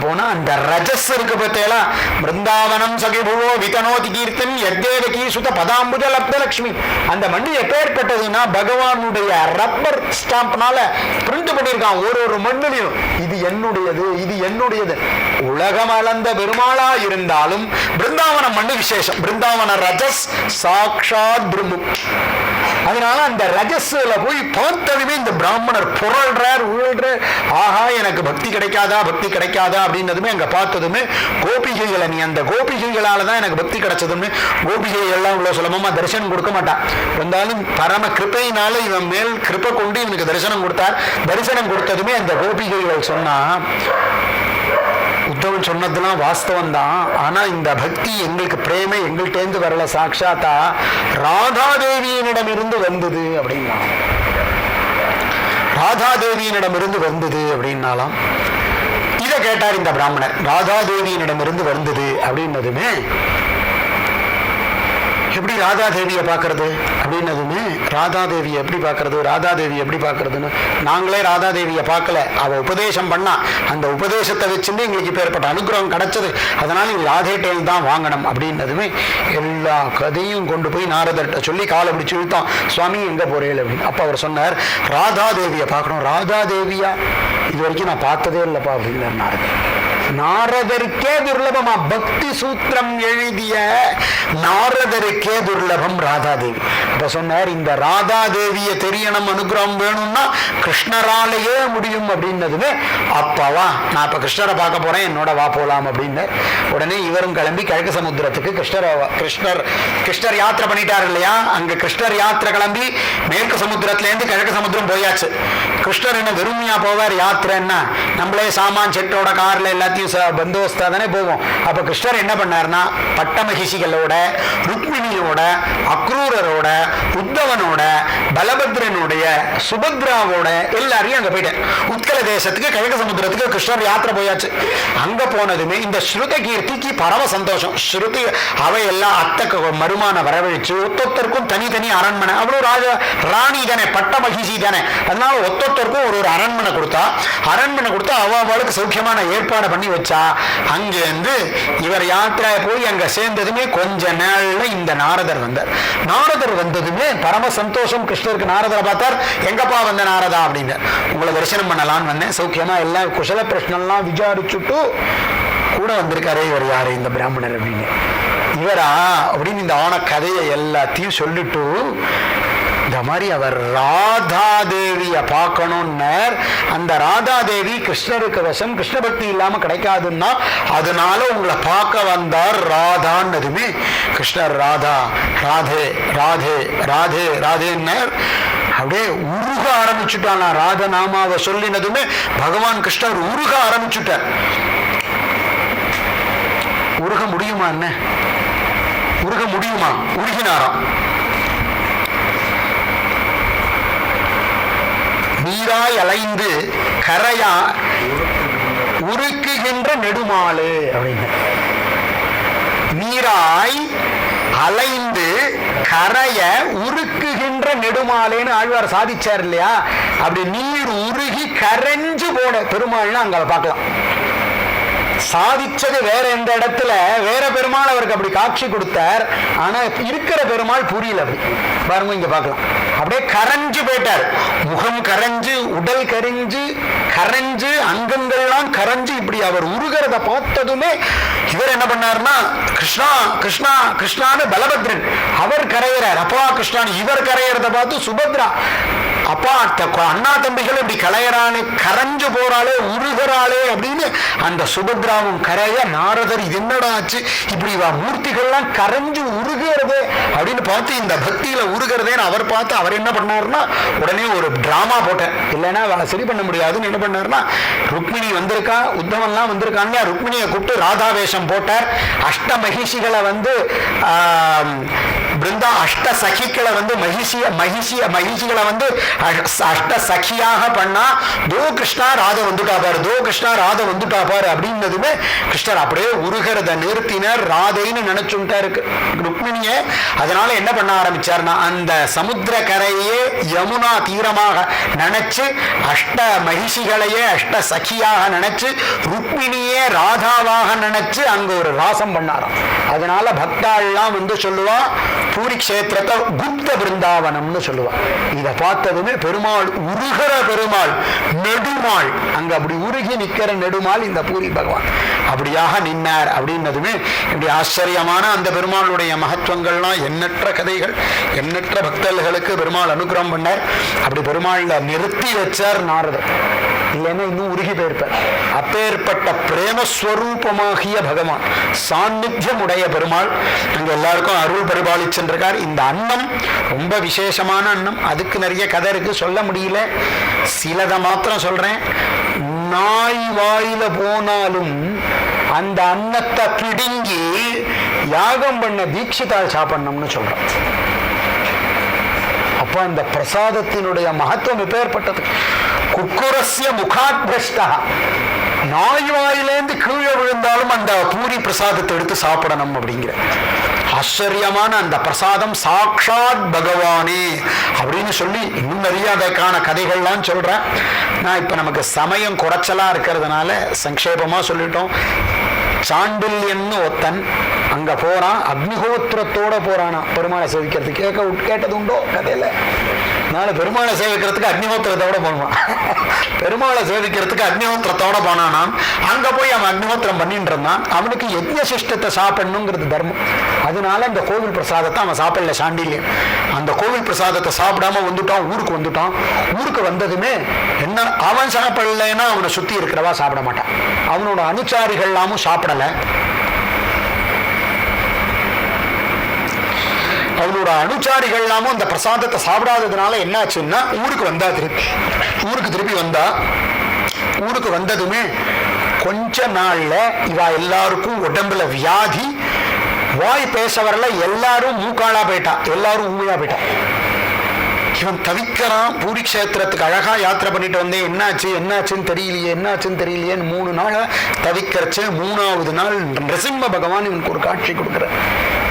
போனா அந்த ரஜஸ் இருக்கு பார்த்தேலா, பிருந்தாவனம் சகிபுவோ விதனோதி கீர்த்தன் யத்தேவகி சுத பதாம்புஜ லப்த லட்சுமி. அந்த மண்ணு எப்பேற்பட்டதுன்னா பகவானுடைய ரப்பர் ஸ்டாம்ப்னால பிரிண்ட் பண்ணியிருக்கான் ஒரு மண்ணுலையும், இது என்னுடையது. உலகம் அளந்த பெருமாளா இருந்தாலும் பிருந்தாவன மண்ணு விசேஷம். பிருந்தாவன ரஜஸ் சாக்ஷாத் பிரம்மம். அதனால அந்த ரஜஸ்ல போய் பார்த்ததுமே இந்த பிராமணர் புரள்றார், உழல்றார். ஆஹா, எனக்கு பக்தி கிடைக்காதா அப்படின்னதுமே அங்க பார்த்ததுமே கோபிகைகளை, நீ அந்த கோபிகைகளால தான் எனக்கு பக்தி கிடைச்சதுன்னு. கோபிகைகள் எல்லாம் இவ்வளவு சுலபமா தரிசனம் கொடுக்க மாட்டான், இருந்தாலும் பரம கிருப்பையினால இவன் மேல் கிருப்பை கொண்டு இவனுக்கு தரிசனம் கொடுத்தார். தரிசனம் கொடுத்ததுமே அந்த கோபிகைகள் சொன்னா, உத்தவன் சொன்னதெல்லாம் வாஸ்தவம் தான், ஆனா இந்த பக்தி எங்களுக்கு பிரேமை எங்கள்கிட்ட வரல, சாட்சாத்தா ராதாதேவியினிடமிருந்து வந்தது அப்படின்னா, ராதாதேவியினிடமிருந்து வந்தது அப்படின்னாலாம். இதை கேட்டார் இந்த பிராமணர், ராதாதேவியினிடமிருந்து வந்தது அப்படின்னதுமே, எப்படி ராதாதேவியை பார்க்கறது அப்படின்னதுமே, ராதாதேவியை எப்படி பார்க்கறதுன்னு நாங்களே ராதாதேவியை பார்க்கல, அவ உபதேசம் பண்ணா, அந்த உபதேசத்தை வச்சுட்டு எங்களுக்கு இப்பேற்பட்ட அனுகிரகம் கிடைச்சது, அதனால நீங்க ராதேட்டேல் தான் வாங்கணும் அப்படின்னதுமே எல்லா கதையும் கொண்டு போய் நாரதர்கிட்ட சொல்லி காலை பிடிச்சு இழுத்தான். சுவாமி எங்க போறேன் அப்படின்னு. அப்ப அவர் சொன்னார், ராதாதேவியை பார்க்கணும். ராதாதேவியா இது வரைக்கும் நான் பார்த்ததே இல்லப்பா அப்படின்னார் நாரதர். நாரதருக்கே துர்லபமா, பக்தி சூத்திரம் எழுதிய நாரதருக்கே துர்லபம் ராதாதேவி. இப்ப சொன்னார், இந்த ராதாதேவியை தெரியணும், அனுகிரகம் வேணும்னா கிருஷ்ணராலேயே முடியும் அப்படின்னதுமே, அப்பவா நான் இப்ப கிருஷ்ணரை பார்க்க போறேன், என்னோட வா போலாம் அப்படின்னு. உடனே இவரும் கிளம்பி கிழக்கு சமுத்திரத்துக்கு கிருஷ்ணர் யாத்திரை பண்ணிட்டார் இல்லையா, அங்க கிருஷ்ணர் யாத்திரை கிளம்பி மேற்கு சமுத்திரத்துல இருந்து கிழக்கு சமுத்திரம் போயாச்சு. கிருஷ்ணர் என்ன வெறுமையா போவார் யாத்திரைன்னா, நம்மளே சாமான் செட்டோட கார்ல எல்லாத்தையும் பந்தோஸ்தா தானே போவோம். அப்ப கிருஷ்ணர் என்ன பண்ணார்னா, பட்டமகிஷிகளோட, ருக்மிணியோட, அக்ரூரரோட, உத்தவனோட, பலபத்ரனுடைய, சுபத்ராவோட எல்லாரையும் அங்க போயிட்டேன். உத்கல தேசத்துக்கு கிழக்கு சமுத்திரத்துக்கு கிருஷ்ணர் யாத்திரை போயாச்சு. அங்க போனதுமே இந்த ஸ்ருத கீர்த்திக்கு பரம சந்தோஷம். ஸ்ருதி அவையெல்லாம் அத்தக்க மருமான வரவழைச்சு ஒத்தொத்தருக்கும் தனித்தனி அரண்மனை, அவ்வளவு ராணி தானே, பட்ட மகிழ்ச்சி தானே, அதனால ஒத்தொத்தருக்கும் ஒரு அரண்மனை கொடுத்தா, அவளுக்கு சௌக்கியமான ஏற்பாடு பண்ணி வச்சா. அங்கிருந்து இவர் யாத்திரை போய் அங்க சேர்ந்ததுமே கொஞ்ச நாள்ல இந்த நாரதர் வந்ததுமே பரம சந்தோஷம் கிருஷ்ணருக்கு. நாரதரை பார்த்தார், எங்கப்பா வந்த நாரதா அப்படின்னு. உங்களை தரிசனம் பண்ணலான்னு வந்தேன், சௌக்கியமா எல்லாம் குசல பிரச்சனைலாம் விசாரிச்சுட்டு கூட வந்திருக்காரே, இவர் யாரு இந்த பிராமணர் அப்படின்னு. இவரா அப்படின்னு இந்த ஆன கதையை எல்லாத்தையும் சொல்லிட்டு, இந்த மாதிரி அவர் ராதாதேவிய பார்க்கணும்னார். அந்த ராதாதேவி கிருஷ்ணருக்கு வசம், கிருஷ்ண பக்தி இல்லாம கிடைக்காதுன்னா அதனால உங்களை பார்க்க வந்தார் ராதான்னதுமே கிருஷ்ணர் ராதா ராதே ராதே ராதே ராதேன்னார். அப்படியே உருக ஆரம்பிச்சுட்டான். ராத நாமாவை சொல்லினதுமே பகவான் கிருஷ்ணர் உருக ஆரம்பிச்சுட்டார். உருக முடியுமா என்ன? உருக முடியுமா? உருகினாராம். நீராய் அலைந்து கரையா உருக்குகின்ற நெடுமாளு அப்படின்னு. நீராய் அலைந்து கரைய உருக்குகின்ற நெடுமாலேன்னு ஆழ்வார் சாதிச்சார் இல்லையா. அப்படி நீர் உருகி கரைஞ்சு போன பெருமாள்னா அங்க பார்க்கலாம். சாதிச்சது வேற எந்த இடத்துல, வேற பெருமாள் அவருக்கு அப்படி காட்சி கொடுத்தார். ஆனா இருக்கிற பெருமாள் புரியல. அப்படி பாருங்க, இங்க பார்க்கலாம். அப்படியே கரைஞ்சு போயிட்டார். முகம் கரைஞ்சு, உடல் கரைஞ்சு, அங்கங்கள்லாம் கரைஞ்சு, இப்படி அவர் உருகிறத பார்த்ததுமே இவர் என்ன பண்ணார்னா, கிருஷ்ணா கிருஷ்ணா கிருஷ்ணான்னு பலபத்ரன் அவர் கரையிறார். அப்பா கிருஷ்ணான் இவர் கரையிறத பார்த்து சுபத்ரா, அப்பா அண்ணா தம்பிகள் இப்படி கரைஞ்சு போறாளே, உருகிறாளே அப்படின்னு அந்த சுபத்ராவும் கரைய, நாரதர் இது என்னடா ஆச்சு, இப்படி மூர்த்திகள்லாம் கரைஞ்சு உருகிறது அப்படின்னு பார்த்து, இந்த பக்தியில உருகிறதேன்னு அவர் பார்த்து அவர் என்ன பண்ணாருன்னா, உடனே ஒரு டிராமா போட்டேன், இல்லைன்னா சரி பண்ண முடியாதுன்னு என்ன பண்ணாருன்னா, ருக்மிணி வந்திருக்கா, உத்தவன்லாம் வந்திருக்காங்க, ருக்மிணியை கூப்பிட்டு ராதாவேஷம் போட்டார். அஷ்ட மகிஷிகளை பிருந்தா அஷ்ட சகிகளை மகிஷிகளை அஷ்ட சகியாக பண்ணா, தோ கிருஷ்ணா ராதை வந்துட்டா பாரு அப்படின்னதுமே கிருஷ்ணர் அப்படியே உருகிறத நிறுத்தினர். ராதைன்னு நினைச்சுட்டாரு ருக்மிணிய. அதனால என்ன பண்ண ஆரம்பிச்சார்னா, அந்த சமுத்திர கரையே யமுனா தீரமாக நினைச்சு, அஷ்ட மகிஷிகளையே அஷ்ட சகியாக நினைச்சு, ருக்மிணியே ராதாவாக நினைச்சு அங்க ஒரு ராசம் பண்ணாராம். அதனால பக்தாள்லாம் சொல்லுவா, பூரி கஷேத்திரத்தை குப்த பிருந்தாவனம்னு சொல்லுவா. இதை பார்த்ததுமே பெருமாள் உருகிற பெருமாள், நெடுமாள், அங்க அப்படி உருகி நிக்கிற நெடுமாள் இந்த பூரி பகவான் அப்படியாக நின்னார். அப்படின்னதுமே இப்படி ஆச்சரியமான அந்த பெருமாளுடைய மகத்துவங்கள்லாம் எண்ணற்ற கதைகள், எண்ணற்ற பக்தர்களுக்கு பெருமாள் அனுகிரகம் பண்ணார். அப்படி பெருமாள்ல நிறுத்தி வச்சார் நாரதர், இல்லைன்னா இன்னும் உருகி போயிருப்பார். அப்பேற்பட்ட பிரேமஸ்வரூபமாகிய பகவான், சாநித்தியம் உடைய பெருமாள் அங்க எல்லாருக்கும் அருள் பரிபாலிச்சென்றிருக்கார். இந்த அன்னம் ரொம்ப விசேஷமான அன்னம். அதுக்கு நிறைய கதை இருக்கு, சொல்ல முடியல, சிலதை மாத்திரம் சொல்றேன். நாய் வாயில போனாலும் அந்த அன்னத்தை பிடுங்கி யாகம் பண்ண தீட்சிதால் சாப்பிடணும்னு சொல்றோம். அப்ப அந்த பிரசாதத்தினுடைய மகத்துவம் எப்பேற்பட்டது. குக்குரஸ்ய முகாத் பிரஷ்டா, நாய் வாயிலேந்து கீழே விழுந்தாலும் அந்த பூரி பிரசாதத்தை எடுத்து சாப்பிடணும் அப்படிங்கிற ஆச்சரியமான அந்த பிரசாதம் சாக்ஷாத் பகவானே அப்படின்னு சொல்லி இன்னும் நிறைய அதற்கான கதைகள்லாம் சொல்றேன். நான் இப்ப நமக்கு சமயம் குறைச்சலா இருக்கிறதுனால சங்கேபமா சொல்லிட்டோம். சாண்டில்யன்னு ஒத்தன் அங்க போறான், அக்னிஹோத்திரத்தோட போறானா பெருமாளை சேவிக்கிறது. கேட்டது உண்டோ கதையில? அதனால பெருமாளை சேவிக்கிறதுக்கு அக்னிஹோத்திரத்தோட போனான். பெருமாளை சேவிக்கிறதுக்கு அக்னிஹோத்திரத்தோட போனான். அங்க போய் அவன் அக்னிஹோத்திரம் பண்ணிட்டு இருந்தான். அவனுக்கு யஜ்ஞ சிஷ்டத்தை சாப்பிடணுங்கிறது தர்மம். அதனால அந்த கோவில் பிரசாதத்தை அவன் சாப்பிடல. சாண்டில்யம் அந்த கோவில் பிரசாதத்தை சாப்பிடாம வந்துட்டான். ஊருக்கு வந்துட்டான். ஊருக்கு வந்ததுமே என்ன, அவன் சாப்பிடலைன்னா அவனை சுத்தி இருக்கிறவா சாப்பிட மாட்டான். அவனோட அனுச்சாரிகள் எல்லாமும் சாப்பிடல. அவனோட அனுச்சாரிகள் எல்லாமும் அந்த பிரசாதத்தை சாப்பிடாததுனால என்னாச்சுன்னா ஊருக்கு வந்தா. திருப்பி வந்தா. ஊருக்கு வந்ததுமே கொஞ்ச நாள்ல இவா எல்லாருக்கும் உடம்புல வியாதி, வாய் பேச வரல, எல்லாரும் மூக்காளா போயிட்டா, எல்லாரும் ஊமையா போயிட்டா. இவன் தவிக்கிறான். பூரி கஷேத்திரத்துக்கு அழகா யாத்திரை பண்ணிட்டு வந்தேன், என்னாச்சுன்னு தெரியலையேன்னு 3 நாள் தவிக்கிறச்சு. 3வது நாள் நரசிம்ம பகவான் இவனுக்கு ஒரு காட்சி கொடுக்கிறார்.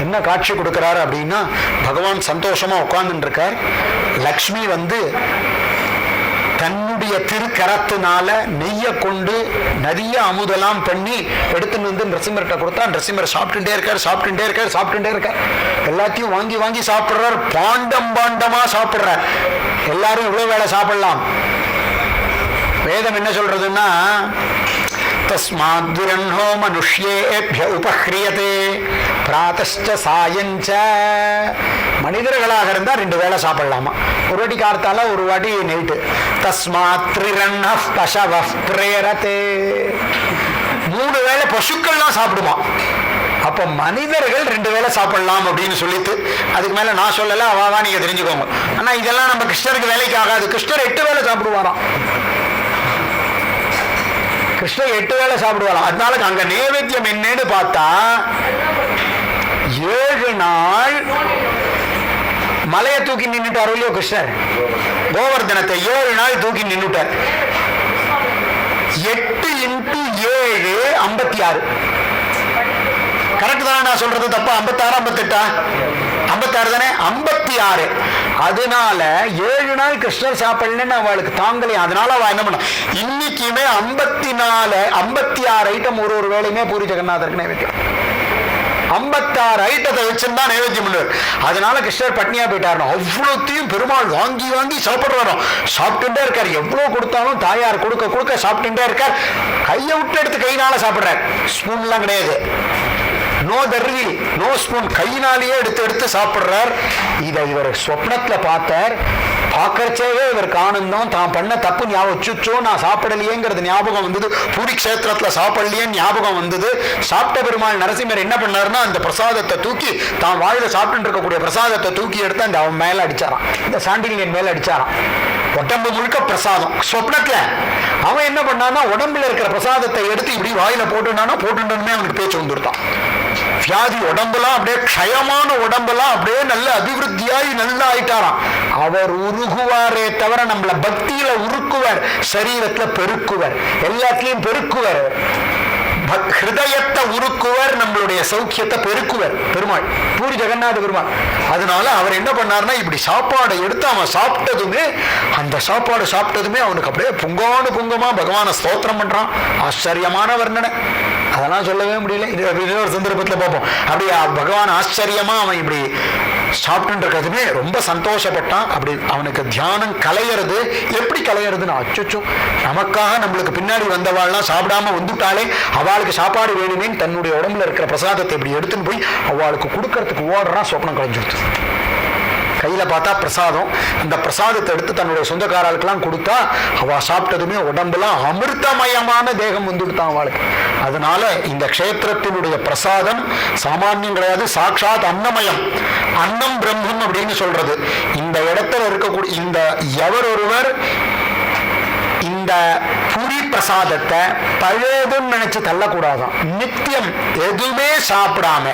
என்ன காட்சி கொடுக்கிறாரு அப்படின்னா, பகவான் சந்தோஷமா உட்கார்ந்துட்டு இருக்கார். லக்ஷ்மி வந்து தன்னுடைய திருக்கரத்தினால நெய்ய கொண்டு நிறைய அமுதெல்லாம் பண்ணி எடுத்துன்னு வந்து நரசிம்மர்கிட்ட கொடுத்தா. நரசிம்மர் சாப்பிட்டுட்டே இருக்கார். எல்லாத்தையும் வாங்கி சாப்பிடுறார். பாண்டமா சாப்பிடுறார். எல்லாரும் இவ்வளவு வேலை சாப்பிடலாம். வேதம் என்ன சொல்றதுன்னா, தஸ்மாத் விரண்ஹோ மனுஷ்யேப்ய உபஹ்ரியதே பிராதஸ்ச சாயஞ்ச. மனிதர்களாக இருந்தா 2 வேளை சாப்பிடலாமா, ஒரு வாட்டி கார்த்தால ஒரு வாட்டி நைட்டு. தஸ்மாத் த்ரிரண்ணஃ பசவஃ பிரேரதே. 3 வேளை பசுக்கள்லாம் சாப்பிடுமா. அப்ப மனிதர்கள் 2 வேளை சாப்பிடலாம் அப்படின்னு சொல்லிட்டு, அதுக்கு மேல நான் சொல்லல, அவாவா நீங்க தெரிஞ்சுக்கோங்க. ஆனா இதெல்லாம் நம்ம கிருஷ்ணருக்கு வேலைக்கு ஆகாது. கிருஷ்ணர் 8 வேளை சாப்பிடுவாராம். கிருஷ்ணர் 8 வேளை சாப்பிடுவாராம். அதனால அங்க நைவேத்தியம் என்னன்னு பார்த்தா, 7 நாள் மலையை தூக்கி நின்றுட்டார் இல்லையோ கிருஷ்ணர். கோவர்தனத்தை 7 நாள் தூக்கி நின்றுட்டார். 8 × 7 56. கரெக்ட் தானே நான் சொல்றது? தப்பா? 56 58? 56 தானே? 56. அதனால 7 நாள் கிருஷ்ணர் சாப்பிடலன்னு அவளுக்கு தாங்கலையும். அதனால அவ என்ன பண்ண, இன்னைக்குமே 56 ஐட்டம் ஒரு வேளையுமே பூரி ஜெகநாதருக்கு நைவேத்தியம். 56 ஐட்டத்தை வச்சுருந்தா நைவேத்தியம் பண்ணுவார். அதனால கிருஷ்ணர் பட்னியா போயிட்டாரு. அவ்வளோத்தையும் பெருமாள் வாங்கி சாப்பிடுறாரோ. சாப்பிட்டுட்டே இருக்கார். எவ்வளவு கொடுத்தாலும் தாயார் கொடுக்க சாப்பிட்டுட்டே இருக்கார். கையை விட்டு எடுத்து கையினால சாப்பிடுறார். ஸ்பூன்லாம் கிடையாது. நோ தர்ரி, நோ ஸ்பூன். கையினாலேயே எடுத்து சாப்பிடுறார். இதை இவர் சொப்னத்துல பார்த்தார். பார்க்கறச்சேவே இவருக்கு ஆனந்தம். தான் பண்ண தப்பு ஞாபகம், நான் சாப்பிடலையேங்கிறது ஞாபகம் வந்தது. பூரி கஷேத்திரத்துல சாப்பிடலையேன்னு ஞாபகம் வந்தது. சாப்பிட்ட பெருமாள் நரசிம்மர் என்ன பண்ணாருன்னா, அந்த பிரசாதத்தை தூக்கி, தான் வாயில சாப்பிட்டு இருக்கக்கூடிய பிரசாதத்தை தூக்கி எடுத்து அந்த அவன் மேல அடிச்சாராம். இந்த சாண்டில்யன் மேல அடிச்சாராம். உடம்பு முழுக்க பிரசாதம். சொப்னத்துல அவன் என்ன பண்ணான்னா, உடம்புல இருக்கிற பிரசாதத்தை எடுத்து இப்படி வாயில போட்டுட்டானே அவனுக்கு பேச்சு வந்துருத்தான். வியாதி உடம்பெல்லாம் அப்படியே க்ஷயமான உடம்பெல்லாம் அப்படியே நல்ல அபிவிருத்தியாகி நல்லா ஆயிட்டாராம். அவர் உருகுவாரே தவிர நம்மள பக்தியில உருக்குவர், சரீரத்துல பெருக்குவர், எல்லாத்திலையும் பெருக்குவர். ஹிருதயத்தை உருக்குவர், நம்மளுடைய சௌக்கியத்தை பெருக்குவர் பெருமாள், பூரி ஜெகநாத பெருமாள். அதனால அவர் என்ன பண்ணார்னா, இப்படி சாப்பாடை எடுத்து அவன் சாப்பிட்டதுமே, அந்த சாப்பாடு சாப்பிட்டதுமே அவனுக்கு அப்படியே புங்கமா பகவானை ஸ்தோத்திரம் பண்றான். ஆச்சரியமான வர்ணனை, அதெல்லாம் சொல்லவே முடியல. இது ஒரு சந்தர்ப்பத்தில் பார்ப்போம். அப்படியே பகவான் ஆச்சரியமா அவன் இப்படி சாப்பிட்டு இருக்கிறதுமே ரொம்ப சந்தோஷப்பட்டான். அப்படி அவனுக்கு தியானம் கலையிறது. எப்படி கலையிறதுன்னு, அச்சோ நமக்காக நம்மளுக்கு பின்னாடி வந்தவாள்லாம் சாப்பிடாம வந்துட்டாலே அவளுக்கு சாப்பாடு வேணுமேன்னு தன்னுடைய உடம்புல இருக்கிற பிரசாதத்தை இப்படி எடுத்துன்னு போய் அவளுக்கு கொடுக்கறதுக்கு ஓடுறான். சொப்னம் கலைஞ்சுடுது. கையில பார்த்தா பிரசாதம். அந்த பிரசாதத்தை எடுத்து தன்னுடைய சொந்தக்காரர்களுக்கெல்லாம் கொடுத்தா அவ சாப்பிட்டதுமே உடம்புலாம் அமிர்தமயமான தேகம் வந்துடுத்தான் அவளுக்கு. அதனால இந்த க்ஷேத்திரத்தினுடைய பிரசாதம் சாமானியம் கிடையாது, சாட்சாத் அன்னமயம். அன்னம் பிரம்மம் அப்படின்னு சொல்றது. இந்த இடத்துல இருக்கக்கூடிய இந்த எவர் ஒருவர் இந்த புரி பிரசாதத்தை பழையதுன்னு நினைச்சு தள்ளக்கூடாதான். நித்தியம் எதுவுமே சாப்பிடாம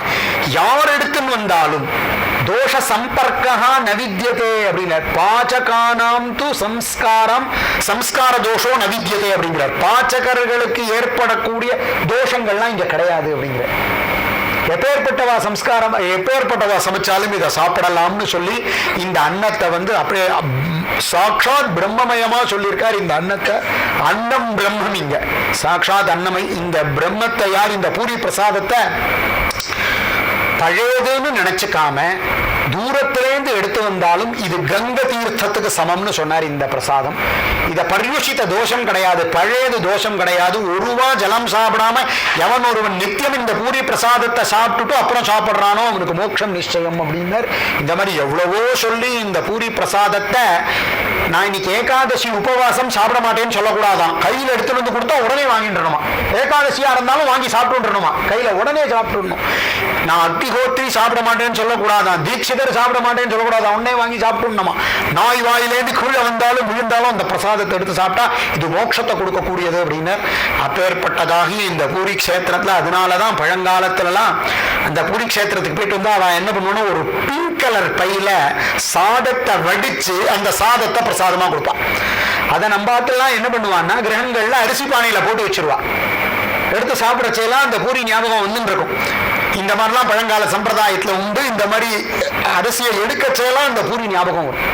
யார் எடுத்துன்னு வந்தாலும் தோஷ சம்பர்க்கா நவித்யதே அப்படிங்கிறார். பாச்சகானாம் து சம்ஸ்கார தோஷோ நவித்யதே அப்படிங்கிறார். பாச்சகர்களுக்கு ஏற்படக்கூடிய தோஷங்கள்லாம் இங்க கிடையாது அப்படிங்கிறார். எப்பேற்பட்டவா சம்ஸ்காரம், எப்பேற்பட்டவா சமைச்சாலும் இதை சாப்பிடலாம்னு சொல்லி இந்த அன்னத்தை அப்படியே சாட்சாத் பிரம்மமயமா சொல்லியிருக்கார். இந்த அன்னத்தை அன்னம் பிரம்மம், இங்க சாட்சாத் அன்னமை. இந்த பிரம்மத்தை யார், இந்த பூரி பிரசாதத்தை பழையதுன்னு நினைச்சுக்காம தூரத்திலேருந்து எடுத்து வந்தாலும் இது கங்க தீர்த்தத்துக்கு சமம்னு சொன்னார் இந்த பிரசாதம். இதை பரியுஷித்த தோஷம் கிடையாது, பழையது தோஷம் கிடையாது. ஒருவா ஜலம் சாப்பிடாம எவன் ஒருவன் நித்தியம் இந்த பூரி பிரசாதத்தை சாப்பிட்டுட்டு அப்புறம் சாப்பிட்றானோ அவனுக்கு மோட்சம் நிச்சயம் அப்படின்னார். இந்த மாதிரி எவ்வளவோ சொல்லி இந்த பூரி பிரசாதத்தை நான் இன்னைக்கு ஏகாதசி உபவாசம் சாப்பிட மாட்டேன்னு சொல்லக்கூடாதான். கையில் எடுத்துட்டு வந்து கொடுத்தா உடனே வாங்கிட்டுருணுமா. ஏகாதசியா இருந்தாலும் வாங்கி சாப்பிட்டுருணுமா, கையில உடனே சாப்பிட்டுடணும். நான் அக்னிஹோத்திரி சாப்பிட மாட்டேன்னு சொல்லக்கூடாதான், தீட்சிதர் சாப்பிட மாட்டேன்னு சொல்லக்கூடாதான், உடனே வாங்கி சாப்பிட்டுணுமா. நாய் வாயிலேருந்து கீழே வந்தாலும் விழுந்தாலும் அந்த பிரசாதத்தை எடுத்து சாப்பிட்டா இது மோட்சத்தை கொடுக்கக்கூடியது அப்படின்னு அப்பேற்பட்டதாகி இந்த பூரி கஷேத்திரத்துல. அதனாலதான் பழங்காலத்துலலாம் அந்த பூரி கஷேத்திரத்துக்கு போயிட்டு வந்தா அவன் என்ன பண்ணுவான்னு ஒரு பிங்க் கலர் பையில சாதத்தை வடிச்சு அந்த சாதத்தை பிரசாதமா கொடுப்பான். அதை நம்ம ஆட்டெல்லாம் என்ன பண்ணுவான்னா கிரகங்கள்ல அரிசி பானையில போட்டு வச்சிருவா. எடுத்து சாப்பிடச்செல்லாம் அந்த பூரி ஞாபகம் வந்து இருக்கும். இந்த மாதிரிலாம் பழங்கால சம்பிரதாயத்துல உண்டு. இந்த மாதிரி அரிசியை எடுக்கச்செல்லாம் அந்த பூரி ஞாபகம் வரும்.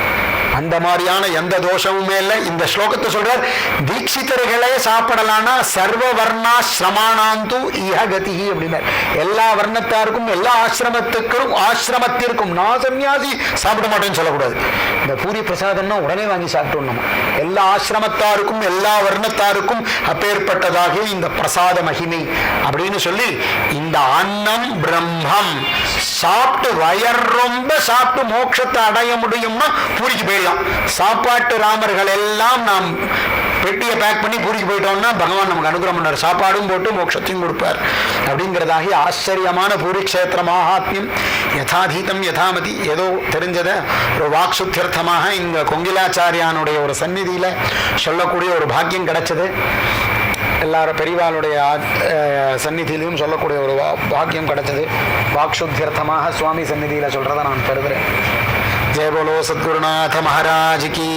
அந்த மாதிரியான எந்த தோஷமுமே இல்லை. இந்த ஸ்லோகத்தை சொல்றார், தீட்சிதர்களே சாப்பிடலான்னா சர்வ வர்ணா ஸ்ரமானாந்து இஹகதி அப்படின்னார். எல்லா வர்ணத்தாருக்கும் எல்லா ஆசிரமத்திற்கும் நான் சன்னியாசி சாப்பிட மாட்டேன்னு சொல்லக்கூடாது. இந்த பூரி பிரசாதம்னா உடனே வாங்கி சாப்பிட்டோம். எல்லா ஆசிரமத்தாருக்கும் எல்லா வர்ணத்தாருக்கும் அப்பேற்பட்டதாக இந்த பிரசாத மகிமை அப்படின்னு சொல்லி இந்த அன்னம் பிரம்மம் சாப்பிட்டு வயர் ரொம்ப சாப்பிட்டு மோட்சத்தை அடைய முடியும்னா பூரிக்கு போயிடலாம். சாப்பாட்டு ராமர்கள் எல்லாம் நாம் பெட்டியை பேக் பண்ணி பூரிக்கு போயிட்டோம்னா பகவான் நமக்கு அனுகிரகம் பண்ணார், சாப்பாடும் போட்டு மோட்சத்தையும் கொடுப்பார் அப்படிங்கிறதாகி ஆச்சரியமான பூரி கஷேத்திர மகாத்மியம். யதாதீதம் யதாமதி. ஏதோ தெரிஞ்சதை ஒரு வாக்சுத்தியர்த்தமாக இந்த கொங்கிலாச்சாரியானுடைய ஒரு சந்நிதியில சொல்லக்கூடிய ஒரு பாக்கியம் கிடைச்சது. எல்லாரும் பெரியவாளுடைய சந்நிதியிலையும் சொல்லக்கூடிய ஒரு பாக்கியம் கிடைச்சது. வாக்சுத்தியர்த்தமாக சுவாமி சந்நிதியில சொல்றதை நான் கருதுறேன். ஜெய போலோ சத்குருநாத மகாராஜ் கி.